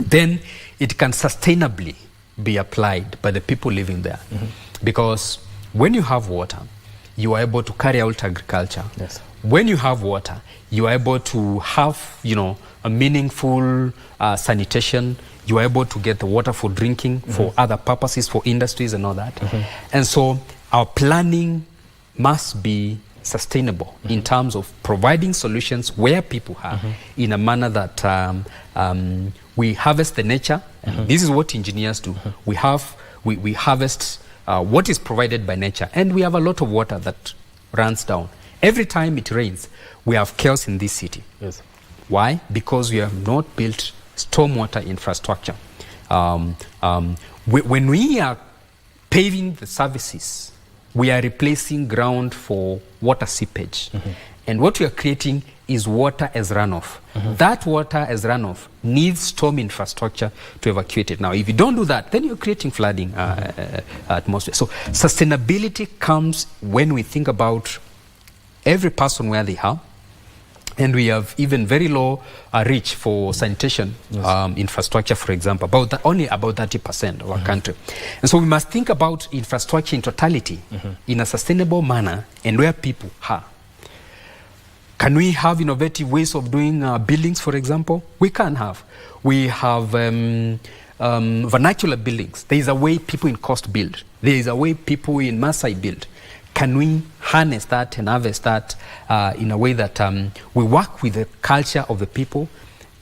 then it can sustainably be applied by the people living there. Because when you have water, you are able to carry out agriculture. Yes. When you have water, you are able to have a meaningful sanitation. You are able to get the water for drinking, for other purposes, for industries and all that. And so our planning must be sustainable in terms of providing solutions where people are in a manner that we harvest the nature. And this is what engineers do. We harvest what is provided by nature, and we have a lot of water that runs down. Every time it rains, we have chaos in this city. Yes. Why? Because we have not built stormwater infrastructure. When we are paving the services, we are replacing ground for water seepage. And what we are creating is water as runoff. That water as runoff needs storm infrastructure to evacuate it. Now, if you don't do that, then you're creating flooding atmosphere. So sustainability comes when we think about every person where they are. And we have even very low reach for sanitation infrastructure, for example, only about 30% of our country. And so we must think about infrastructure in totality in a sustainable manner and where people are. Can we have innovative ways of doing buildings, for example? We can have. We have vernacular buildings. There is a way people in Coast build. There is a way people in Maasai build. Can we harness that and harvest that in a way that we work with the culture of the people,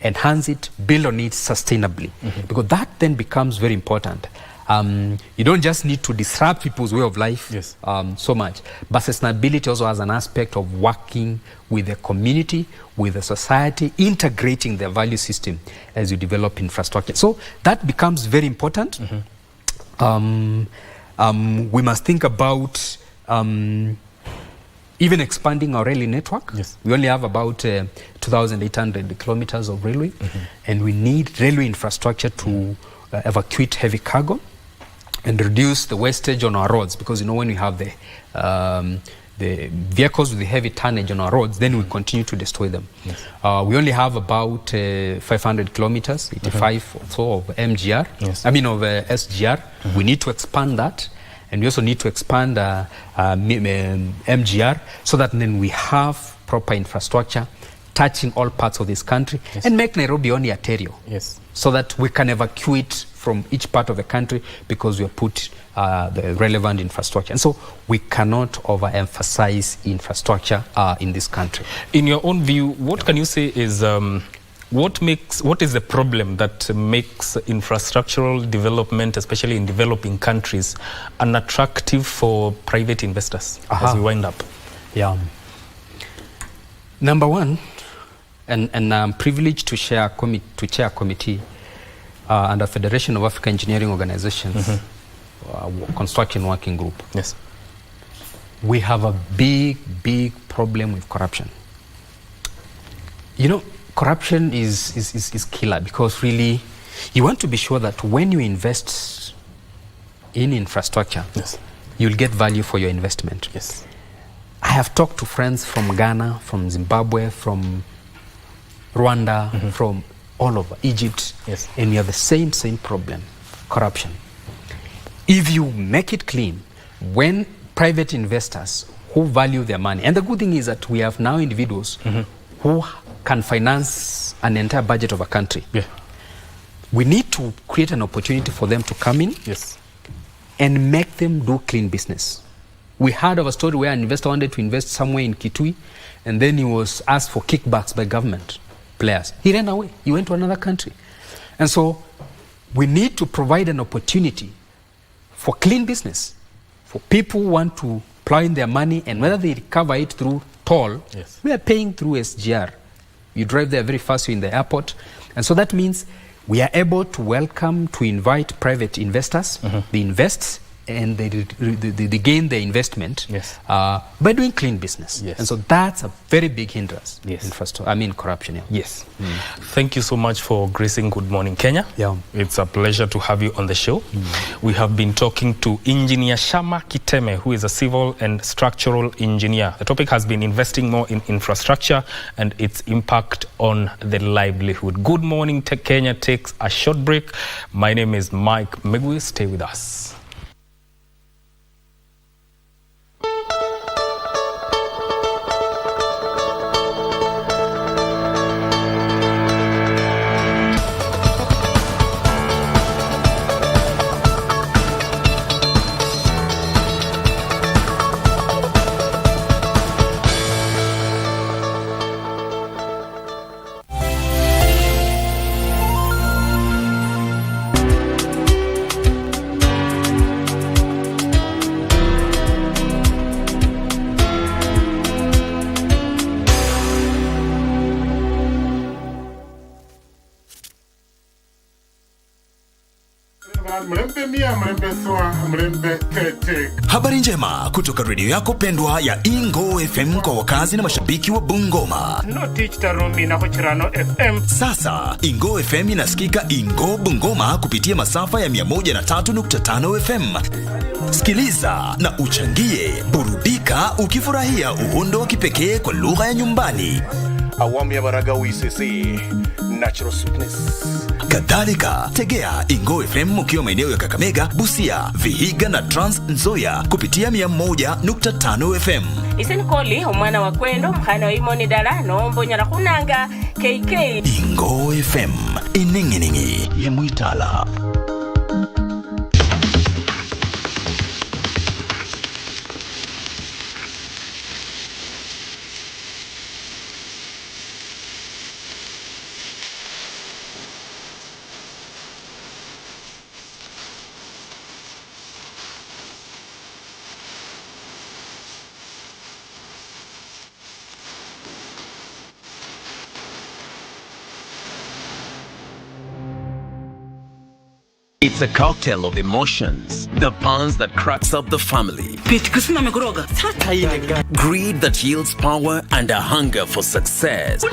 enhance it, build on it sustainably? Because that then becomes very important. You don't just need to disrupt people's way of life so much, but sustainability also has an aspect of working with the community, with the society, integrating their value system as you develop infrastructure. So that becomes very important. We must think about even expanding our railway network. We only have about 2,800 kilometers of railway, and we need railway infrastructure to evacuate heavy cargo and reduce the wastage on our roads, because when we have the vehicles with the heavy tonnage on our roads, then we continue to destroy them. We only have about 500 kilometers, 85 or so of MGR, of SGR. We need to expand that, and we also need to expand MGR so that then we have proper infrastructure touching all parts of this country and make Nairobi only Ontario, so that we can evacuate from each part of the country because we have put the relevant infrastructure. And so we cannot overemphasize infrastructure in this country. In your own view, what can you say is what is the problem that makes infrastructural development, especially in developing countries, unattractive for private investors as we wind up? Number one, and I'm privileged to chair a committee under Federation of African Engineering Organizations, construction working group. We have a big problem with corruption. Corruption is killer, because really you want to be sure that when you invest in infrastructure, you'll get value for your investment. I have talked to friends from Ghana, from Zimbabwe, from Rwanda, from all over Egypt, and we have the same problem: corruption. If you make it clean, when private investors who value their money, and the good thing is that we have now individuals who can finance an entire budget of a country. We need to create an opportunity for them to come in and make them do clean business. We heard of a story where an investor wanted to invest somewhere in Kitui, and then he was asked for kickbacks by government players. He ran away. He went to another country. And so we need to provide an opportunity for clean business, for people who want to plow in their money, and whether they recover it through toll, we are paying through SGR. You drive there very fast, you're in the airport. And so that means we are able to welcome, to invite private investors. They invest and they gain their investment by doing clean business. And so that's a very big hindrance in corruption. Thank you so much for gracing Good Morning Kenya. It's a pleasure to have you on the show. We have been talking to Engineer Shama Kiteme, who is a civil and structural engineer. The topic has been investing more in infrastructure and its impact on the livelihood. Good Morning Kenya takes a short break. My name is Mike Megui. Stay with us. Habari njema kutoka redio yako pendwa ya Ingo FM kwa wakazi na mashabiki wa Bungoma. Sasa Ingo FM inasikika Ingo Bungoma kupitia masafa ya 103.5 FM. Sikiliza na uchangie, burudika ukifurahia uhondo wa kipekee kwa lugha ya nyumbani. Awamu ya Baragawi CC, natural sweetness. Kadhalika, tegea Ingo FM ukiwa maeneo ya Kakamega, Busia, Vihiga na Trans Nzoia kupitia 101.5 FM. Isenikoli umwana wa kwendo mkhana wa imoni dalano mbonya kunanga KK. Ingo FM, ininginingi ya Muitala. It's a cocktail of emotions. The puns that cracks up the family. Greed that yields power and a hunger for success.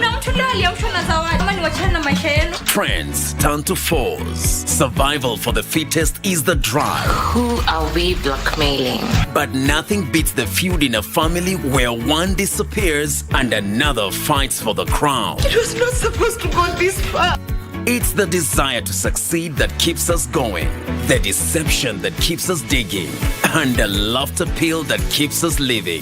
Friends turn to foes. Survival for the fittest is the drive. Who are we blackmailing? But nothing beats the feud in a family where one disappears and another fights for the crown. It was not supposed to go this far. It's the desire to succeed that keeps us going, the deception that keeps us digging, and the laughter pill that keeps us living.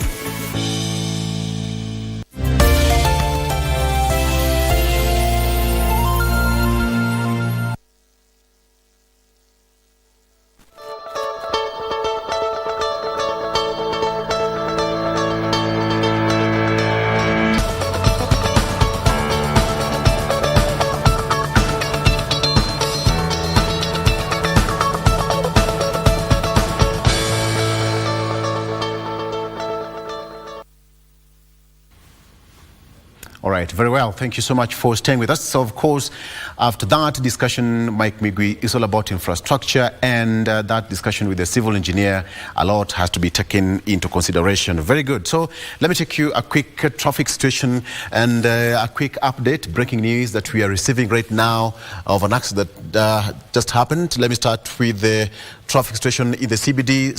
All right, very well. Thank you so much for staying with us. So, of course, after that discussion, Mike Migwi, is all about infrastructure, and that discussion with the civil engineer, a lot has to be taken into consideration. Very good. So, let me take you a quick traffic situation and a quick update, breaking news that we are receiving right now of an accident that just happened. Let me start with the traffic situation in the CBD.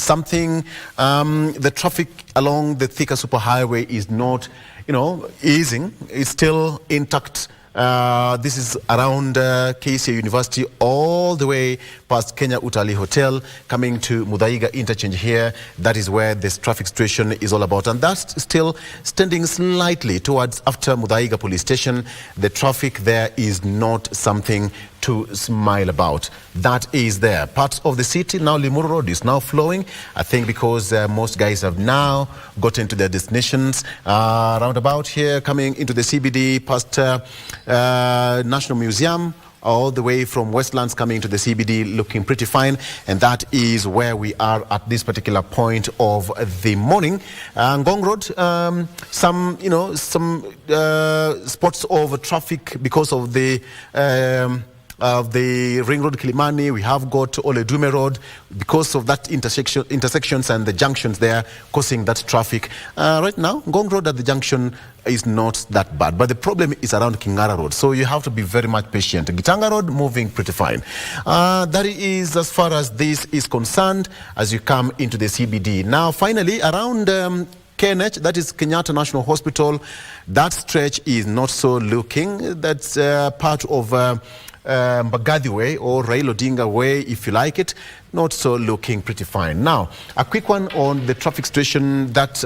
The traffic along the Thika Superhighway is not easing. It's still intact. This is around KCA University all the way past Kenya Utalii Hotel, coming to Muthaiga interchange here. That is where this traffic situation is all about. And that's still standing slightly towards after Muthaiga police station. The traffic there is not something to smile about. That is there. Parts of the city, now Limuru Road is now flowing. I think because most guys have now gotten to their destinations. Roundabout here, coming into the CBD, past National Museum, all the way from Westlands coming to the CBD, looking pretty fine. And that is where we are at this particular point of the morning. Ngong Road, some spots of traffic because of the Ring Road Kilimani. We have got Oledume Road because of that intersections and the junctions there causing that traffic. Right now, Ngong Road at the junction is not that bad, but the problem is around Kingara Road, so you have to be very much patient. Gitanga Road moving pretty fine. That is as far as this is concerned as you come into the CBD. Now finally around KNH, that is Kenyatta National Hospital, that stretch is not so looking. That's part of Mbagathi Way or Raila Odinga Way, if you like it, not so looking pretty fine. Now, a quick one on the traffic situation that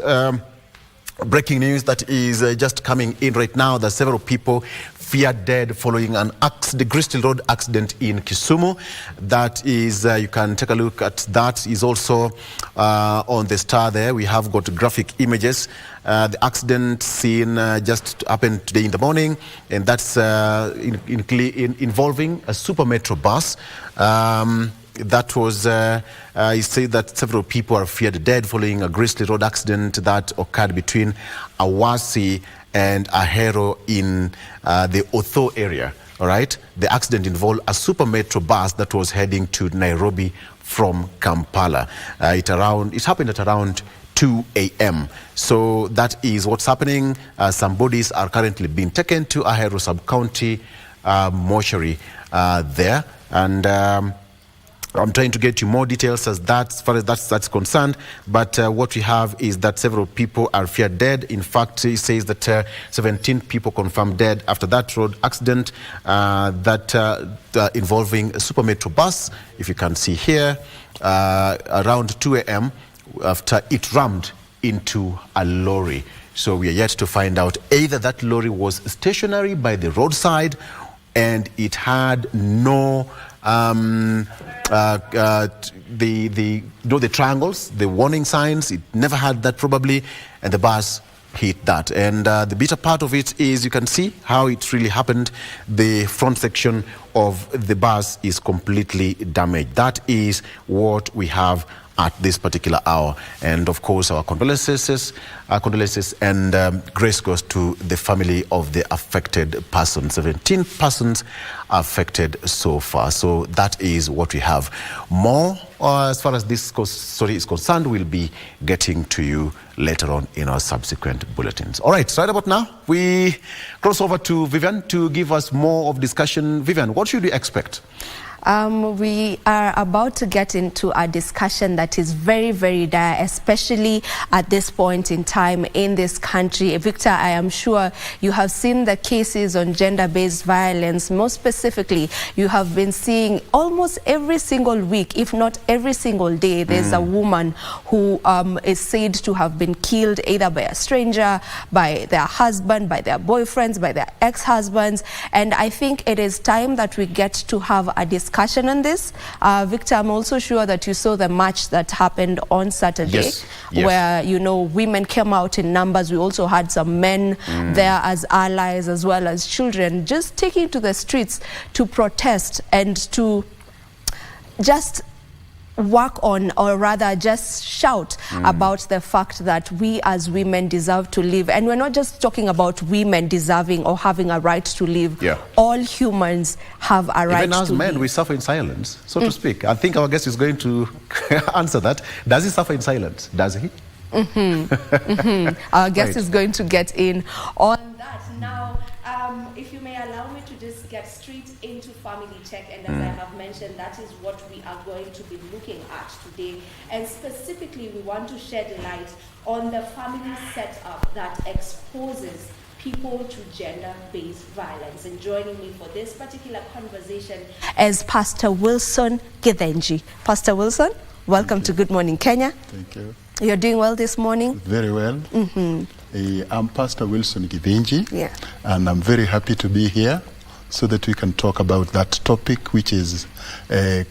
breaking news that is just coming in right now. That several people feared dead following the Gristol Road accident in Kisumu. That is, you can take a look at that. Is also on the star there. We have got graphic images. The accident scene just happened today in the morning, and that's involving a Super Metro bus. That was, he said that several people are feared dead following a Gristol Road accident that occurred between Awasi and Ahero in the Otho area. all right, the accident involved a super metro bus that was heading to Nairobi from Kampala. It happened at around 2 a.m. So that is what's happening. Some bodies are currently being taken to Ahero sub-county mortuary there. And I'm trying to get you more details as far as that's concerned. But what we have is that several people are feared dead. In fact, he says that 17 people confirmed dead after that road accident involving a super metro bus. If you can see here, around 2 a.m. after it rammed into a lorry. So we are yet to find out either that lorry was stationary by the roadside and it had no the triangles, the warning signs. It never had that probably, and the bus hit that. And the bitter part of it is you can see how it really happened. The front section of the bus is completely damaged. That is what we have at this particular hour. And of course, our condolences and grace goes to the family of the affected persons. 17 persons affected so far. So that is what we have. More as far as this story is concerned, we'll be getting to you later on in our subsequent bulletins. All right, so right about now, we cross over to Vivian to give us more of discussion. Vivian, what should we expect? We are about to get into a discussion that is very, very dire, especially at this point in time in this country. Victor, I am sure you have seen the cases on gender-based violence. Most specifically, you have been seeing almost every single week, if not every single day, there's a woman who is said to have been killed either by a stranger, by their husband, by their boyfriends, by their ex-husbands. And I think it is time that we get to have a discussion on this. Victor, I'm also sure that you saw the march that happened on Saturday, where, you know, women came out in numbers. We also had some men there as allies, as well as children, just taking to the streets to protest and to just work on, or rather just shout about the fact that we as women deserve to live. And we're not just talking about women deserving or having a right to live. All humans have a right to live. Even as men, we suffer in silence, so to speak. I think our guest is going to answer that. Does he suffer in silence? Does he? Our guest is going to get in on that. Now, if you may allow me to just get straight into family check, and as I have mentioned, that is what we are going to be looking at today. And specifically, we want to shed light on the family setup that exposes people to gender-based violence. And joining me for this particular conversation is Pastor Wilson Githenji. Pastor Wilson, welcome to Good Morning Kenya. Thank you. You're doing well this morning? Very well. I'm Pastor Wilson Githenji, and I'm very happy to be here so that we can talk about that topic, which is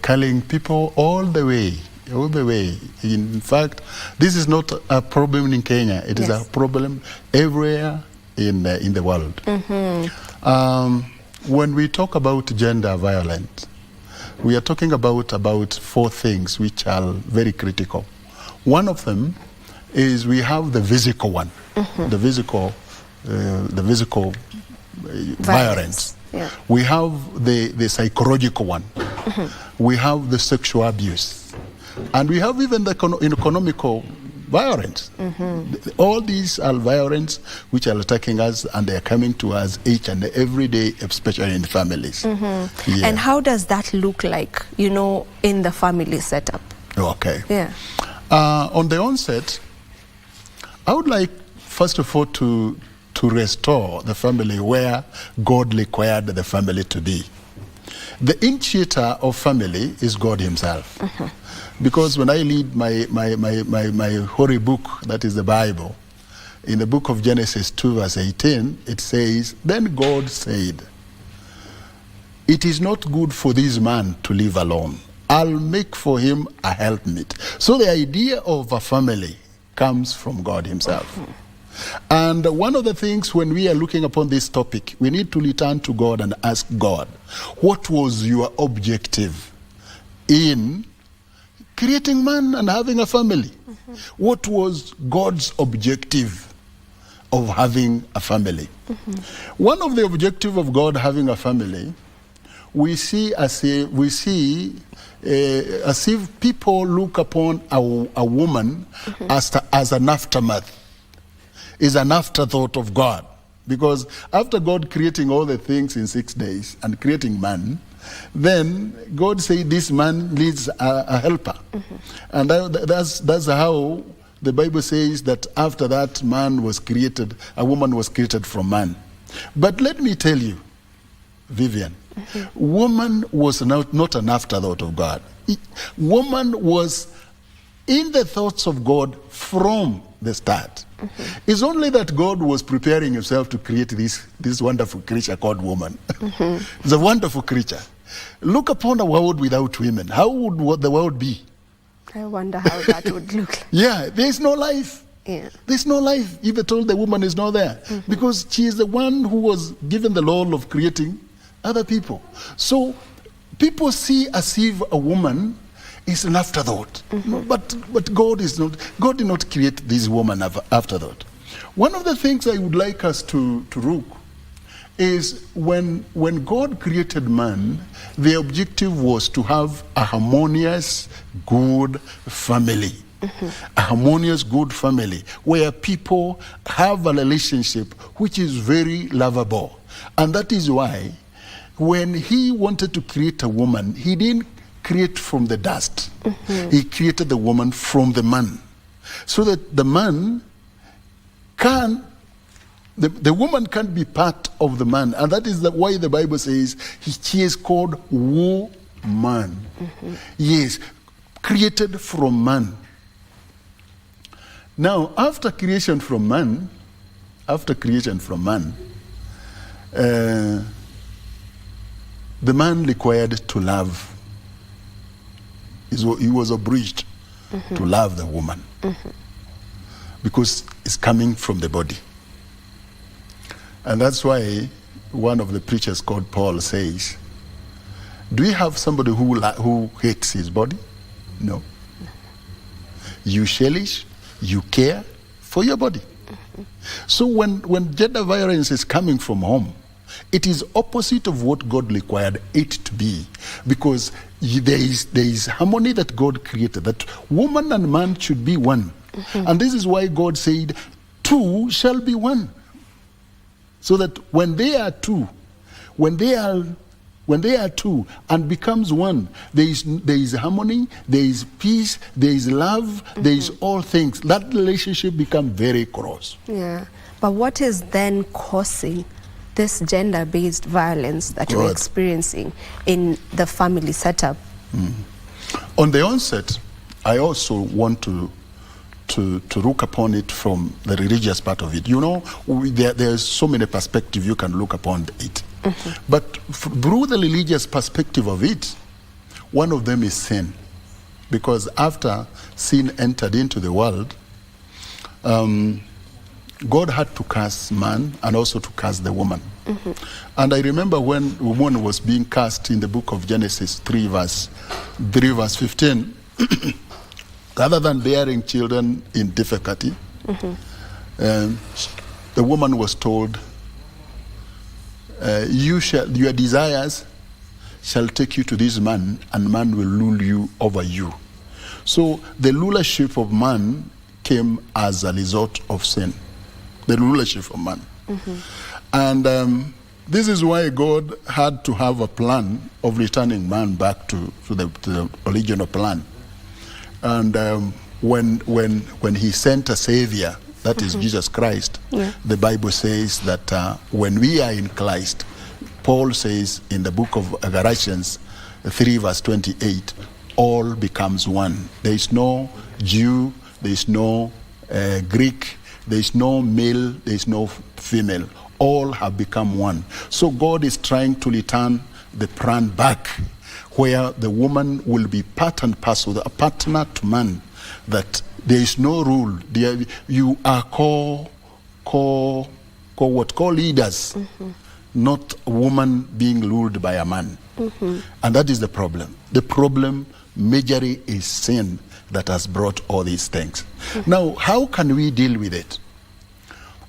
calling people all the way. In fact, this is not a problem in Kenya. It is a problem everywhere in the world. When we talk about gender violence, we are talking about four things which are very critical. One of them is we have the physical one, the physical violence. We have the psychological one. We have the sexual abuse, and we have even the economical violence. All these are violence which are attacking us, and they are coming to us each and every day, especially in families. And how does that look like, you know, in the family setup? Okay. On the onset, I would like, first of all, to restore the family where God required the family to be. The initiator of family is God himself. Because when I read my holy book, that is the Bible, in the book of Genesis 2 verse 18, it says, "Then God said, it is not good for this man to live alone. I'll make for him a helpmeet." So the idea of a family comes from God himself. And one of the things when we are looking upon this topic, we need to return to God and ask God, what was your objective in creating man and having a family? What was God's objective of having a family. One of the objectives of God having a family, we see as if people look upon a woman as an aftermath, is an afterthought of God. Because after God creating all the things in 6 days and creating man, then God said this man needs a helper. And that's how the Bible says that after that man was created, a woman was created from man. But let me tell you, Vivian, woman was not an afterthought of God. Woman was in the thoughts of God from the start. It's only that God was preparing himself to create this wonderful creature called woman. It's a wonderful creature. Look upon a world without women. How would the world be? I wonder how that would look like. Yeah, there's no life. Yeah. There's no life if at all the woman is not there. Because she is the one who was given the law of creating other people. So people see as if a woman is an afterthought. But God did not create this woman afterthought. One of the things I would like us to look is when God created man, the objective was to have a harmonious, good family. A harmonious, good family where people have a relationship which is very lovable. And that is why when he wanted to create a woman, he didn't create from the dust. He created the woman from the man. So that the man can, the woman can't be part of the man. And that is why the Bible says she is called woman. Yes, created from man. Now, after creation from man, the man required to love. He was obliged to love the woman because it's coming from the body. And that's why one of the preachers called Paul says, do you have somebody who hates his body? No. You cherish, you care for your body. So when gender violence is coming from home, it is opposite of what God required it to be, because there is harmony that God created, that woman and man should be one. And this is why God said, two shall be one. So that when they are two and becomes one, there is harmony, there is peace, there is love, there is all things. That relationship becomes very close. Yeah. But what is then causing this gender-based violence that we're experiencing in the family setup? On the onset, I also want to look upon it from the religious part of it. You know, there's so many perspectives you can look upon it. But through the religious perspective of it, one of them is sin. Because after sin entered into the world, God had to curse man and also to curse the woman. And I remember when woman was being cast in the book of Genesis 3 verse 15, rather than bearing children in difficulty, the woman was told, your desires shall take you to this man, and man will rule you over you. So the rulership of man came as a result of sin. The rulership of man. And this is why God had to have a plan of returning man back to the original plan. And when he sent a savior, that is Jesus Christ, the Bible says that when we are in Christ, Paul says in the book of Galatians 3 verse 28, all becomes one. There is no Jew, there is no Greek, there is no male, there is no female. All have become one. So God is trying to return the plan back, where the woman will be part and parcel, a partner to man, that there is no rule. You are called leaders, not a woman being ruled by a man. And that is the problem. The problem majorly is sin that has brought all these things. Now, how can we deal with it?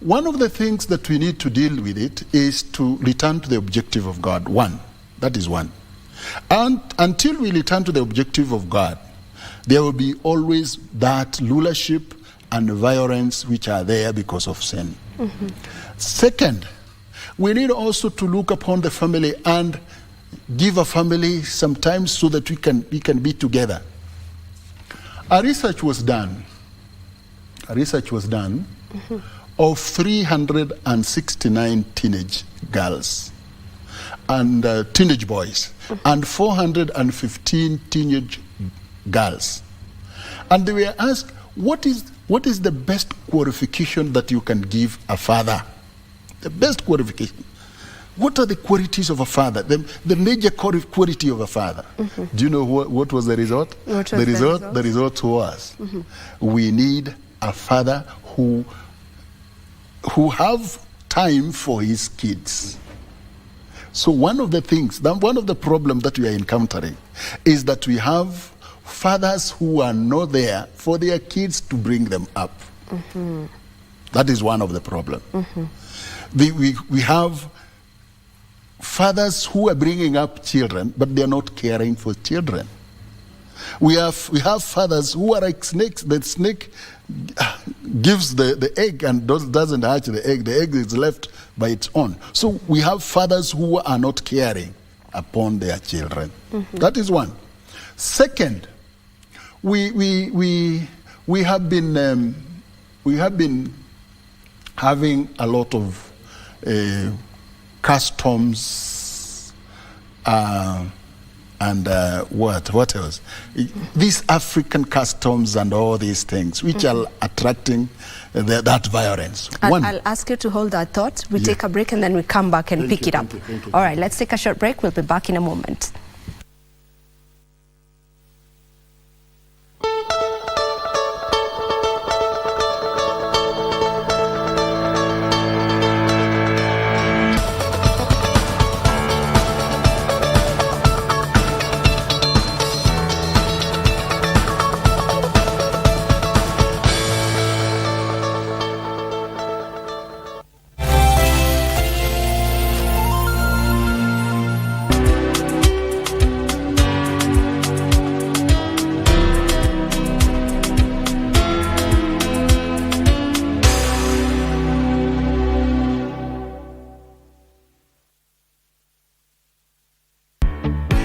One of the things that we need to deal with it is to return to the objective of God. One, that is one. And until we return to the objective of God, there will be always that rulership and violence which are there because of sin. Mm-hmm. Second, we need also to look upon the family and give a family some time so that we can be together. A research was done mm-hmm. of 369 teenage girls and teenage boys mm-hmm. and 415 teenage girls. And they were asked, what is the best qualification that you can give a father? The best qualification. What are the qualities of a father? The major quality of a father. Mm-hmm. Do you know what was the result? The result was mm-hmm. we need a father who have time for his kids. So one of the problems that we are encountering is that we have fathers who are not there for their kids to bring them up. Mm-hmm. That is one of the problems. Mm-hmm. We have fathers who are bringing up children, but they are not caring for children. We have fathers who are like snakes. The snake gives the egg and doesn't hatch the egg. The egg is left by its own. So we have fathers who are not caring upon their children. Mm-hmm. That is one. Second, we have been having a lot of customs and what else? These African customs and all these things, which mm-hmm. are attracting that violence. I'll ask you to hold that thought. We take a break and then we come back and pick it up. Thank you. All right, let's take a short break. We'll be back in a moment.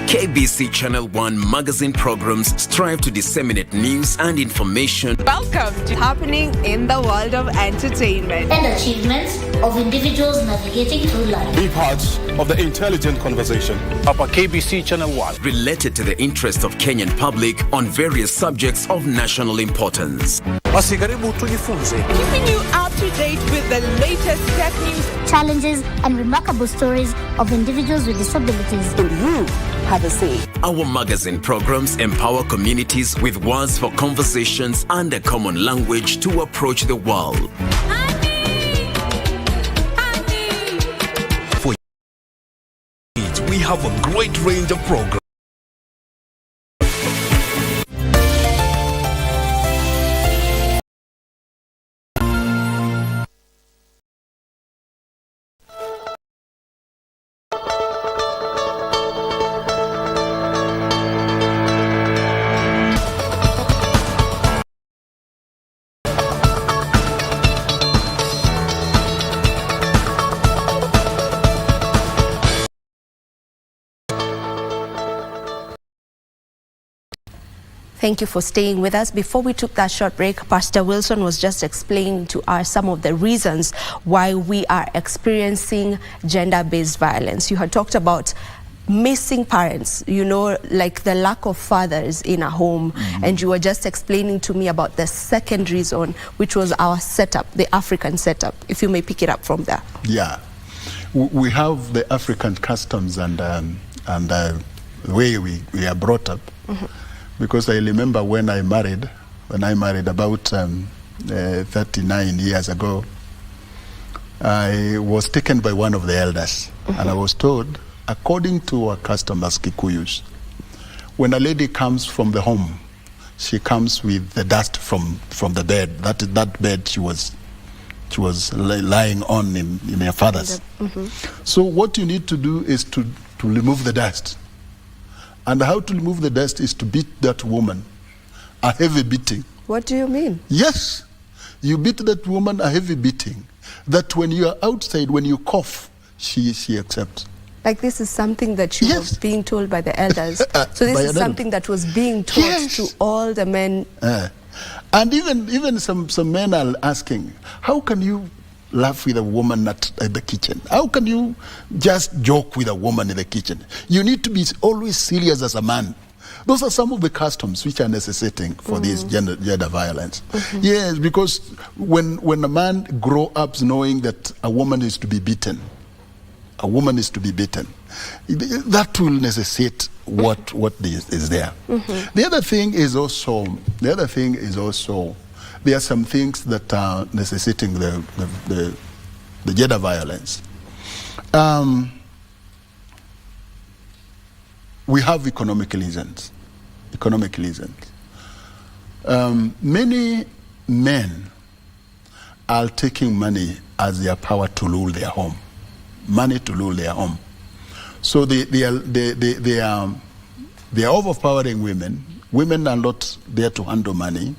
KBC Channel 1 magazine programs strive to disseminate news and information. Welcome to Happening in the World of Entertainment and achievements of individuals navigating through life. Be parts of the intelligent conversation upon KBC Channel 1. Related to the interest of Kenyan public on various subjects of national importance. Basi karibu tujifunze. Keeping you up to date with the latest tech news, challenges and remarkable stories of individuals with disabilities. And you have a say. Our magazine programs empower communities with words for conversations and a common language to approach the world. For we have a great range of programs. Thank you for staying with us. Before we took that short break, Pastor Wilson was just explaining to us some of the reasons why we are experiencing gender-based violence. You had talked about missing parents, you know, like the lack of fathers in a home. Mm-hmm. And you were just explaining to me about the second reason, which was our setup, the African setup. If you may pick it up from there. Yeah. We have the African customs and the way we are brought up. Mm-hmm. Because I remember when I married about 39 years ago, I was taken by one of the elders. Mm-hmm. And I was told, according to our custom as Kikuyus, when a lady comes from the home, she comes with the dust from the bed. That bed she was lying on in her father's. So what you need to do is to remove the dust. And how to remove the dust is to beat that woman a heavy beating. What do you mean? Yes, you beat that woman a heavy beating, that when you are outside, when you cough, she accepts. Like this is something that you were being told by the elders. So this is something that was being taught to all the men. And even some men are asking, how can you laugh with a woman at the kitchen? How can you just joke with a woman in the kitchen? You need to be always serious as a man. Those are some of the customs which are necessitating for this gender violence. Yes, because when a man grows up knowing that a woman is to be beaten, that will necessitate what is there. The other thing is also there are some things that are necessitating the gender violence. We have economic reasons. Many men are taking money as their power to rule their home. Money to rule their home. So they are overpowering women. Women are not there to handle money.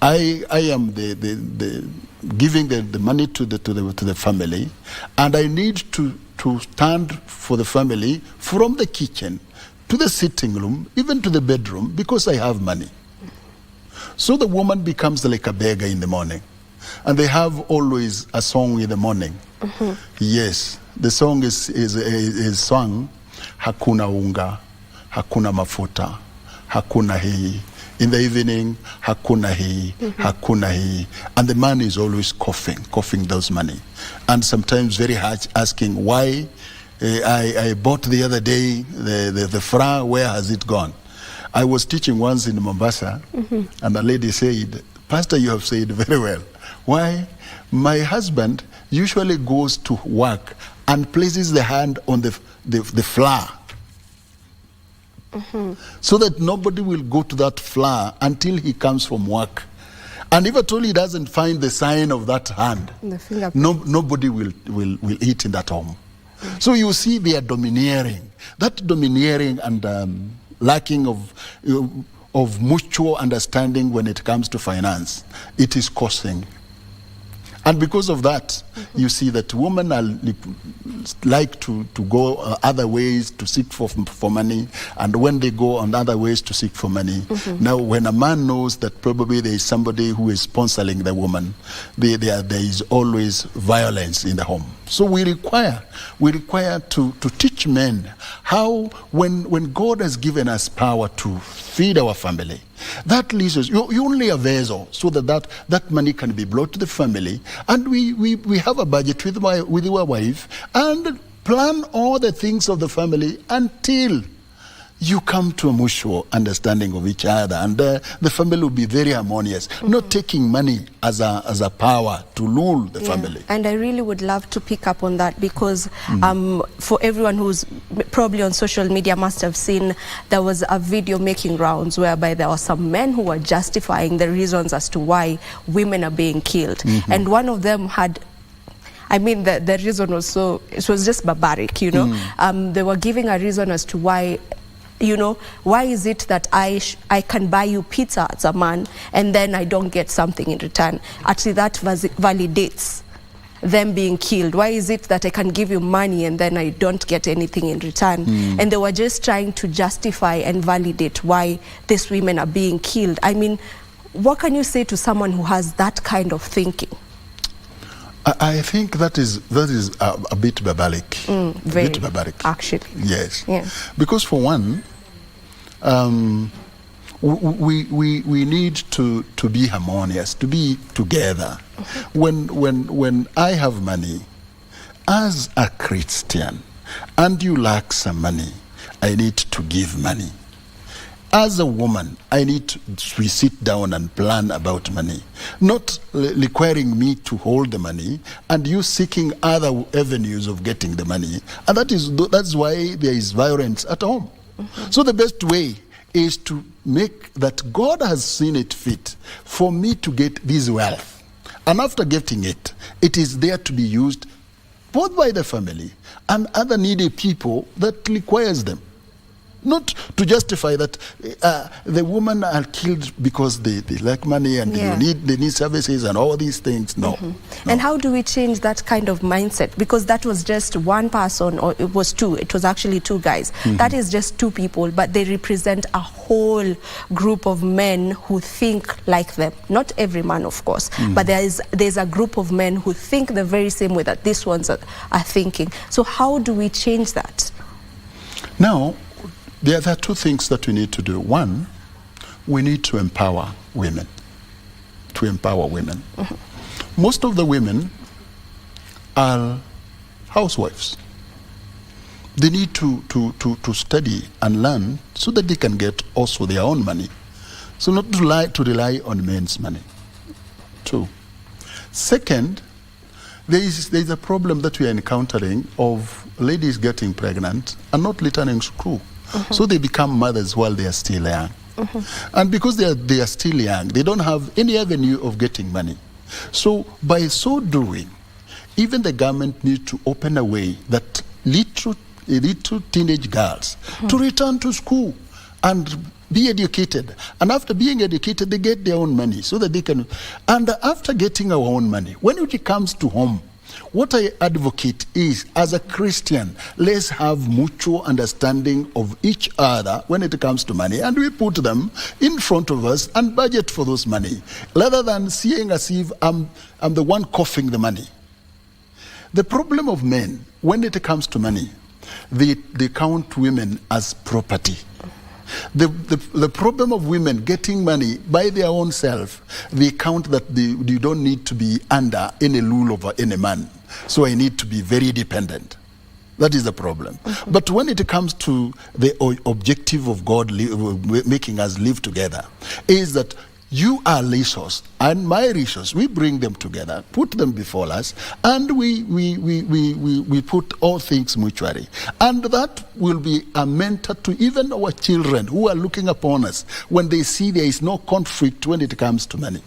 I am giving the money to the family, and I need to stand for the family from the kitchen to the sitting room, even to the bedroom, because I have money. So the woman becomes like a beggar in the morning. And they have always a song in the morning. Yes, the song is sung, hakuna unga, hakuna mafuta, hakuna hii. In the evening, hakuna hii, hakuna hii. And the man is always coughing those money. And sometimes very hard, asking why I bought the other day the fra, where has it gone? I was teaching once in Mombasa, and a lady said, Pastor, you have said very well. Why? My husband usually goes to work and places the hand on the flour, so that nobody will go to that flour until he comes from work. And if at all he doesn't find the sign of that hand, nobody will eat in that home. So you see they are domineering. That domineering and lacking of mutual understanding when it comes to finance, it is causing. And because of that, you see that women are like to go other ways to seek for money. And when they go on other ways to seek for money, now when a man knows that probably there is somebody who is sponsoring the woman, there is always violence in the home. So we require to teach men how, when God has given us power to feed our family, that leaves us, you only a vessel, so that money can be brought to the family, and we have a budget with your wife and plan all the things of the family until you come to a mutual understanding of each other, and the family will be very harmonious, not taking money as a power to rule the family. And I really would love to pick up on that, because for everyone who's probably on social media must have seen, there was a video making rounds whereby there were some men who were justifying the reasons as to why women are being killed. And one of them had, I mean, the reason was it was just barbaric, you know. They were giving a reason as to why, you know, why is it that I can buy you pizza as a man and then I don't get something in return? Actually, that validates them being killed. Why is it that I can give you money and then I don't get anything in return? And they were just trying to justify and validate why these women are being killed. I mean, what can you say to someone who has that kind of thinking? I think that is a bit barbaric. Very, a bit barbaric, actually. Yes. Because for one, we need to be harmonious, to be together. When I have money, as a Christian, and you lack some money, I need to give money. As a woman, we sit down and plan about money, not requiring me to hold the money and you seeking other avenues of getting the money. And that's why there is violence at home. So the best way is to make that God has seen it fit for me to get this wealth. And after getting it, it is there to be used both by the family and other needy people that requires them. Not to justify that the women are killed because they lack money and they need services and all these things. No. No. And how do we change that kind of mindset? Because that was just one person, or it was two. It was actually two guys. That is just two people, but they represent a whole group of men who think like them. Not every man, of course, but there's a group of men who think the very same way that these ones are thinking. So how do we change that? Now, there are two things that we need to do. One, we need to empower women. To empower women. Most of the women are housewives. They need to study and learn so that they can get also their own money. So not to rely on men's money. Two. Second, there is a problem that we are encountering of ladies getting pregnant and not returning to school. So they become mothers while they are still young. And because they are still young, they don't have any avenue of getting money. So by so doing, even the government needs to open a way that little teenage girls to return to school and be educated. And after being educated, they get their own money so that they can. And after getting our own money, when it comes to home, what I advocate is, as a Christian, let's have mutual understanding of each other when it comes to money, and we put them in front of us and budget for those money, rather than seeing as if I'm the one coughing the money. The problem of men, when it comes to money, they count women as property. The problem of women getting money by their own self, they count that you don't need to be under any rule of any man. So I need to be very dependent. That is the problem. But when it comes to the objective of God making us live together, is that you are resource and my resource. We bring them together, put them before us, and we put all things mutually. And that will be a mentor to even our children who are looking upon us when they see there is no conflict when it comes to money.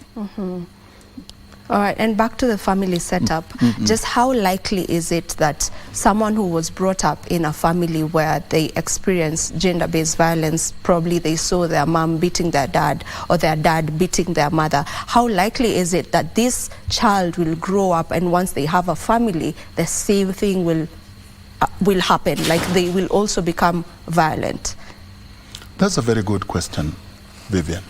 All right, and back to the family setup. Just how likely is it that someone who was brought up in a family where they experienced gender-based violence, probably they saw their mom beating their dad or their dad beating their mother, how likely is it that this child will grow up and once they have a family, the same thing will happen, like they will also become violent? That's a very good question, Vivian.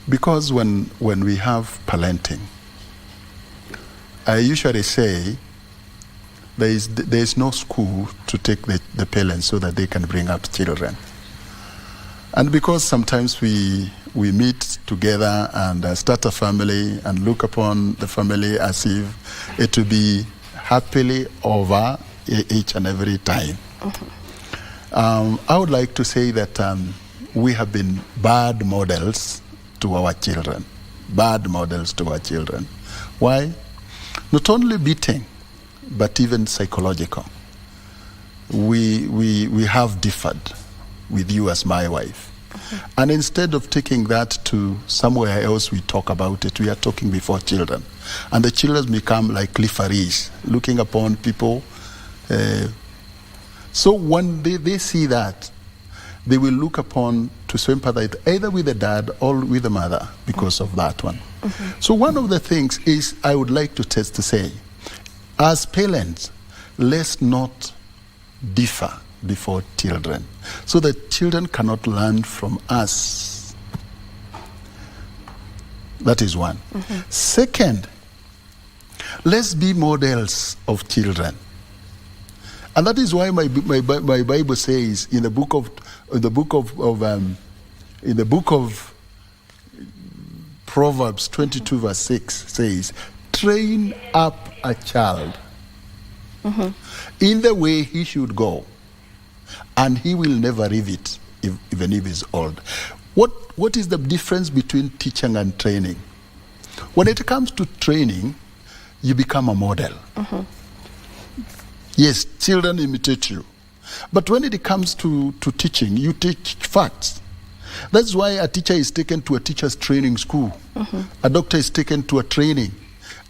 Because when we have parenting, I usually say there is no school to take the parents so that they can bring up children. And because sometimes we meet together and start a family and look upon the family as if it will be happily over each and every time. I would like to say that we have been bad models to our children. Bad models to our children. Why? Not only beating, but even psychological. We have differed with you as my wife. And instead of taking that to somewhere else we talk about it, we are talking before children. And the children become like referees, looking upon people. So when they see that, they will look upon to sympathize either with the dad or with the mother because of that one. So one of the things is I would like to say, as parents, let's not differ before children so that children cannot learn from us. That is one. Second, let's be models of children. And that is why my Bible says in the book of Proverbs 22 verse 6 says, train up a child in the way he should go, and he will never leave it even if he's old. What is the difference between teaching and training? When it comes to training, you become a model. Yes, children imitate you. But when it comes to teaching, you teach facts. That's why a teacher is taken to a teacher's training school. A doctor is taken to a training.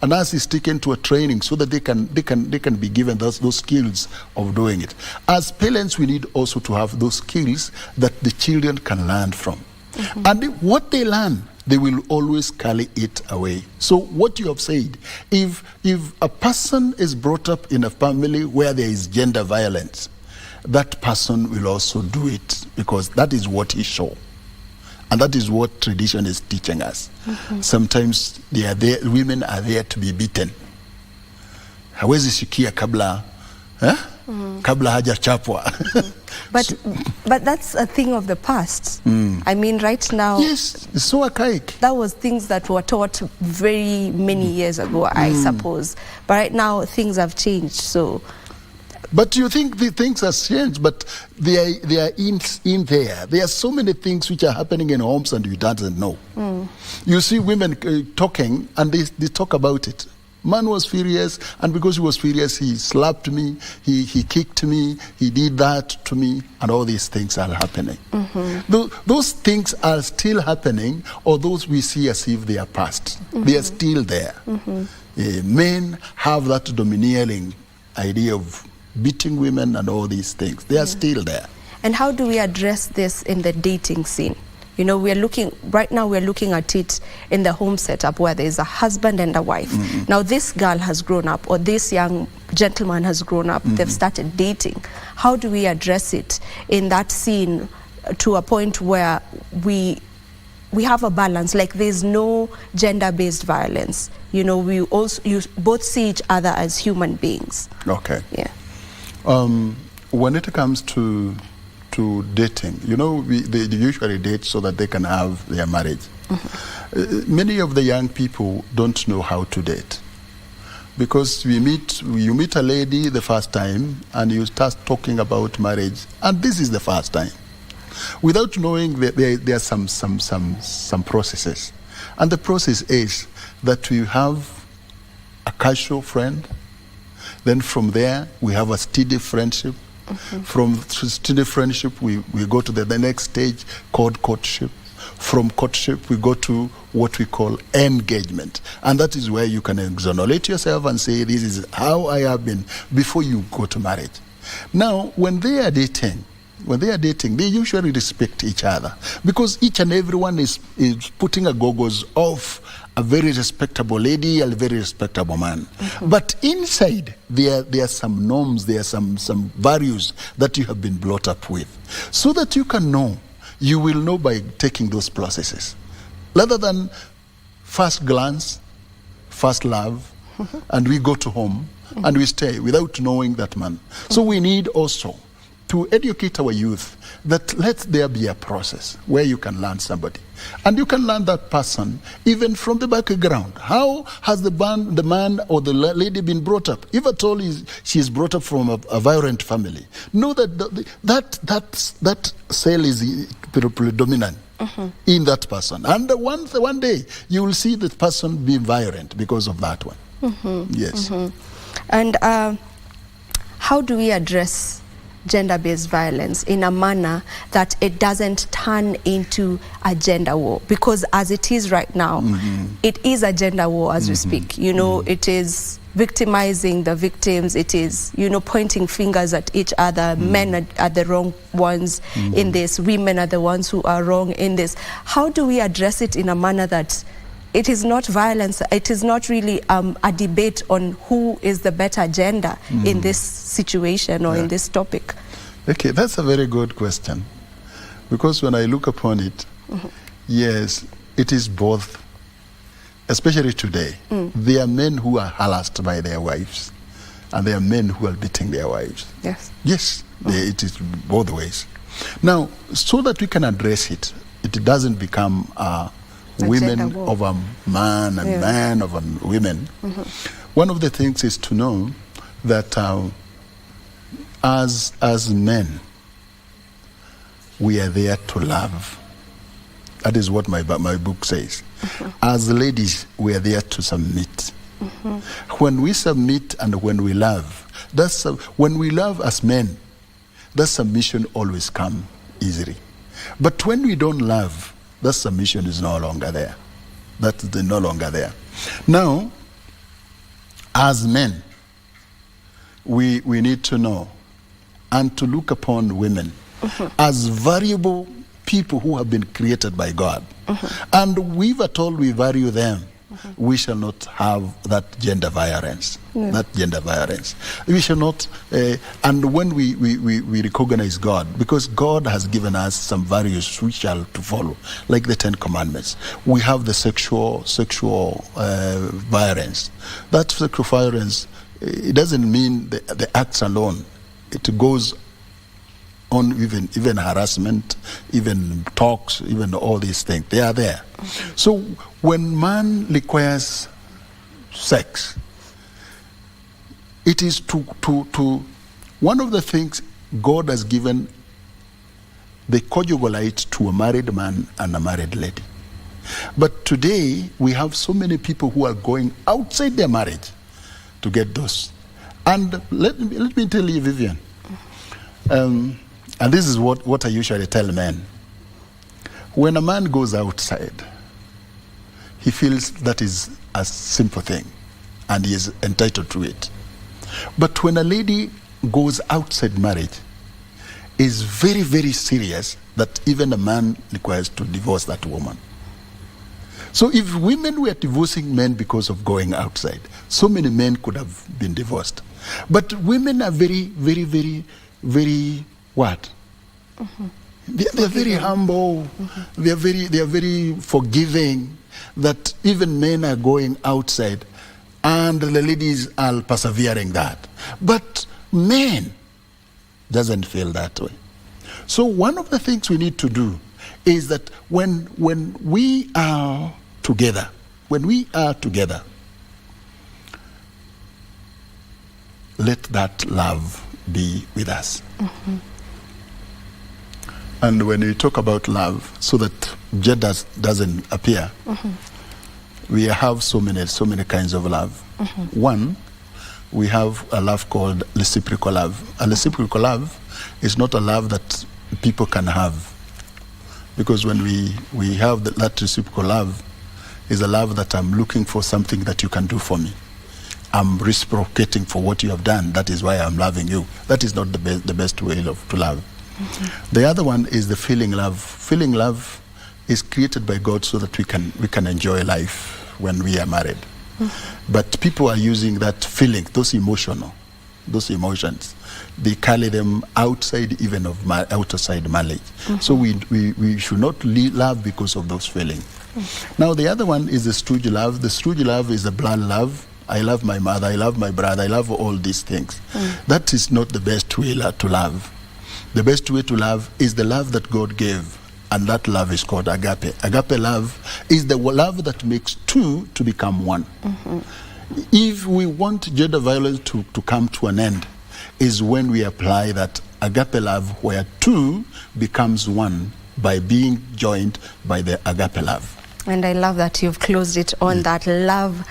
A nurse is taken to a training so that they can be given those skills of doing it. As parents, we need also to have those skills that the children can learn from. And what they learn, they will always carry it away. So what you have said, if a person is brought up in a family where there is gender violence, that person will also do it because that is what he saw. And that is what tradition is teaching us. Sometimes women are there to be beaten. Hawezi shikia kabla haja chapwa. But that's a thing of the past. I mean, right now. Yes, it's so archaic. That was things that were taught very many years ago, I suppose. But right now, things have changed. So. But you think the things have changed, but they are in there. There are so many things which are happening in homes and you don't know. You see women talking and they talk about it. Man was furious, and because he was furious, he slapped me, he kicked me, he did that to me, and all these things are happening. Those things are still happening, or those we see as if they are past. They are still there. Men have that domineering idea of beating women and all these things. They are still there. And how do we address this in the dating scene? You know, right now we're looking at it in the home setup where there's a husband and a wife. Now this girl has grown up, or this young gentleman has grown up, they've started dating. How do we address it in that scene to a point where we have a balance, like there's no gender-based violence? You know, you both see each other as human beings. Okay. Yeah. When it comes to dating, you know, they usually date so that they can have their marriage. Many of the young people don't know how to date because you meet a lady the first time and you start talking about marriage, and this is the first time, without knowing that there are some processes, and the process is that we have a casual friend. Then from there, we have a steady friendship. From steady friendship, we go to the next stage called courtship. From courtship, we go to what we call engagement. And that is where you can exonerate yourself and say, this is how I have been before you go to marriage. Now, when they are dating, they usually respect each other because each and everyone is putting a goggles of a very respectable lady, a very respectable man. But inside, there are some norms, there are some values that you have been brought up with. So that you can know, you will know by taking those processes. Rather than first glance, first love, and we go to home, and we stay without knowing that man. So we need also to educate our youth that let there be a process where you can learn somebody. And you can learn that person even from the background. How has the man or the lady been brought up? If at all she is brought up from a violent family, know that cell is predominant in that person. And one day you will see that person being violent because of that one. Yes. And how do we address gender-based violence in a manner that it doesn't turn into a gender war? Because as it is right now, it is a gender war as we speak. You know, it is victimizing the victims. It is, you know, pointing fingers at each other. Men are the wrong ones in this. Women are the ones who are wrong in this. How do we address it in a manner that it is not violence, it is not really a debate on who is the better gender in this situation or in this topic? Okay, that's a very good question. Because when I look upon it, yes, it is both, especially today. There are men who are harassed by their wives, and there are men who are beating their wives. Yes. Yes, it is both ways. Now, so that we can address it, it doesn't become women of a man and man of a women. One of the things is to know that as men, we are there to love. That is what my book says. As ladies, we are there to submit. When we submit and when we love, when we love as men, that submission always comes easily. But when we don't love, that submission is no longer there. That is no longer there. Now, as men, we need to know and to look upon women as valuable people who have been created by God. And we at all we value them, we shall not have that gender violence. That gender violence. We shall not, and when we recognize God, because God has given us some values we shall to follow, like the 10 Commandments. We have the sexual violence. That sexual violence, it doesn't mean the acts alone. It goes on even harassment, even talks, even all these things. They are there. So when man requires sex, it is to one of the things God has given the conjugal right to a married man and a married lady. But today we have so many people who are going outside their marriage to get those. And let me tell you, Vivian, and this is what I usually tell men. When a man goes outside, he feels that is a simple thing and he is entitled to it. But when a lady goes outside marriage, it's very, very serious that even a man requires to divorce that woman. So if women were divorcing men because of going outside, so many men could have been divorced. But women are very, very, very, very what? They're very humble. They are very forgiving. That even men are going outside, and the ladies are persevering that. But men doesn't feel that way. So one of the things we need to do is that when we are together, let that love be with us. And when we talk about love, so that gender doesn't appear, we have so many kinds of love. One, we have a love called reciprocal love. A reciprocal love is not a love that people can have, because when we have that reciprocal love, is a love that I'm looking for something that you can do for me. I'm reciprocating for what you have done. That is why I'm loving you. That is not the best way to love. The other one is the feeling love. Feeling love is created by God so that we can enjoy life when we are married. But people are using that feeling, those emotions, they carry them outside even of outside marriage. So we should not love because of those feelings. Now the other one is the stooge love. The stooge love is the blood love. I love my mother, I love my brother, I love all these things. That is not the best way to love. The best way to love is the love that God gave, and that love is called agape. Agape love is the love that makes two to become one. If we want gender violence to come to an end, is when we apply that agape love where two becomes one by being joined by the agape love. And I love that you've closed it on that love.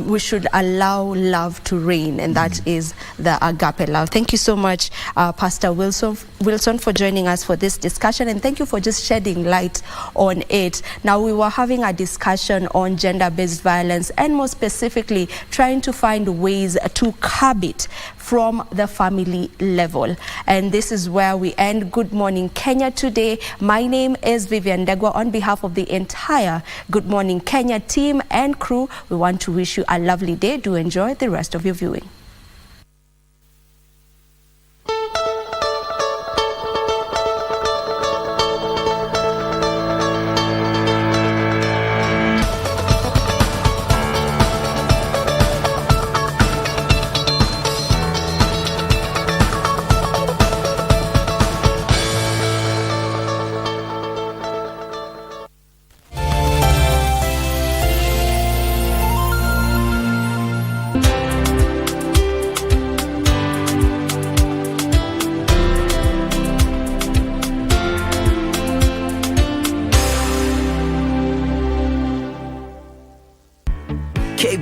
We should allow love to reign, and that is the agape love. Thank you so much, Pastor Wilson, for joining us for this discussion, and thank you for just shedding light on it. Now, we were having a discussion on gender-based violence, and more specifically, trying to find ways to curb it from the family level. And this is where we end Good Morning Kenya today. My name is Vivian Degwa. On behalf of the entire Good Morning Kenya team and crew, we want to wish you a lovely day. Do enjoy the rest of your viewing.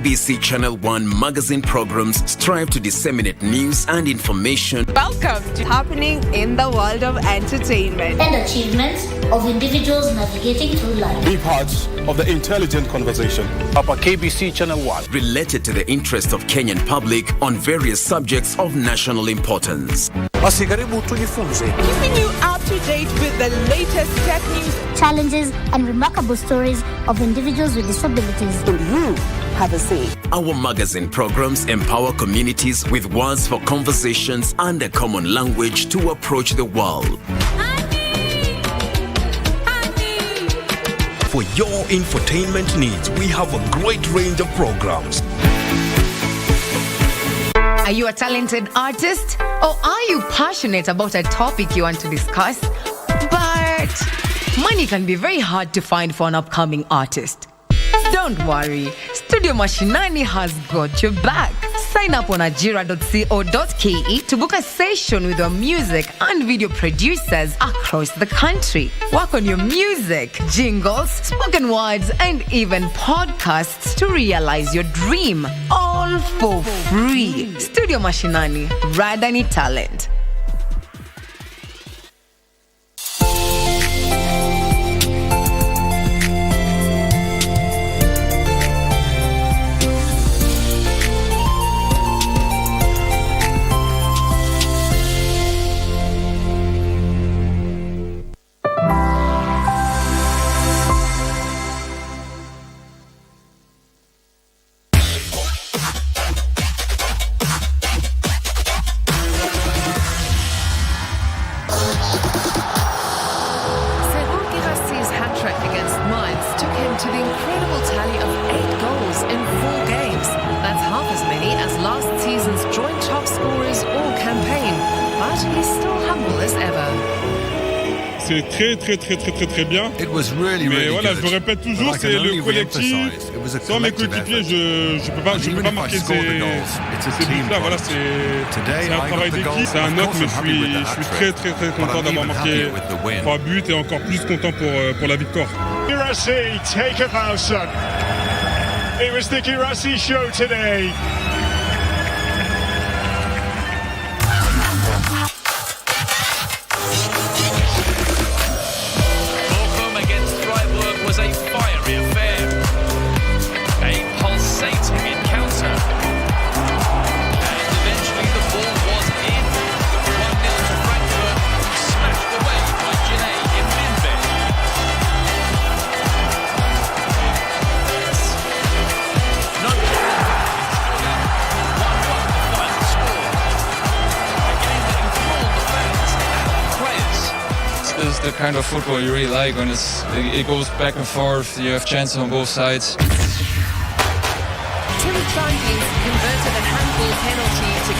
KBC Channel 1 magazine programs strive to disseminate news and information. Welcome to Happening in the World of Entertainment and achievements of individuals navigating through life. Be part of the intelligent conversation upon KBC Channel 1. Related to the interest of Kenyan public on various subjects of national importance. Keeping you up to date with the latest tech news, challenges, and remarkable stories of individuals with disabilities. And you have a say. Our magazine programs empower communities with words for conversations and a common language to approach the world. For your infotainment needs, we have a great range of programs. Are you a talented artist? Or are you passionate about a topic you want to discuss? But money can be very hard to find for an upcoming artist. Don't worry, Studio Mashinani has got your back. Sign up on ajira.co.ke to book a session with your music and video producers across the country. Work on your music, jingles, spoken words, and even podcasts to realize your dream. All for free. Studio Mashinani, Radani Talent. C'est très bien. Mais voilà, je le répète toujours, c'est le collectif. Sans mes coéquipiers, je peux pas marquer ces buts-là. Voilà, c'est un travail d'équipe, c'est un autre, mais je suis très content d'avoir marqué 3 buts et encore plus content pour la victoire. Kirasi, take a bow, son. It was the Kirasi show today. The kind of football you really like when it goes back and forth, you have chances on both sides. Tim Franklin converted a handball penalty to